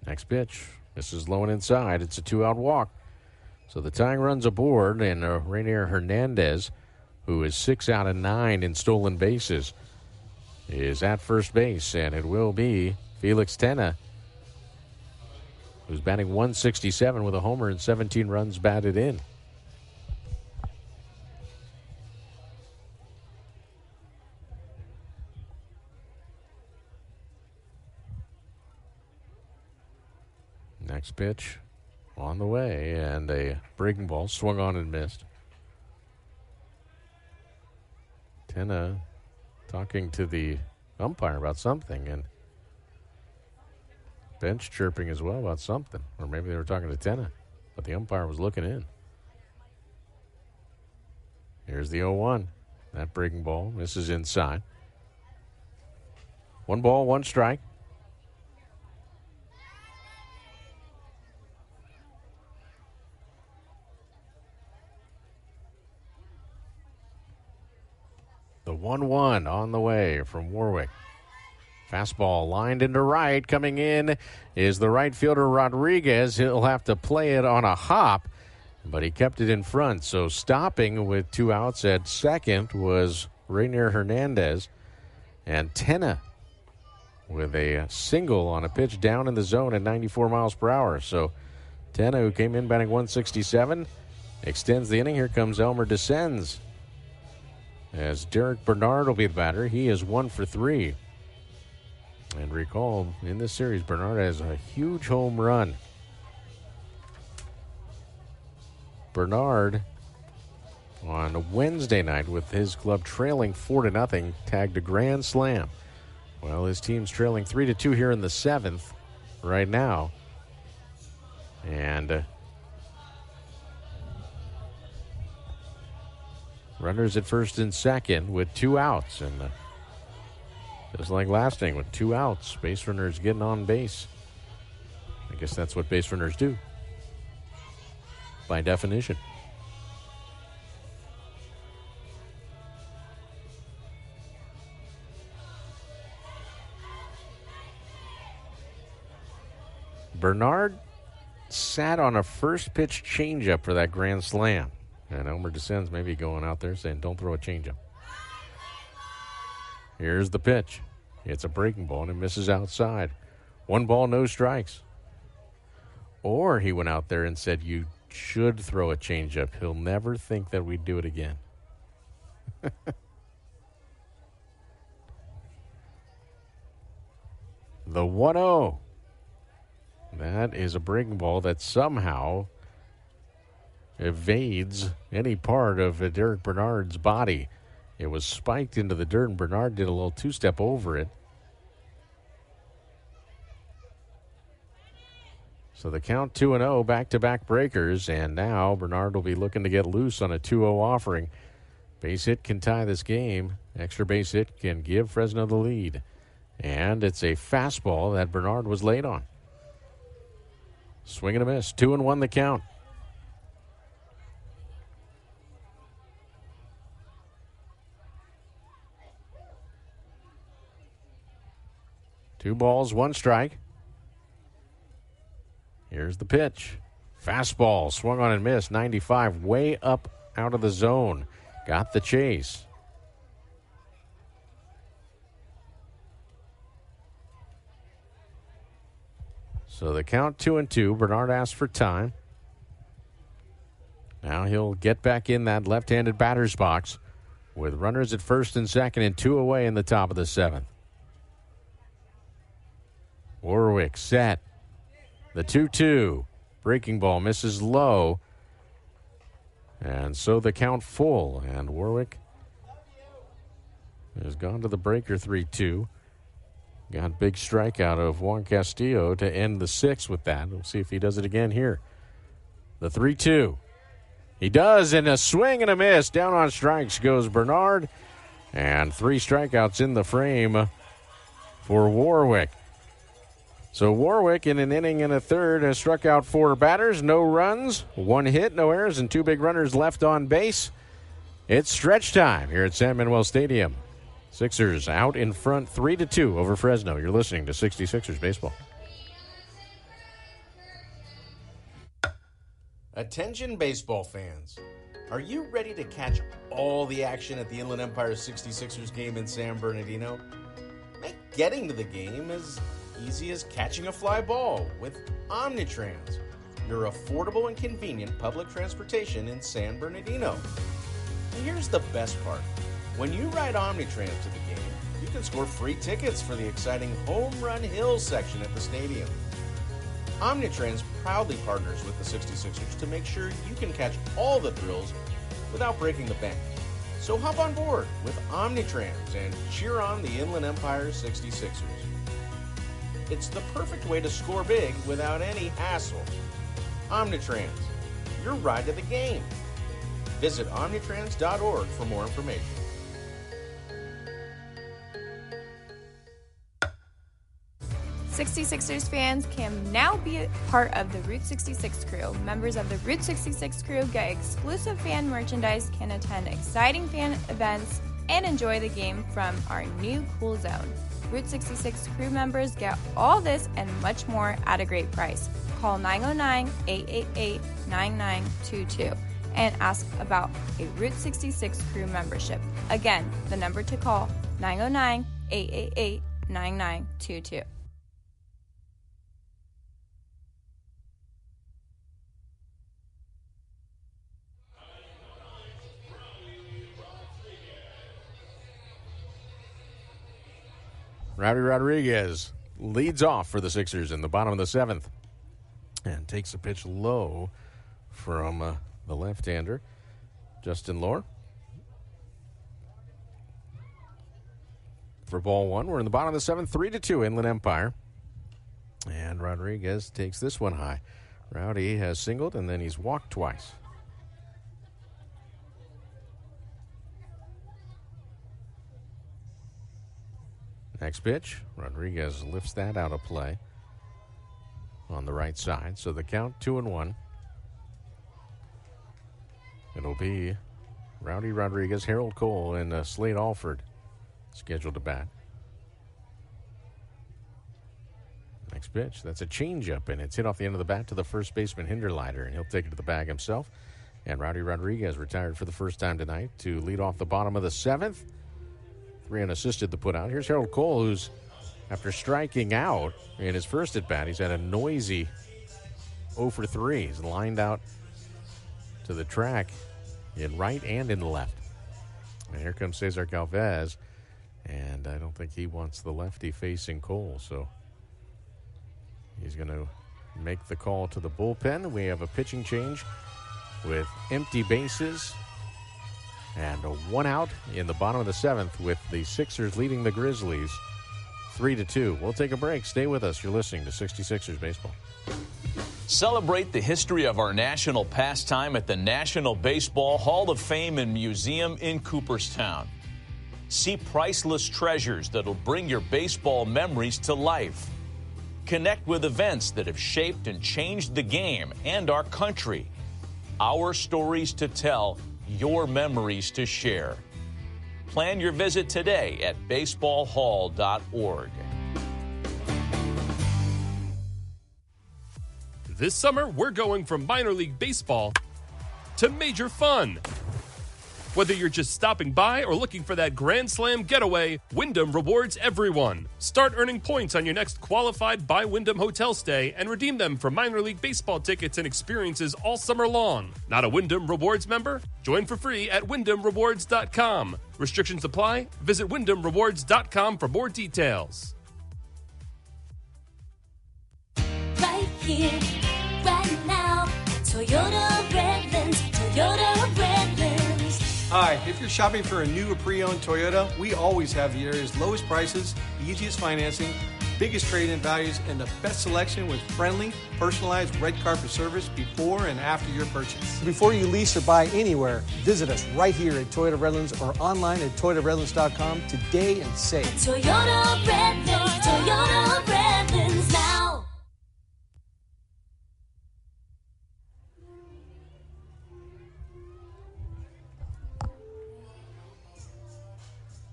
Next pitch, misses low and inside. It's a 2-out walk. So the tying run's aboard, and Rainier Hernandez, who is 6 out of 9 in stolen bases, is at first base, and it will be Felix Tena, who's batting .167 with a homer and 17 runs batted in. Next pitch on the way, and a breaking ball swung on and missed. Tena talking to the umpire about something, and bench chirping as well about something. Or maybe they were talking to Tena, but the umpire was looking in. Here's the 0-1. That breaking ball misses inside. 1 ball, 1 strike. The 1-1 on the way from Warwick. Fastball lined into right. Coming in is the right fielder Rodriguez. He'll have to play it on a hop, but he kept it in front. So stopping with 2 outs at second was Rainier Hernandez. And Tenna with a single on a pitch down in the zone at 94 miles per hour. So Tenna, who came in batting 167, extends the inning. Here comes Elmer Descends, as Derek Bernard will be the batter. He is 1 for 3. And recall, in this series, Bernard has a huge home run. Bernard, on Wednesday night, with his club trailing 4-0, tagged a grand slam. Well, his team's trailing 3-2 here in the 7th right now. And runners at first and second with 2 outs. And just like last inning with 2 outs, base runners getting on base. I guess that's what base runners do, by definition. Bernard sat on a first pitch changeup for that grand slam. And Elmer Descends maybe going out there saying, don't throw a changeup. Here's the pitch. It's a breaking ball and it misses outside. 1 ball, no strikes. Or he went out there and said, you should throw a changeup. He'll never think that we'd do it again. The 1-0. That is a breaking ball that somehow evades any part of Derek Bernard's body. It was spiked into the dirt, and Bernard did a little 2-step over it. So the count 2-0, back-to-back breakers, and now Bernard will be looking to get loose on a 2-0 offering. Base hit can tie this game. Extra base hit can give Fresno the lead. And it's a fastball that Bernard was late on. Swing and a miss. 2-1 the count. Two balls, 1 strike. Here's the pitch. Fastball, swung on and missed. 95, way up out of the zone. Got the chase. So the count 2-2. Bernard asked for time. Now he'll get back in that left-handed batter's box with runners at first and second and 2 away in the top of the 7th. Warwick set. The 2-2. Breaking ball misses low. And so the count full. And Warwick has gone to the breaker 3-2. Got big strikeout of Juan Castillo to end the 6th with that. We'll see if he does it again here. The 3-2. He does, and a swing and a miss. Down on strikes goes Bernard. And 3 strikeouts in the frame for Warwick. So Warwick, in an inning and a third, has struck out 4 batters, no runs, 1 hit, no errors, and 2 big runners left on base. It's stretch time here at San Manuel Stadium. Sixers out in front 3-2 over Fresno. You're listening to 66ers Baseball. Attention baseball fans. Are you ready to catch all the action at the Inland Empire 66ers game in San Bernardino? Make getting to the game as easy as catching a fly ball with Omnitrans, your affordable and convenient public transportation in San Bernardino. And here's the best part. When you ride Omnitrans to the game, you can score free tickets for the exciting Home Run Hills section at the stadium. Omnitrans proudly partners with the 66ers to make sure you can catch all the thrills without breaking the bank. So hop on board with Omnitrans and cheer on the Inland Empire 66ers. It's the perfect way to score big without any hassle. Omnitrans, your ride to the game. Visit omnitrans.org for more information. '66ers fans can now be a part of the Route 66 crew. Members of the Route 66 crew get exclusive fan merchandise, can attend exciting fan events, and enjoy the game from our new cool zone. Route 66 crew members get all this and much more at a great price. Call 909-888-9922 and ask about a Route 66 crew membership. Again, the number to call, 909-888-9922. Rowdy Rodriguez leads off for the Sixers in the bottom of the seventh and takes a pitch low from the left-hander, Justin Lohr. For ball one, we're in the bottom of the seventh, 3-2 Inland Empire. And Rodriguez takes this one high. Rowdy has singled, and then he's walked twice. Next pitch, Rodriguez lifts that out of play on the right side. So the count 2-1. It'll be Rowdy Rodriguez, Harold Cole, and Slade Alford scheduled to bat. Next pitch, that's a changeup, and it's hit off the end of the bat to the first baseman Hinderleiter, and he'll take it to the bag himself. And Rowdy Rodriguez retired for the first time tonight to lead off the bottom of the seventh. 3 unassisted to put out. Here's Harold Cole, who's, after striking out in his first at-bat, he's had a noisy 0 for 3. He's lined out to the track in right and in the left. And here comes Cesar Galvez, and I don't think he wants the lefty facing Cole, so he's going to make the call to the bullpen. We have a pitching change with empty bases and a 1 out in the bottom of the seventh with the Sixers leading the Grizzlies 3-2. We'll take a break. Stay with us. You're listening to 66ers Baseball. Celebrate the history of our national pastime at the National Baseball Hall of Fame and Museum in Cooperstown. See priceless treasures that'll bring your baseball memories to life. Connect with events that have shaped and changed the game and our country. Our stories to tell, your memories to share. Plan your visit today at baseballhall.org. This summer, we're going from minor league baseball to major fun. Whether you're just stopping by or looking for that Grand Slam getaway, Wyndham rewards everyone. Start earning points on your next qualified by Wyndham hotel stay and redeem them for minor league baseball tickets and experiences all summer long. Not a Wyndham Rewards member? Join for free at WyndhamRewards.com. Restrictions apply. Visit WyndhamRewards.com for more details. Right here, right now, Toyota Redlands, Toyota Redlands. Hi, if you're shopping for a new or pre-owned Toyota, we always have the area's lowest prices, easiest financing, biggest trade-in values, and the best selection with friendly, personalized red carpet service before and after your purchase. Before you lease or buy anywhere, visit us right here at Toyota Redlands or online at ToyotaRedlands.com today and save. Toyota Redlands now.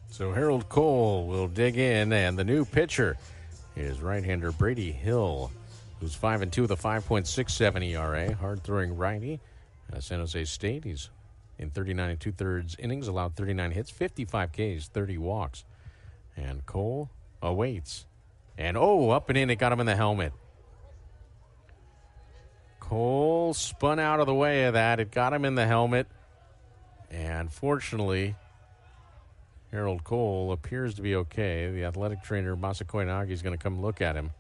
So Harold Cole will dig in, and the new pitcher is right-hander Brady Hill, who's 5-2 with a 5.67 ERA, hard-throwing righty. San Jose State, he's in 39 2/3 innings, allowed 39 hits, 55 Ks, 30 walks. And Cole awaits. And, up and in, it got him in the helmet. Cole spun out of the way of that. It got him in the helmet. And fortunately, Harold Cole appears to be okay. The athletic trainer, Masako Inagi, is going to come look at him.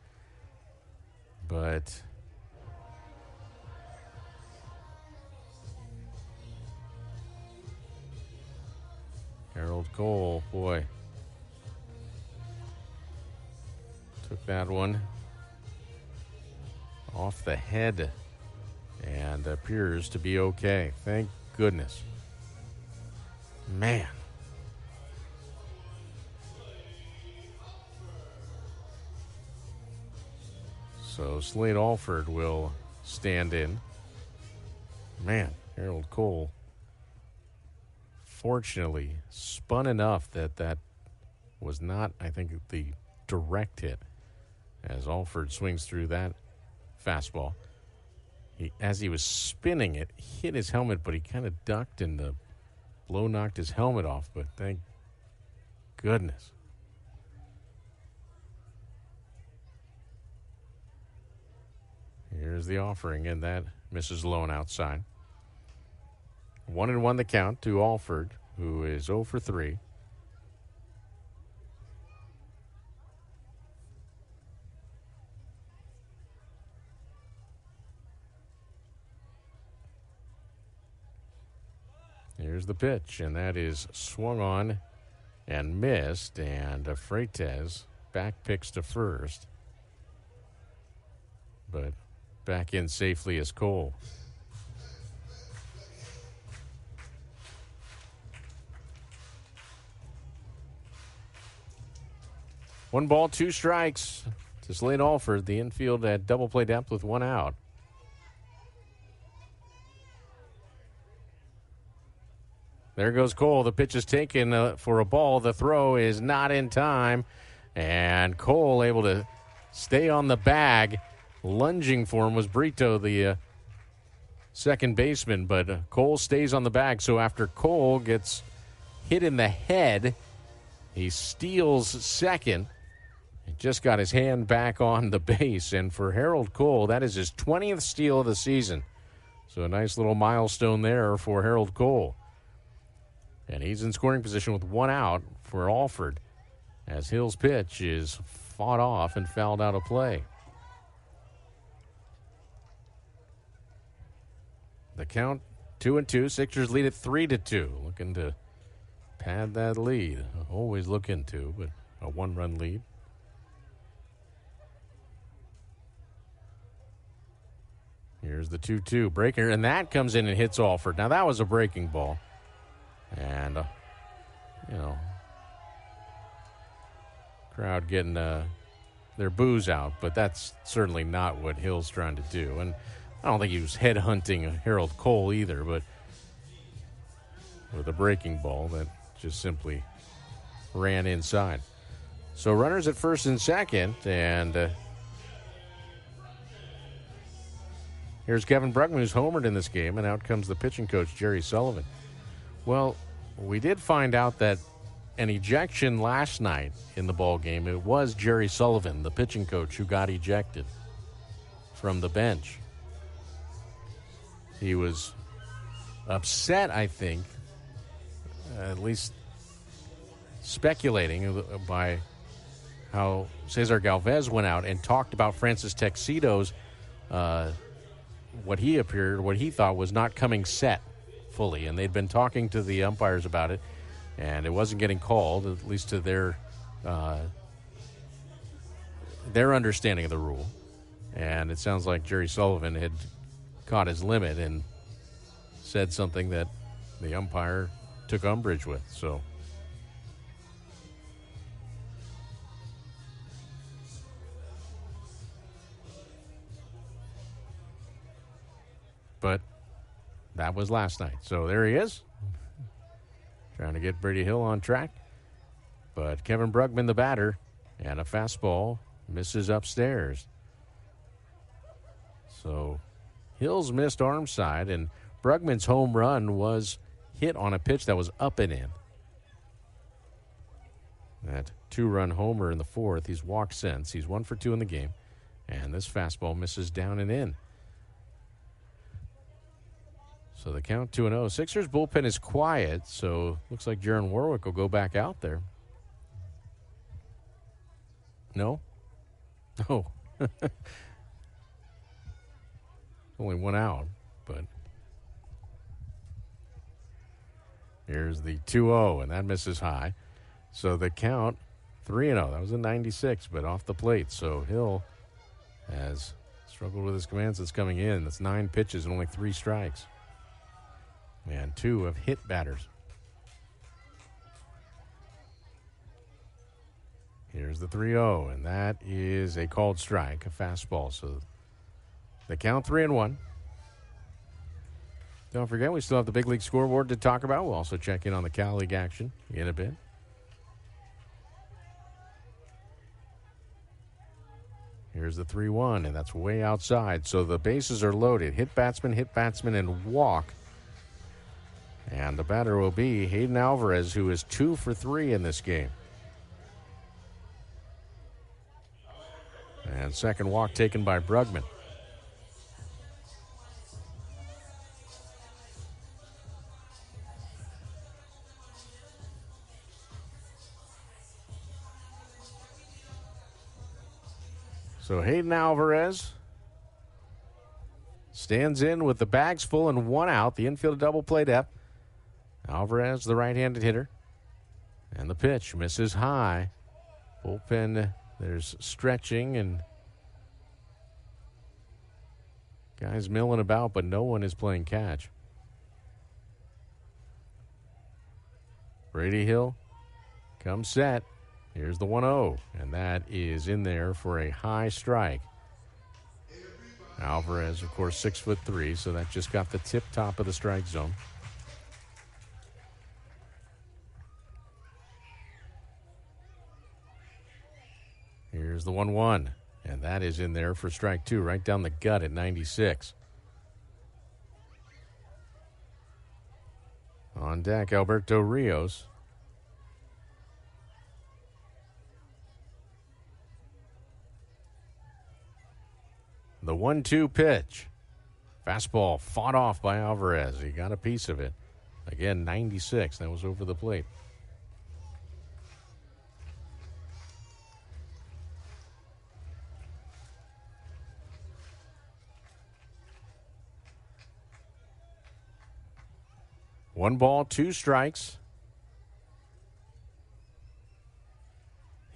But Harold Cole, boy, took that one off the head and appears to be okay. Thank goodness. Man. So Slade Alford will stand in. Man, Harold Cole fortunately spun enough that was not, I think, the direct hit as Alford swings through that fastball. As he was spinning it, hit his helmet, but he kind of ducked and the blow knocked his helmet off, but thank goodness. Here's the offering, and that misses low and outside. 1-1 the count to Alford, who is 0 for 3. Here's the pitch, and that is swung on and missed, and Freitas back picks to first. But back in safely is Cole. One ball, two strikes to Slade Alford. The infield at double play depth with one out. There goes Cole. The pitch is taken for a ball. The throw is not in time. And Cole able to stay on the bag. Lunging for him was Brito, the second baseman. But Cole stays on the bag. So after Cole gets hit in the head, he steals second. He just got his hand back on the base. And for Harold Cole, that is his 20th steal of the season. So a nice little milestone there for Harold Cole. And he's in scoring position with one out for Alford as Hill's pitch is fought off and fouled out of play. The count 2-2. Sixers lead at 3-2. Looking to pad that lead. Always looking to, but a one-run lead. Here's the 2-2 breaker, and that comes in and hits Alford. Now that was a breaking ball. And, crowd getting their boos out, but that's certainly not what Hill's trying to do. And I don't think he was headhunting Harold Cole either, but with a breaking ball that just simply ran inside. So runners at first and second, and here's Kevin Brugman, who's homered in this game, and out comes the pitching coach, Jerry Sullivan. Well, we did find out that an ejection last night in the ball game, it was Jerry Sullivan, the pitching coach, who got ejected from the bench. He was upset, I think, at least speculating by how Cesar Galvez went out and talked about Francis Texido's what he thought was not coming set fully, and they'd been talking to the umpires about it, and it wasn't getting called, at least to their understanding of the rule. And it sounds like Jerry Sullivan had caught his limit and said something that the umpire took umbrage with. So but that was last night. So there he is, trying to get Brady Hill on track. But Kevin Brugman, the batter, and a fastball misses upstairs. So Hill's missed arm side, and Brugman's home run was hit on a pitch that was up and in. That two-run homer in the fourth. He's walked since. He's 1 for 2 in the game. And this fastball misses down and in. So the count 2-0. Sixers bullpen is quiet, so looks like Jaron Warwick will go back out there. No? No. Only one out, but here's the 2-0, and that misses high. So the count 3-0. That was a 96, but off the plate. So Hill has struggled with his commands that's coming in. That's 9 pitches and only 3 strikes. And 2 have hit batters. Here's the 3-0, and that is a called strike, a fastball. So the count 3-1. Don't forget, we still have the big league scoreboard to talk about. We'll also check in on the Cal League action in a bit. Here's the 3-1, and that's way outside. So the bases are loaded. Hit batsman, and walk. And the batter will be Hayden Alvarez, who is 2 for 3 in this game. And second walk taken by Brugman. So Hayden Alvarez stands in with the bags full and 1 out. The infield double play depth. Alvarez, the right-handed hitter. And the pitch misses high. Bullpen, there's stretching and guys milling about, but no one is playing catch. Brady Hill comes set. Here's the 1-0, and that is in there for a high strike. Alvarez, of course, 6'3", so that just got the tip top of the strike zone. Here's the 1-1, and that is in there for strike 2, right down the gut at 96. On deck, Alberto Rios. The 1-2 pitch. Fastball fought off by Alvarez. He got a piece of it. Again, 96. That was over the plate. One ball, 2 strikes.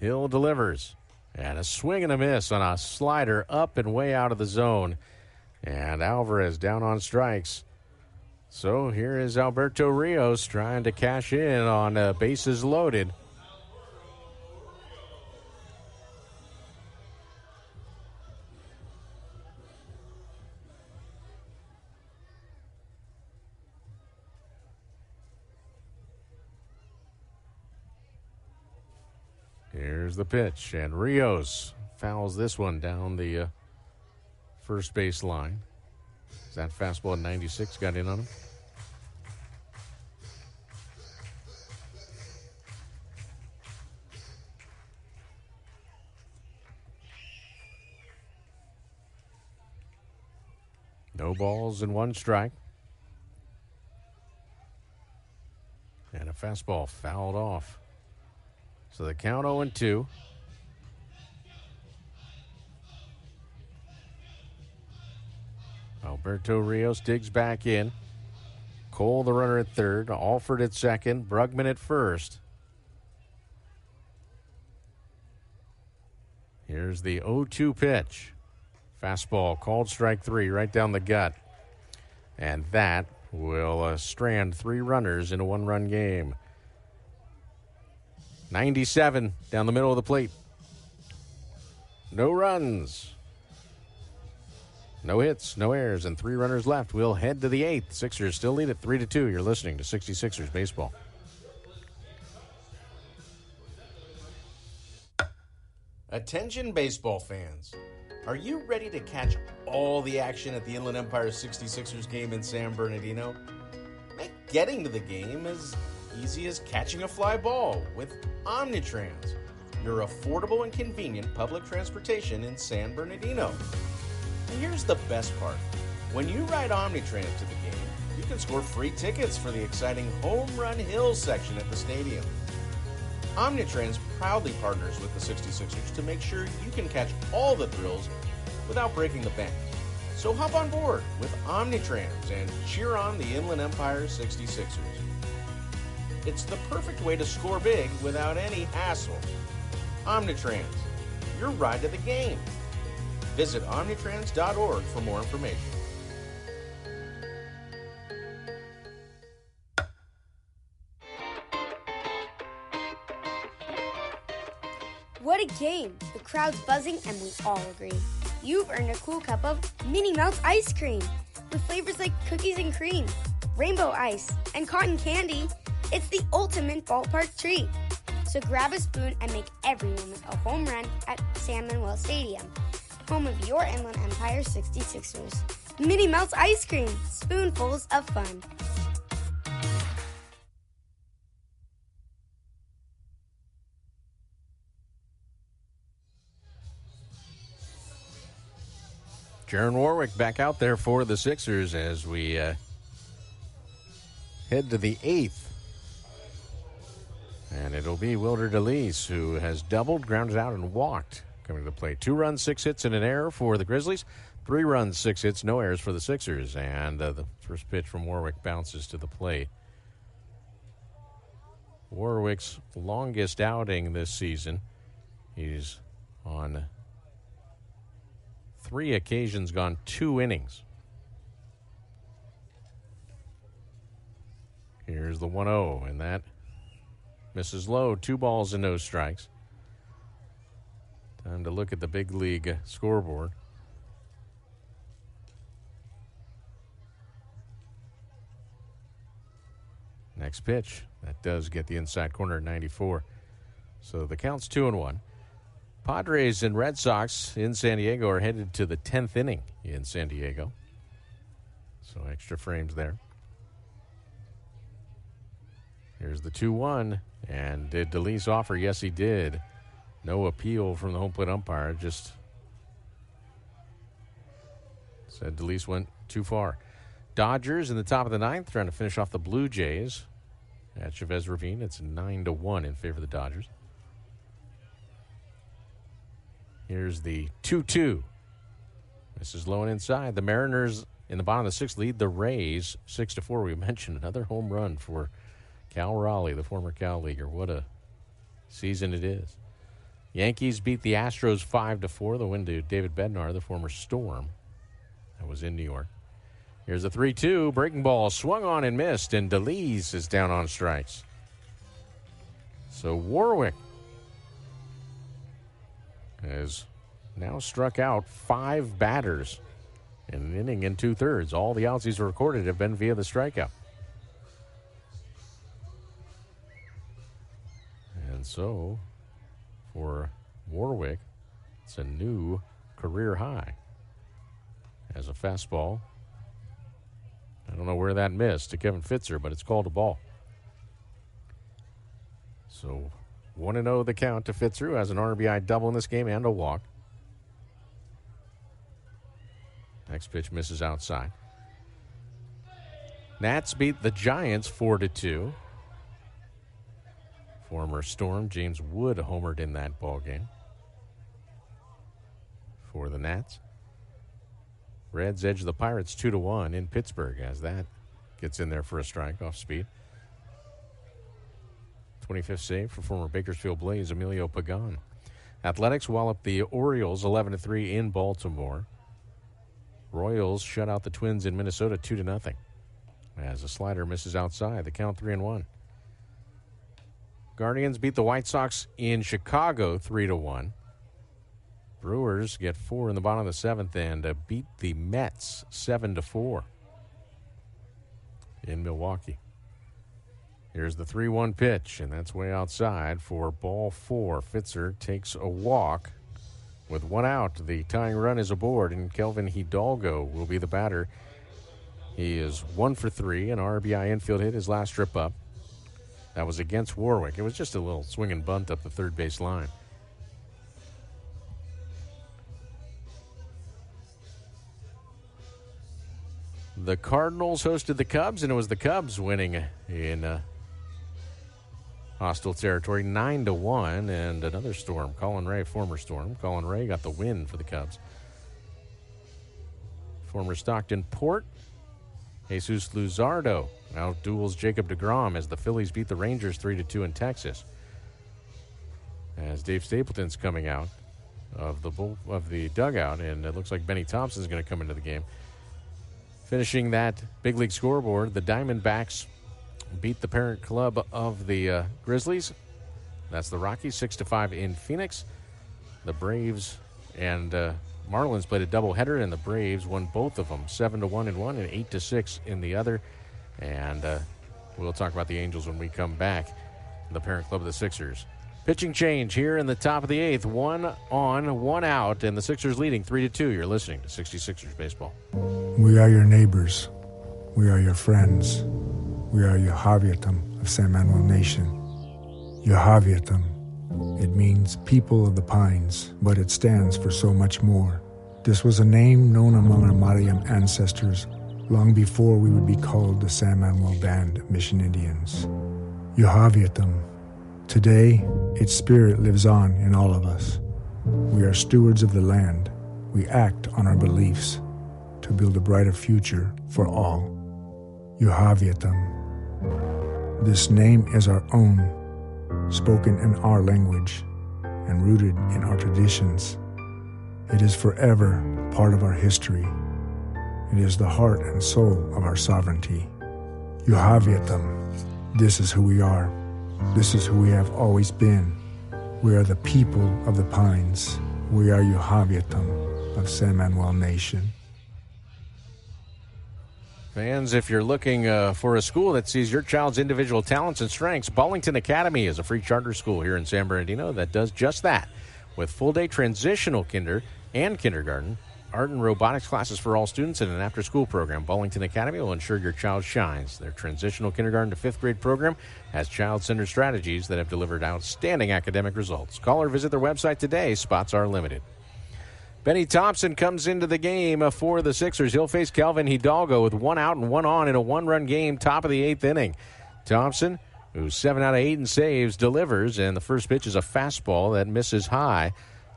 Hill delivers. And a swing and a miss on a slider up and way out of the zone. And Alvarez down on strikes. So here is Alberto Rios trying to cash in on bases loaded. Here's the pitch, and Rios fouls this one down the first base line. That fastball at 96 got in on him. No balls and 1 strike. And a fastball fouled off. So the count 0-2. Alberto Rios digs back in. Cole, the runner, at third. Alford at second. Brugman at first. Here's the 0-2 pitch. Fastball called strike 3 right down the gut. And that will strand 3 runners in a 1-run game. 97 down the middle of the plate. No runs. No hits, no errors, and 3 runners left. We'll head to the 8th. Sixers still lead at 3-2. You're listening to 66ers Baseball. Attention baseball fans. Are you ready to catch all the action at the Inland Empire 66ers game in San Bernardino? Make getting to the game as easy as catching a fly ball with Omnitrans, your affordable and convenient public transportation in San Bernardino. And here's the best part. When you ride Omnitrans to the game, you can score free tickets for the exciting Home Run Hill section at the stadium. Omnitrans proudly partners with the 66ers to make sure you can catch all the thrills without breaking the bank. So hop on board with Omnitrans and cheer on the Inland Empire 66ers. It's the perfect way to score big without any hassle. Omnitrans, your ride to the game. Visit omnitrans.org for more information. What a game! The crowd's buzzing and we all agree. You've earned a cool cup of Minnie Mouse ice cream with flavors like cookies and cream, rainbow ice, and cotton candy. It's the ultimate ballpark treat. So grab a spoon and make every moment a home run at San Manuel Stadium. home of your Inland Empire 66ers. Minnie Mouse Ice Cream, spoonfuls of fun. Jaron Warwick back out there for the Sixers as we head to the 8th. And it'll be Wilder DeLeese, who has doubled, grounded out, and walked, coming to play. 2 runs, 6 hits, and an error for the Grizzlies. 3 runs, 6 hits, no errors for the Sixers. And the first pitch from Warwick bounces to the plate. Warwick's longest outing this season. He's on 3 occasions gone 2 innings. Here's the 1-0, and that misses low. 2 balls and no strikes. Time to look at the big league scoreboard. Next pitch. That does get the inside corner at 94. So the count's 2-1. Padres and Red Sox in San Diego are headed to the 10th inning in San Diego. So extra frames there. Here's the 2-1. And did DeLeese offer? Yes, he did. No appeal from the home plate umpire. Just said DeLeese went too far. Dodgers in the top of the 9th trying to finish off the Blue Jays at Chavez Ravine. It's 9-1 in favor of the Dodgers. Here's the 2-2. This is low and inside. The Mariners in the bottom of the 6th lead the Rays 6-4. We mentioned another home run for Cal Raleigh, the former Cal Leaguer. What a season it is. Yankees beat the Astros 5-4. The win to David Bednar, the former Storm. That was in New York. Here's a 3-2. Breaking ball swung on and missed, and DeLeese is down on strikes. So Warwick has now struck out 5 batters in an inning and 2/3. All the outs he's recorded have been via the strikeout. And so, for Warwick, it's a new career high. As a fastball, I don't know where that missed to Kevin Fitzer, but it's called a ball. So 1-0 the count to Fitzer, who has an RBI double in this game and a walk. Next pitch misses outside. Nats beat the Giants 4-2. Former Storm James Wood homered in that ball game for the Nats. Reds edge the Pirates 2-1 in Pittsburgh as that gets in there for a strike off speed. 25th save for former Bakersfield Blaze Emilio Pagan. Athletics wallop the Orioles 11-3 in Baltimore. Royals shut out the Twins in Minnesota 2-0 as a slider misses outside. The count 3-1. Guardians beat the White Sox in Chicago 3-1. Brewers get 4 in the bottom of the 7th and beat the Mets 7-4 in Milwaukee. Here's the 3-1 pitch, and that's way outside for ball 4. Fitzer takes a walk with 1 out. The tying run is aboard, and Kelvin Hidalgo will be the batter. He is 1 for 3, an RBI infield hit his last trip up. That was against Warwick. It was just a little swing and bunt up the third base line. The Cardinals hosted the Cubs, and it was the Cubs winning in hostile territory 9-1. And another Storm, Colin Ray, former Storm. Colin Ray got the win for the Cubs. Former Stockton Port, Jesus Luzardo outduels Jacob deGrom as the Phillies beat the Rangers 3-2 in Texas. As Dave Stapleton's coming out of the dugout, and it looks like Benny Thompson's going to come into the game. Finishing that big league scoreboard, the Diamondbacks beat the parent club of the Grizzlies. That's the Rockies 6-5 in Phoenix. The Braves and Marlins played a doubleheader, and the Braves won both of them 7-1 in one and 8-6 in the other. And we'll talk about the Angels when we come back. The parent club of the Sixers. Pitching change here in the top of the 8th. 1 on, 1 out, and the Sixers leading 3-2. You're listening to 66ers Baseball. We are your neighbors. We are your friends. We are Yohaviatam of San Manuel Nation. Yohaviatam. It means people of the pines, but it stands for so much more. This was a name known among our Mariam ancestors long before we would be called the San Manuel Band of Mission Indians. Yohaviatam. Today, its spirit lives on in all of us. We are stewards of the land. We act on our beliefs to build a brighter future for all. Yohaviatam. This name is our own, spoken in our language and rooted in our traditions. It is forever part of our history. It is the heart and soul of our sovereignty. Yohaviatam. This is who we are. This is who we have always been. We are the people of the pines. We are Yohaviatam of San Manuel Nation. Fans, if you're looking for a school that sees your child's individual talents and strengths, Ballington Academy is a free charter school here in San Bernardino that does just that. With full-day transitional kinder and kindergarten, art and robotics classes for all students, and an after-school program, Ballington Academy will ensure your child shines. Their transitional kindergarten to 5th grade program has child-centered strategies that have delivered outstanding academic results. Call or visit their website today. Spots are limited. Benny Thompson comes into the game for the Sixers. He'll face Kelvin Hidalgo with 1 out and 1 on in a 1-run game, top of the 8th inning. Thompson, who's 7 out of 8 in saves, delivers, and the first pitch is a fastball that misses high.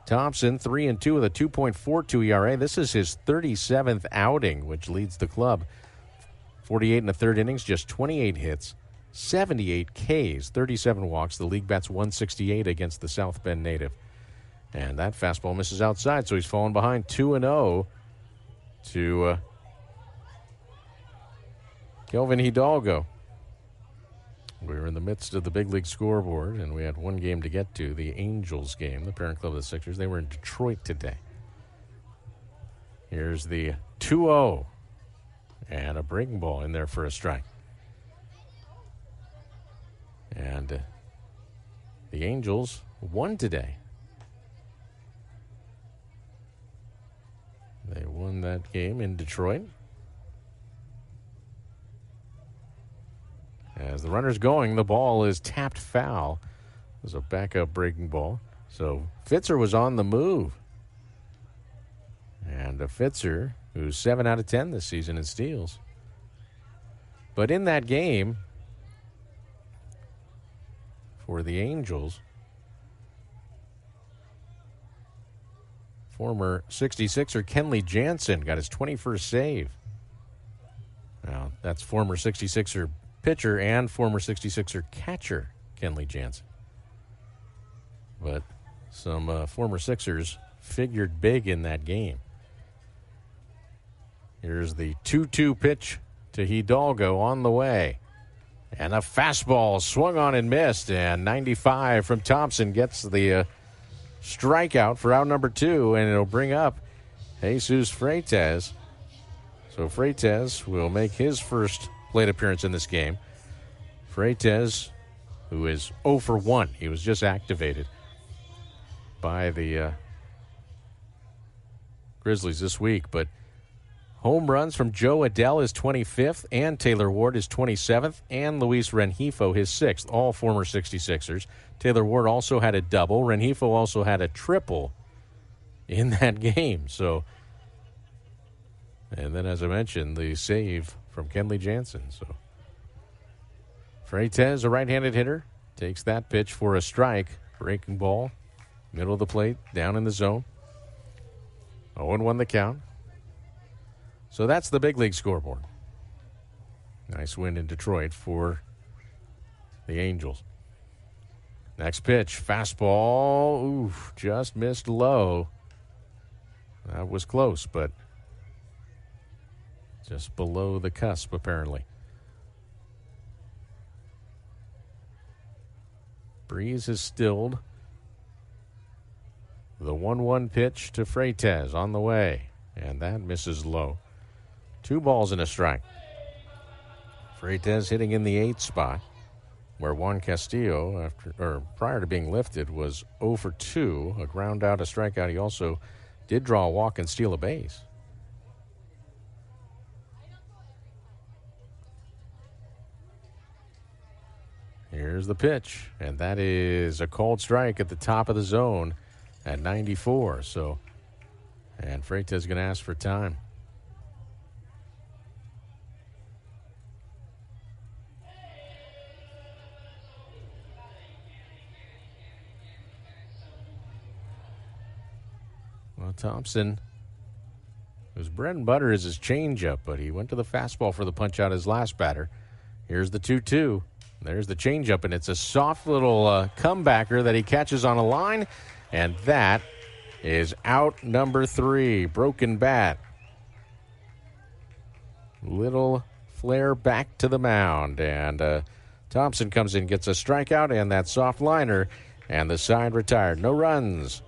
Thompson, 3-2 with a 2.42 ERA. This is his 37th outing, which leads the club. 48 in the third innings, just 28 hits, 78 Ks, 37 walks. The league bats 168 against the South Bend native. And that fastball misses outside, so he's fallen behind 2-0 to Kelvin Hidalgo. We're in the midst of the big league scoreboard, and we had one game to get to, the Angels game, the parent club of the Sixers. They were in Detroit today. Here's the 2-0, and a breaking ball in there for a strike. And the Angels won today. They won that game in Detroit. As the runner's going, the ball is tapped foul. It was a backup breaking ball. So Fitzer was on the move. And a Fitzer, who's 7 out of 10 this season in steals. But in that game, for the Angels, former 66er Kenley Jansen got his 21st save. Now, that's former 66er pitcher and former 66er catcher Kenley Jansen. But some former Sixers figured big in that game. Here's the 2-2 pitch to Hidalgo on the way. And a fastball swung on and missed. And 95 from Thompson gets the strikeout for out number 2. And it'll bring up Jesus Freitas. So Freitas will make his first plate appearance in this game. Freitas, who is 0 for 1. He was just activated by the Grizzlies this week. But home runs from Joe Adele is 25th, and Taylor Ward is 27th, and Luis Rengifo his 6th, all former 66ers. Taylor Ward also had a double. Rengifo also had a triple in that game. So, and then, as I mentioned, the save from Kenley Jansen. So Freitas, a right-handed hitter, takes that pitch for a strike. Breaking ball, middle of the plate, down in the zone. 0-1 the count. So that's the big league scoreboard. Nice win in Detroit for the Angels. Next pitch, fastball. Oof, just missed low. That was close, but just below the cusp, apparently. Breeze is stilled. The 1-1 pitch to Freitas on the way, and that misses low. 2 balls and a strike. Freitas hitting in the 8th spot. where Juan Castillo, prior to being lifted, was 0 for 2, a ground out, a strikeout. He also did draw a walk and steal a base. Here's the pitch, and that is a called strike at the top of the zone at 94. And Freitas going to ask for time. Well, Thompson, whose bread and butter is his changeup, but he went to the fastball for the punch out his last batter. Here's the 2-2. There's the changeup, and it's a soft little comebacker that he catches on a line, and that is out number 3. Broken bat. Little flare back to the mound, and Thompson comes in, gets a strikeout, and that soft liner, and the side retired. No runs,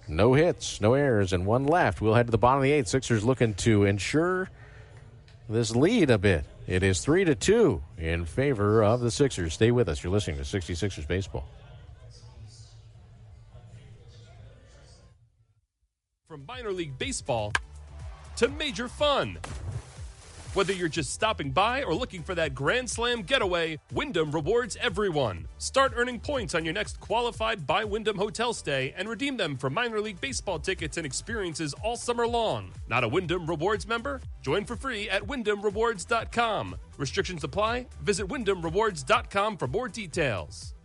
no hits, no errors, and 1 left. We'll head to the bottom of the 8th. Sixers looking to ensure this lead a bit. It is 3-2 in favor of the Sixers. Stay with us. You're listening to 66ers Baseball. From minor league baseball to major fun. Whether you're just stopping by or looking for that Grand Slam getaway, Wyndham rewards everyone. Start earning points on your next qualified by Wyndham hotel stay and redeem them for minor league baseball tickets and experiences all summer long. Not a Wyndham Rewards member? Join for free at WyndhamRewards.com. Restrictions apply. Visit WyndhamRewards.com for more details.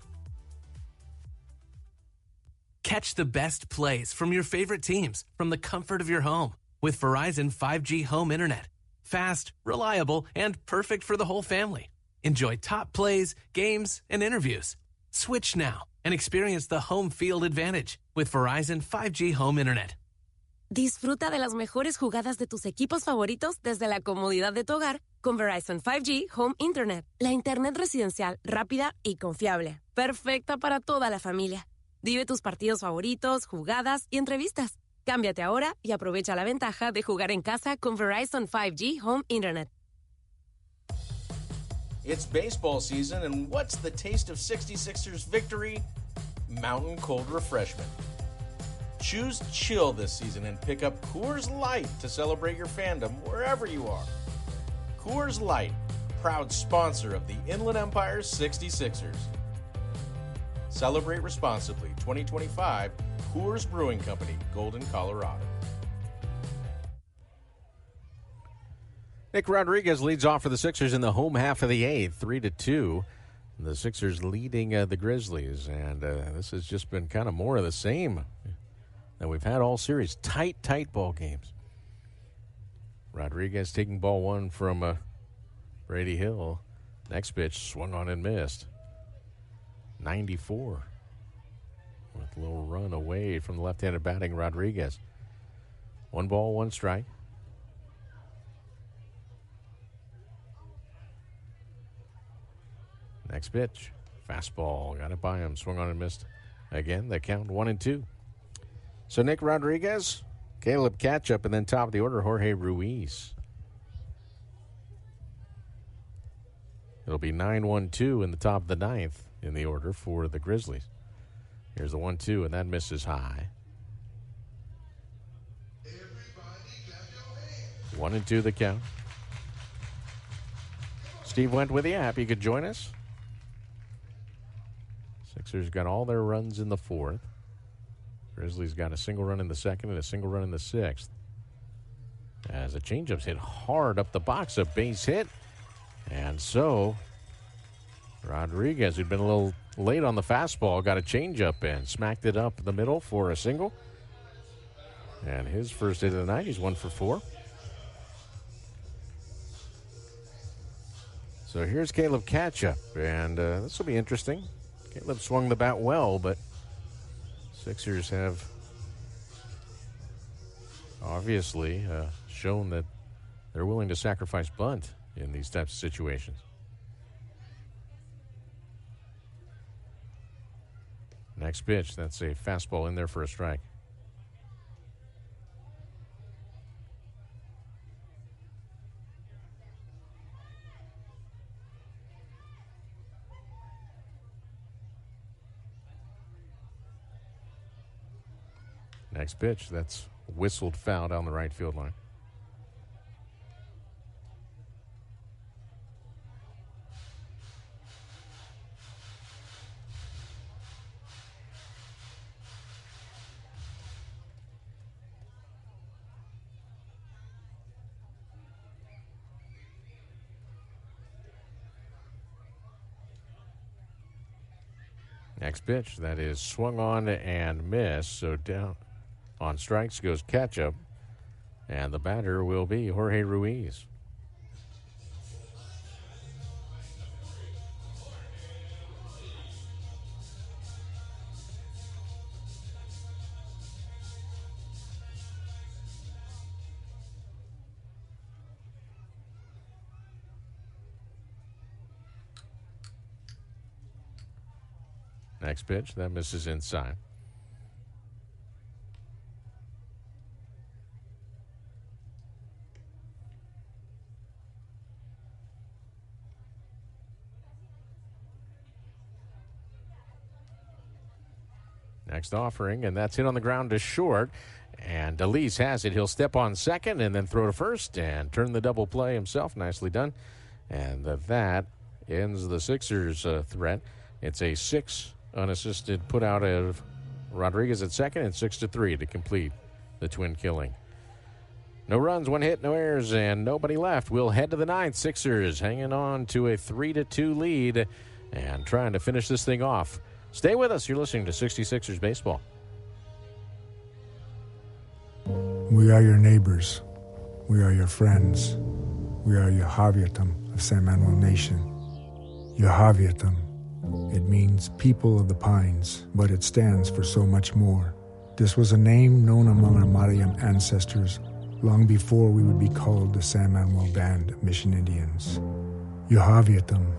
Catch the best plays from your favorite teams from the comfort of your home with Verizon 5G home internet. Fast, reliable, and perfect for the whole family. Enjoy top plays, games, and interviews. Switch now and experience the home field advantage with Verizon 5G home internet. Disfruta de las mejores jugadas de tus equipos favoritos desde la comodidad de tu hogar con Verizon 5G Home Internet. La internet residencial rápida y confiable. Perfecta para toda la familia. Vive tus partidos favoritos, jugadas y entrevistas. Cámbiate ahora y aprovecha la ventaja de jugar en casa con Verizon 5G Home Internet. It's baseball season, and what's the taste of 66ers victory? Mountain cold refreshment. Choose chill this season and pick up Coors Light to celebrate your fandom wherever you are. Coors Light, proud sponsor of the Inland Empire 66ers. Celebrate responsibly. 2025 Coors Brewing Company, Golden, Colorado. Nick Rodriguez leads off for the Sixers in the home half of the 8th, 3-2. The Sixers leading the Grizzlies, and this has just been kind of more of the same that we've had all series. Tight ball games. Rodriguez taking ball 1 from Brady Hill. Next pitch swung on and missed. 94. With a little run away from the left-handed batting Rodriguez. 1 ball, 1 strike. Next pitch. Fastball. Got it by him. Swung on and missed. Again, the count 1-2. So Nick Rodriguez, Caleb Catchup, and then top of the order, Jorge Ruiz. It'll be 9-1-2 in the top of the 9th in the order for the Grizzlies. Here's the 1-2, and that misses high. 1-2 the count. Steve went with the app. You could join us. Sixers got all their runs in the 4th. Grizzlies got a single run in the 2nd and a single run in the 6th. As the changeup's hit hard up the box, a base hit. And so Rodriguez, who'd been a little late on the fastball, got a changeup and smacked it up the middle for a single. And his first hit of the night, he's 1 for 4. So here's Caleb Catchup, and this will be interesting. Caleb swung the bat well, but Sixers have obviously shown that they're willing to sacrifice bunt in these types of situations. Next pitch, that's a fastball in there for a strike. Next pitch, that's whistled foul down the right field line. Next pitch, that is swung on and missed. So down on strikes goes Ketchup, and the batter will be Jorge Ruiz. Next pitch, that misses inside. Next offering, and that's hit on the ground to short. And DeLeese has it. He'll step on second and then throw to first and turn the double play himself. Nicely done. And that ends the Sixers' threat. It's a 6 unassisted put out of Rodriguez at second and 6-3 to complete the twin killing. No runs, 1 hit, no errors, and nobody left. We'll head to the ninth. Sixers hanging on to a 3-2 lead and trying to finish this thing off. Stay with us. You're listening to 66ers Baseball. We are your neighbors. We are your friends. We are your Javiatam of San Manuel Nation. Your Javiatam. It means people of the pines, but it stands for so much more. This was a name known among our Mariam ancestors long before we would be called the San Manuel Band of Mission Indians. Your Javiatam.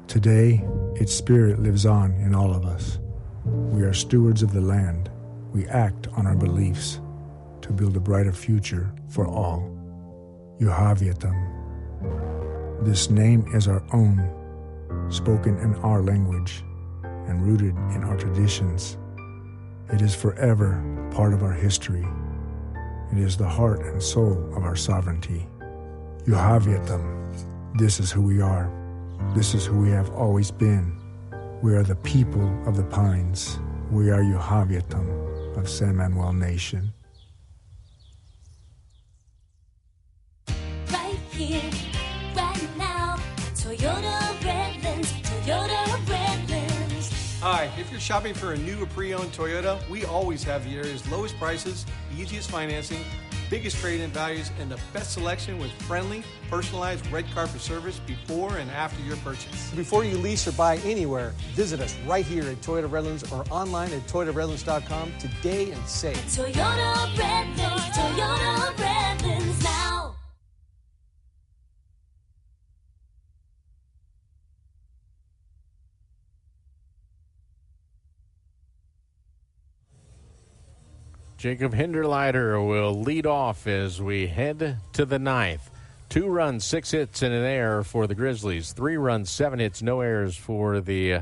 Today, its spirit lives on in all of us. We are stewards of the land. We act on our beliefs to build a brighter future for all. Your Javiatam. This name is our own, spoken in our language and rooted in our traditions. It is forever part of our history. It is the heart and soul of our sovereignty. Your Javiatam. This is who we are. This is who we have always been. We are the people of the pines. We are your Javiatam of San Manuel Nation. Right here, right now, Toyota Redlands, Toyota Redlands. Hi, if you're shopping for a new or pre-owned Toyota, we always have the area's lowest prices, easiest financing, biggest trade-in values, and the best selection with friendly, personalized red carpet service before and after your purchase. Before you lease or buy anywhere, visit us right here at Toyota Redlands or online at ToyotaRedlands.com today and save. Toyota Redlands now. Jacob Hinderleiter will lead off as we head to the ninth. 2 runs, 6 hits, and an error for the Grizzlies. 3 runs, 7 hits, no errors for the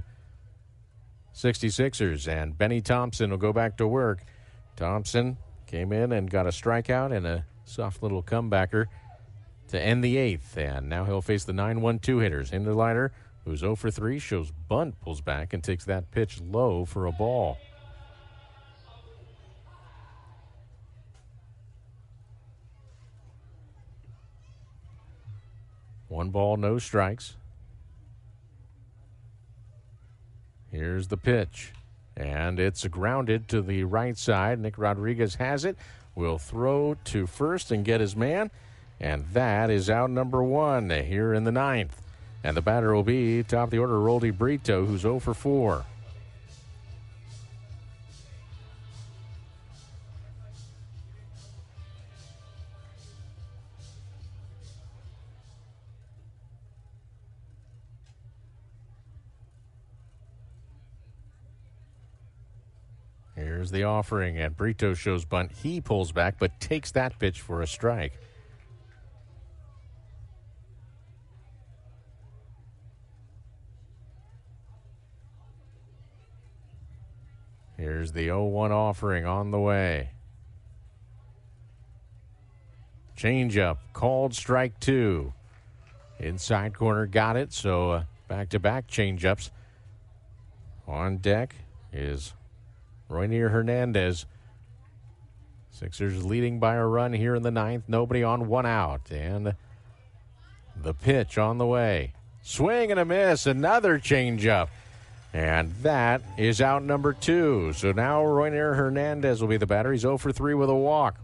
66ers. And Benny Thompson will go back to work. Thompson came in and got a strikeout and a soft little comebacker to end the 8th. And now he'll face the 9-1-2 hitters. Hinderleiter, who's 0 for 3, shows bunt, pulls back, and takes that pitch low for a ball. One ball, no strikes. Here's the pitch. And it's grounded to the right side. Nick Rodriguez has it. Will throw to first and get his man. And that is out number 1 here in the ninth. And the batter will be top of the order, Roldy Brito, who's 0 for 4. Here's the offering, and Brito shows bunt. He pulls back, but takes that pitch for a strike. Here's the 0-1 offering on the way. Changeup called strike 2. Inside corner got it, so back-to-back changeups. On deck is Roynier Hernandez. Sixers leading by a run here in the ninth. Nobody on, one out. And the pitch on the way. Swing and a miss. Another changeup. And that is out number 2. So now Roynier Hernandez will be the batter. He's 0 for 3 with a walk.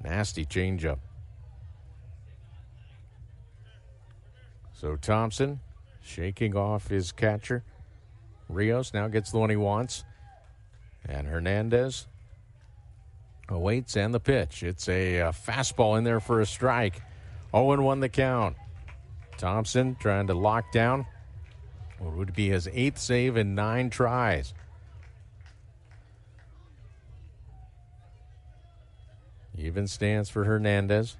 Nasty changeup. So Thompson shaking off his catcher. Rios now gets the one he wants. And Hernandez awaits, and the pitch. It's a fastball in there for a strike. 0-1 the count. Thompson trying to lock down what would be his 8th save in 9 tries. Even stance for Hernandez.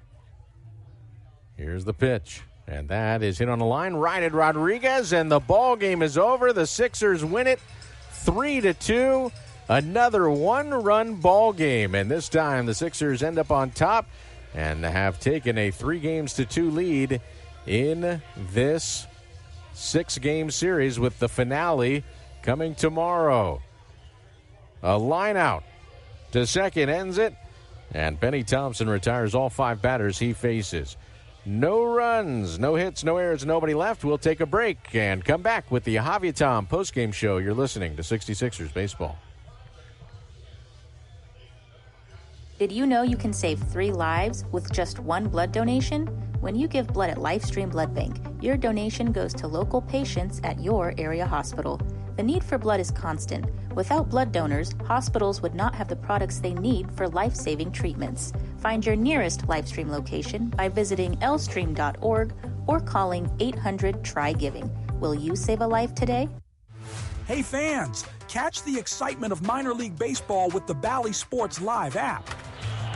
Here's the pitch. And that is hit on the line. Righted Rodriguez, and the ball game is over. The Sixers win it 3-2. Another one-run ball game. And this time the Sixers end up on top and have taken a 3-2 lead in this 6-game series, with the finale coming tomorrow. A line out to second ends it. And Benny Thompson retires all 5 batters he faces. No runs, no hits, no errors, nobody left. We'll take a break and come back with the Javier Tom postgame show. You're listening to 66ers Baseball. Did you know you can save 3 lives with just 1 blood donation? When you give blood at LifeStream Blood Bank, your donation goes to local patients at your area hospital. The need for blood is constant. Without blood donors, hospitals would not have the products they need for life-saving treatments. Find your nearest LifeStream location by visiting lstream.org or calling 800-TRY-GIVING. Will you save a life today? Hey fans, catch the excitement of minor league baseball with the Bally Sports Live app.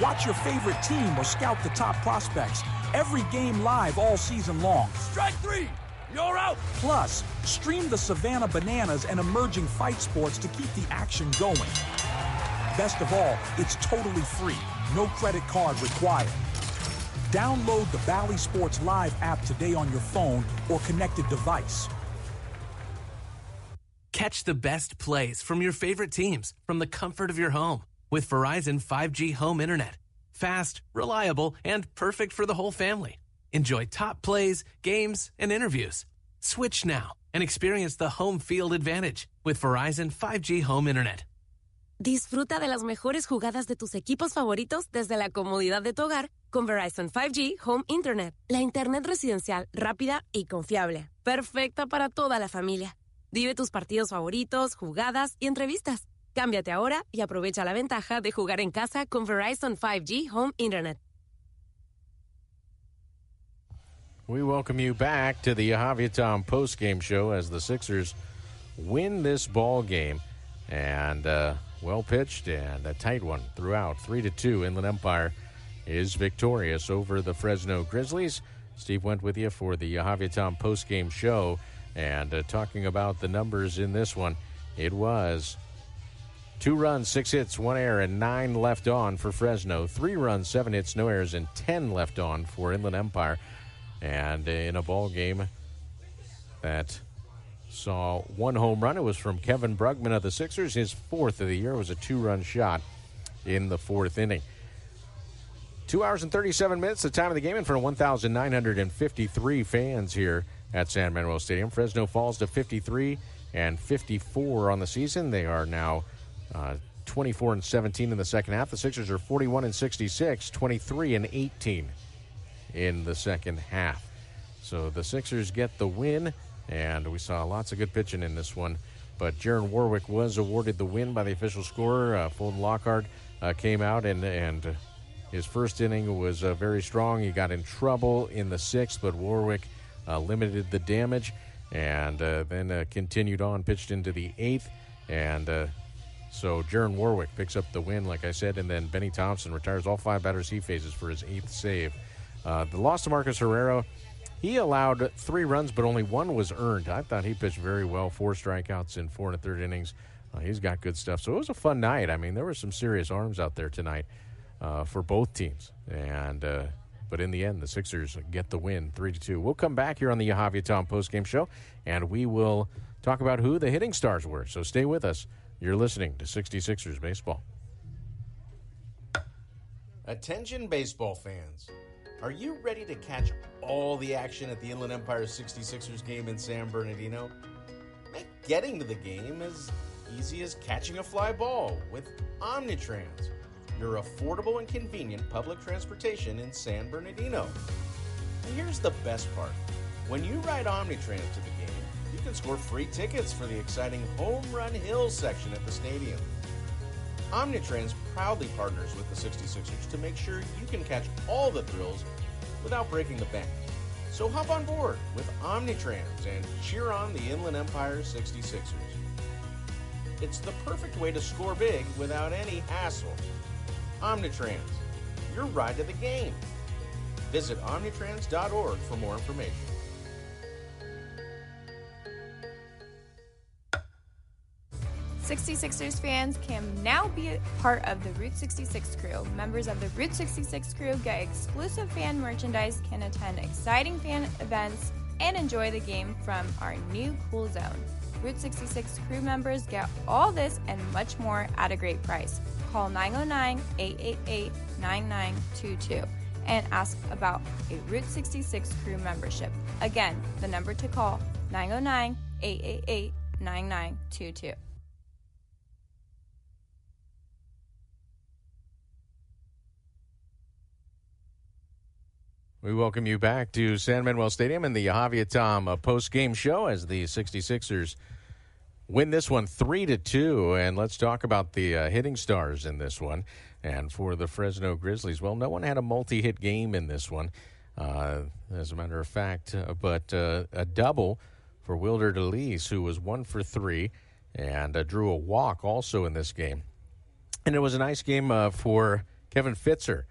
Watch your favorite team or scout the top prospects. Every game live all season long. Strike 3! You're out! Plus, stream the Savannah Bananas and emerging fight sports to keep the action going. Best of all, it's totally free. No credit card required. Download the Bally Sports Live app today on your phone or connected device. Catch the best plays from your favorite teams from the comfort of your home with Verizon 5G home internet. Fast, reliable, and perfect for the whole family. Enjoy top plays, games, and interviews. Switch now and experience the home field advantage with Verizon 5G home internet. Disfruta de las mejores jugadas de tus equipos favoritos desde la comodidad de tu hogar con Verizon 5G Home Internet. La internet residencial rápida y confiable. Perfecta para toda la familia. Vive tus partidos favoritos, jugadas y entrevistas. Cámbiate ahora y aprovecha la ventaja de jugar en casa con Verizon 5G Home Internet. We welcome you back to the Javier Tom postgame show as the Sixers win this ball game. And well pitched and a tight one throughout. 3-2. Inland Empire is victorious over the Fresno Grizzlies. Steve went with you for the Javier Tom postgame show. And talking about the numbers in this one, it was 2 runs, 6 hits, 1 error, and 9 left on for Fresno. 3 runs, 7 hits, no errors, and 10 left on for Inland Empire. And in a ball game that saw 1 home run, it was from Kevin Brugman of the Sixers. His 4th of the year was a 2-run shot in the 4th inning. 2 hours and 37 minutes, the time of the game, in front of 1,953 fans here at San Manuel Stadium. Fresno falls to 53 and 54 on the season. They are now 24 and 17 in the second half. The Sixers are 41 and 66, 23 and 18 in the second half. So the Sixers get the win, and we saw lots of good pitching in this one. But Jaron Warwick was awarded the win by the official scorer. Fulton Lockhart came out, and his first inning was very strong. He got in trouble in the 6th, but Warwick limited the damage, and then continued on, pitched into the 8th, and so Jaron Warwick picks up the win, like I said, and then Benny Thompson retires all 5 batters he faces for his 8th save. The loss to Marcus Herrera He allowed 3 runs, but only 1 was earned. I thought he pitched very well. 4 strikeouts in 4 1/3 innings. He's got good stuff. So it was a fun night. I mean, there were some serious arms out there tonight for both teams. And but in the end, the Sixers get the win, 3-2. We'll come back here on the Yahavia Tom postgame show, and we will talk about who the hitting stars were. So stay with us. You're listening to 66ers Baseball. Attention baseball fans. Are you ready to catch all the action at the Inland Empire 66ers game in San Bernardino? Make getting to the game as easy as catching a fly ball with Omnitrans, your affordable and convenient public transportation in San Bernardino. And here's the best part. When you ride Omnitrans to the game, you can score free tickets for the exciting Home Run Hill section at the stadium. Omnitrans proudly partners with the 66ers to make sure you can catch all the thrills without breaking the bank. So hop on board with Omnitrans and cheer on the Inland Empire 66ers. It's the perfect way to score big without any hassle. Omnitrans, your ride to the game. Visit omnitrans.org for more information. '66ers fans can now be a part of the Route 66 crew. Members of the Route 66 crew get exclusive fan merchandise, can attend exciting fan events, and enjoy the game from our new cool zone. Route 66 crew members get all this and much more at a great price. Call 909-888-9922 and ask about a Route 66 crew membership. Again, the number to call, 909-888-9922. We welcome you back to San Manuel Stadium and the Yahavia Tom post-game show as the 66ers win this one 3-2. And let's talk about the hitting stars in this one. And for the Fresno Grizzlies, well, no one had a multi-hit game in this one, as a matter of fact. But a double for Wilder DeLeese, who was 1 for 3, and drew a walk also in this game. And it was a nice game for Kevin Fitzer.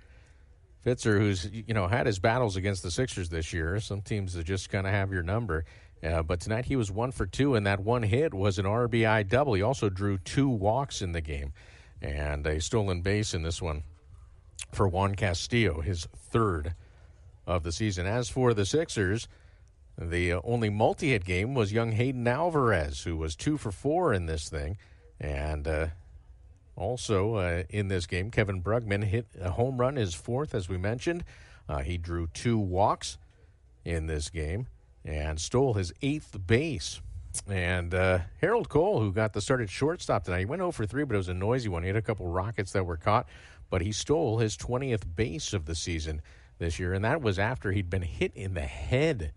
Fitzer, who's had his battles against the Sixers this year. Some teams that just kind of have your number. But tonight he was 1 for 2, and that one hit was an RBI double. He also drew 2 walks in the game and a stolen base in this one for Juan Castillo, his 3rd of the season. As for the Sixers, the only multi-hit game was young Hayden Alvarez, who was 2 for 4 in this thing. And also, in this game, Kevin Brugman hit a home run, his 4th, as we mentioned. He drew 2 walks in this game and stole his 8th base. And Harold Cole, who got the start at shortstop tonight, he went 0 for 3, but it was a noisy one. He had a couple rockets that were caught, but he stole his 20th base of the season this year, and that was after he'd been hit in the head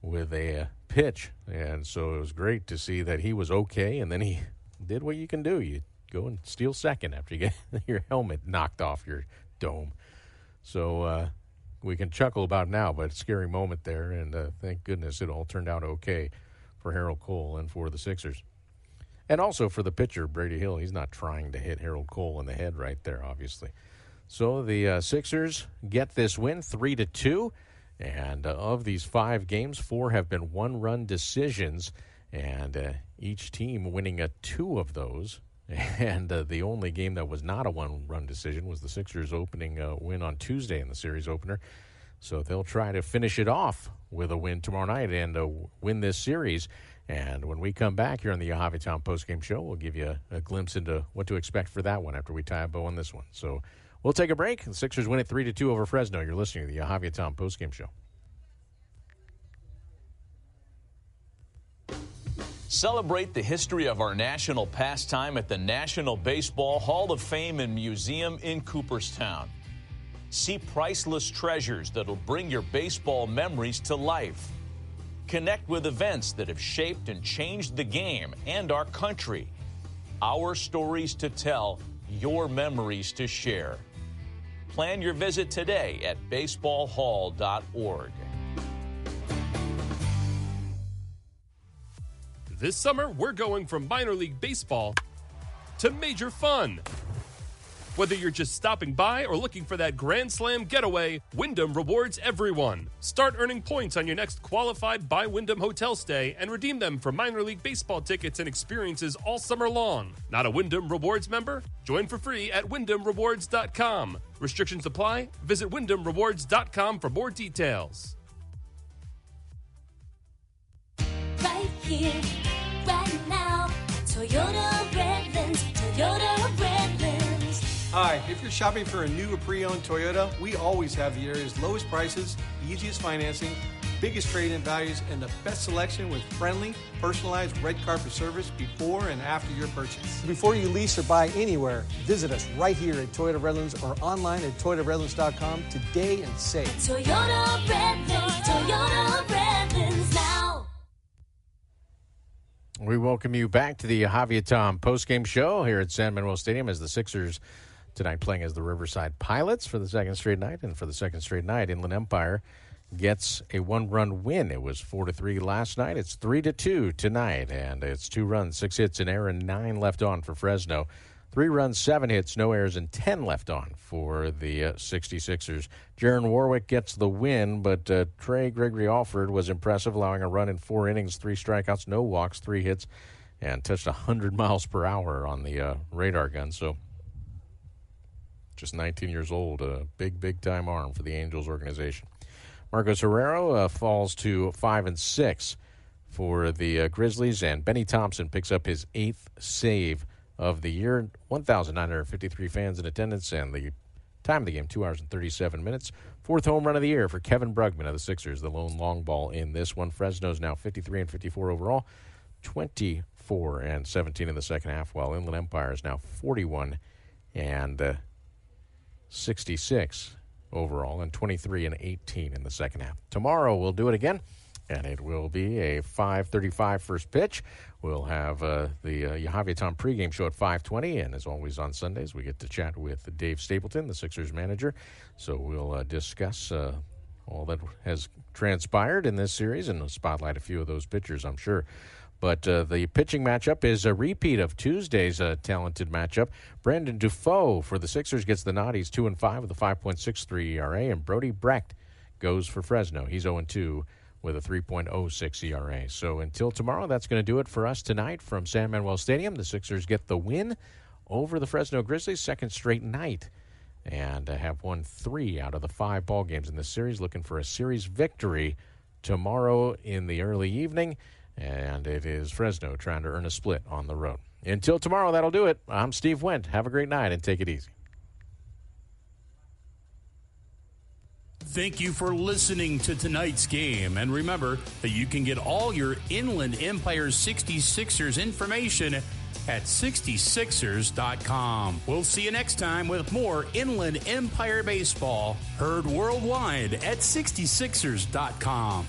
with a pitch. And so it was great to see that he was okay, and then he did what you can do. You go and steal second after you get your helmet knocked off your dome. So we can chuckle about it now, but a scary moment there, and thank goodness it all turned out okay for Harold Cole and for the Sixers. And also for the pitcher, Brady Hill. He's not trying to hit Harold Cole in the head right there, obviously. So the Sixers get this win, 3-2, and of these 5 games, 4 have been one-run decisions, and each team winning 2 of those. And the only game that was not a one-run decision was the Sixers' opening win on Tuesday in the series opener. So they'll try to finish it off with a win tomorrow night and win this series. And when we come back here on the Yahavia Tom postgame show, we'll give you a glimpse into what to expect for that one after we tie a bow on this one. So we'll take a break. The Sixers win it 3-2 over Fresno. You're listening to the Yahavia Tom postgame show. Celebrate the history of our national pastime at the National Baseball Hall of Fame and Museum in Cooperstown. See priceless treasures that'll bring your baseball memories to life. Connect with events that have shaped and changed the game and our country. Our stories to tell, your memories to share. Plan your visit today at baseballhall.org. This summer, we're going from minor league baseball to major fun. Whether you're just stopping by or looking for that Grand Slam getaway, Wyndham rewards everyone. Start earning points on your next qualified by Wyndham hotel stay and redeem them for minor league baseball tickets and experiences all summer long. Not a Wyndham Rewards member? Join for free at WyndhamRewards.com. Restrictions apply. Visit WyndhamRewards.com for more details. Right here, right now. Toyota Redlands, Toyota Redlands. Hi, if you're shopping for a new or pre-owned Toyota, we always have the area's lowest prices, easiest financing, biggest trade-in values, and the best selection with friendly, personalized red carpet service before and after your purchase. Before you lease or buy anywhere, visit us right here at Toyota Redlands or online at ToyotaRedlands.com today and save. Toyota Redlands now. We welcome you back to the Javier Tom postgame show here at San Manuel Stadium as the Sixers tonight playing as the Riverside Pilots for the second straight night. And for the second straight night, Inland Empire gets a one-run win. It was 4-3 last night. It's 3-2 tonight, and it's 2 runs, 6 hits, an error, and 9 left on for Fresno. 3 runs, 7 hits, no errors, and 10 left on for the 66ers. Jaron Warwick gets the win, but Trey Gregory Alford was impressive, allowing a run in 4 innings, 3 strikeouts, no walks, 3 hits, and touched 100 miles per hour on the radar gun. So just 19 years old, a big-time arm for the Angels organization. Marcos Herrero falls to 5-6 for the Grizzlies, and Benny Thompson picks up his 8th save of the year. 1,953 fans in attendance, and the time of the game, 2 hours and 37 minutes. 4th home run of the year for Kevin Brugman of the Sixers, the lone long ball in this one. Fresno's now 53-54 overall, 24-17 in the second half, while Inland Empire is now 41-66 overall, and 23-18 in the second half. Tomorrow we'll do it again, and it will be a 5:35 first pitch. We'll have the Javier Tom pregame show at 5:20, and as always on Sundays, we get to chat with Dave Stapleton, the Sixers manager. So we'll discuss all that has transpired in this series and spotlight a few of those pitchers, I'm sure. But the pitching matchup is a repeat of Tuesday's talented matchup. Brandon Dufault for the Sixers gets the nod. He's 2-5 with a 5.63 ERA, and Brody Brecht goes for Fresno. He's 0-2 with a 3.06 ERA. So until tomorrow, that's going to do it for us tonight from San Manuel Stadium. The Sixers get the win over the Fresno Grizzlies, second straight night, and have won 3 out of the 5 ball games in this series, looking for a series victory tomorrow in the early evening. And it is Fresno trying to earn a split on the road. Until tomorrow, that'll do it. I'm Steve Wendt. Have a great night and take it easy. Thank you for listening to tonight's game. And remember that you can get all your Inland Empire 66ers information at 66ers.com. We'll see you next time with more Inland Empire baseball, heard worldwide at 66ers.com.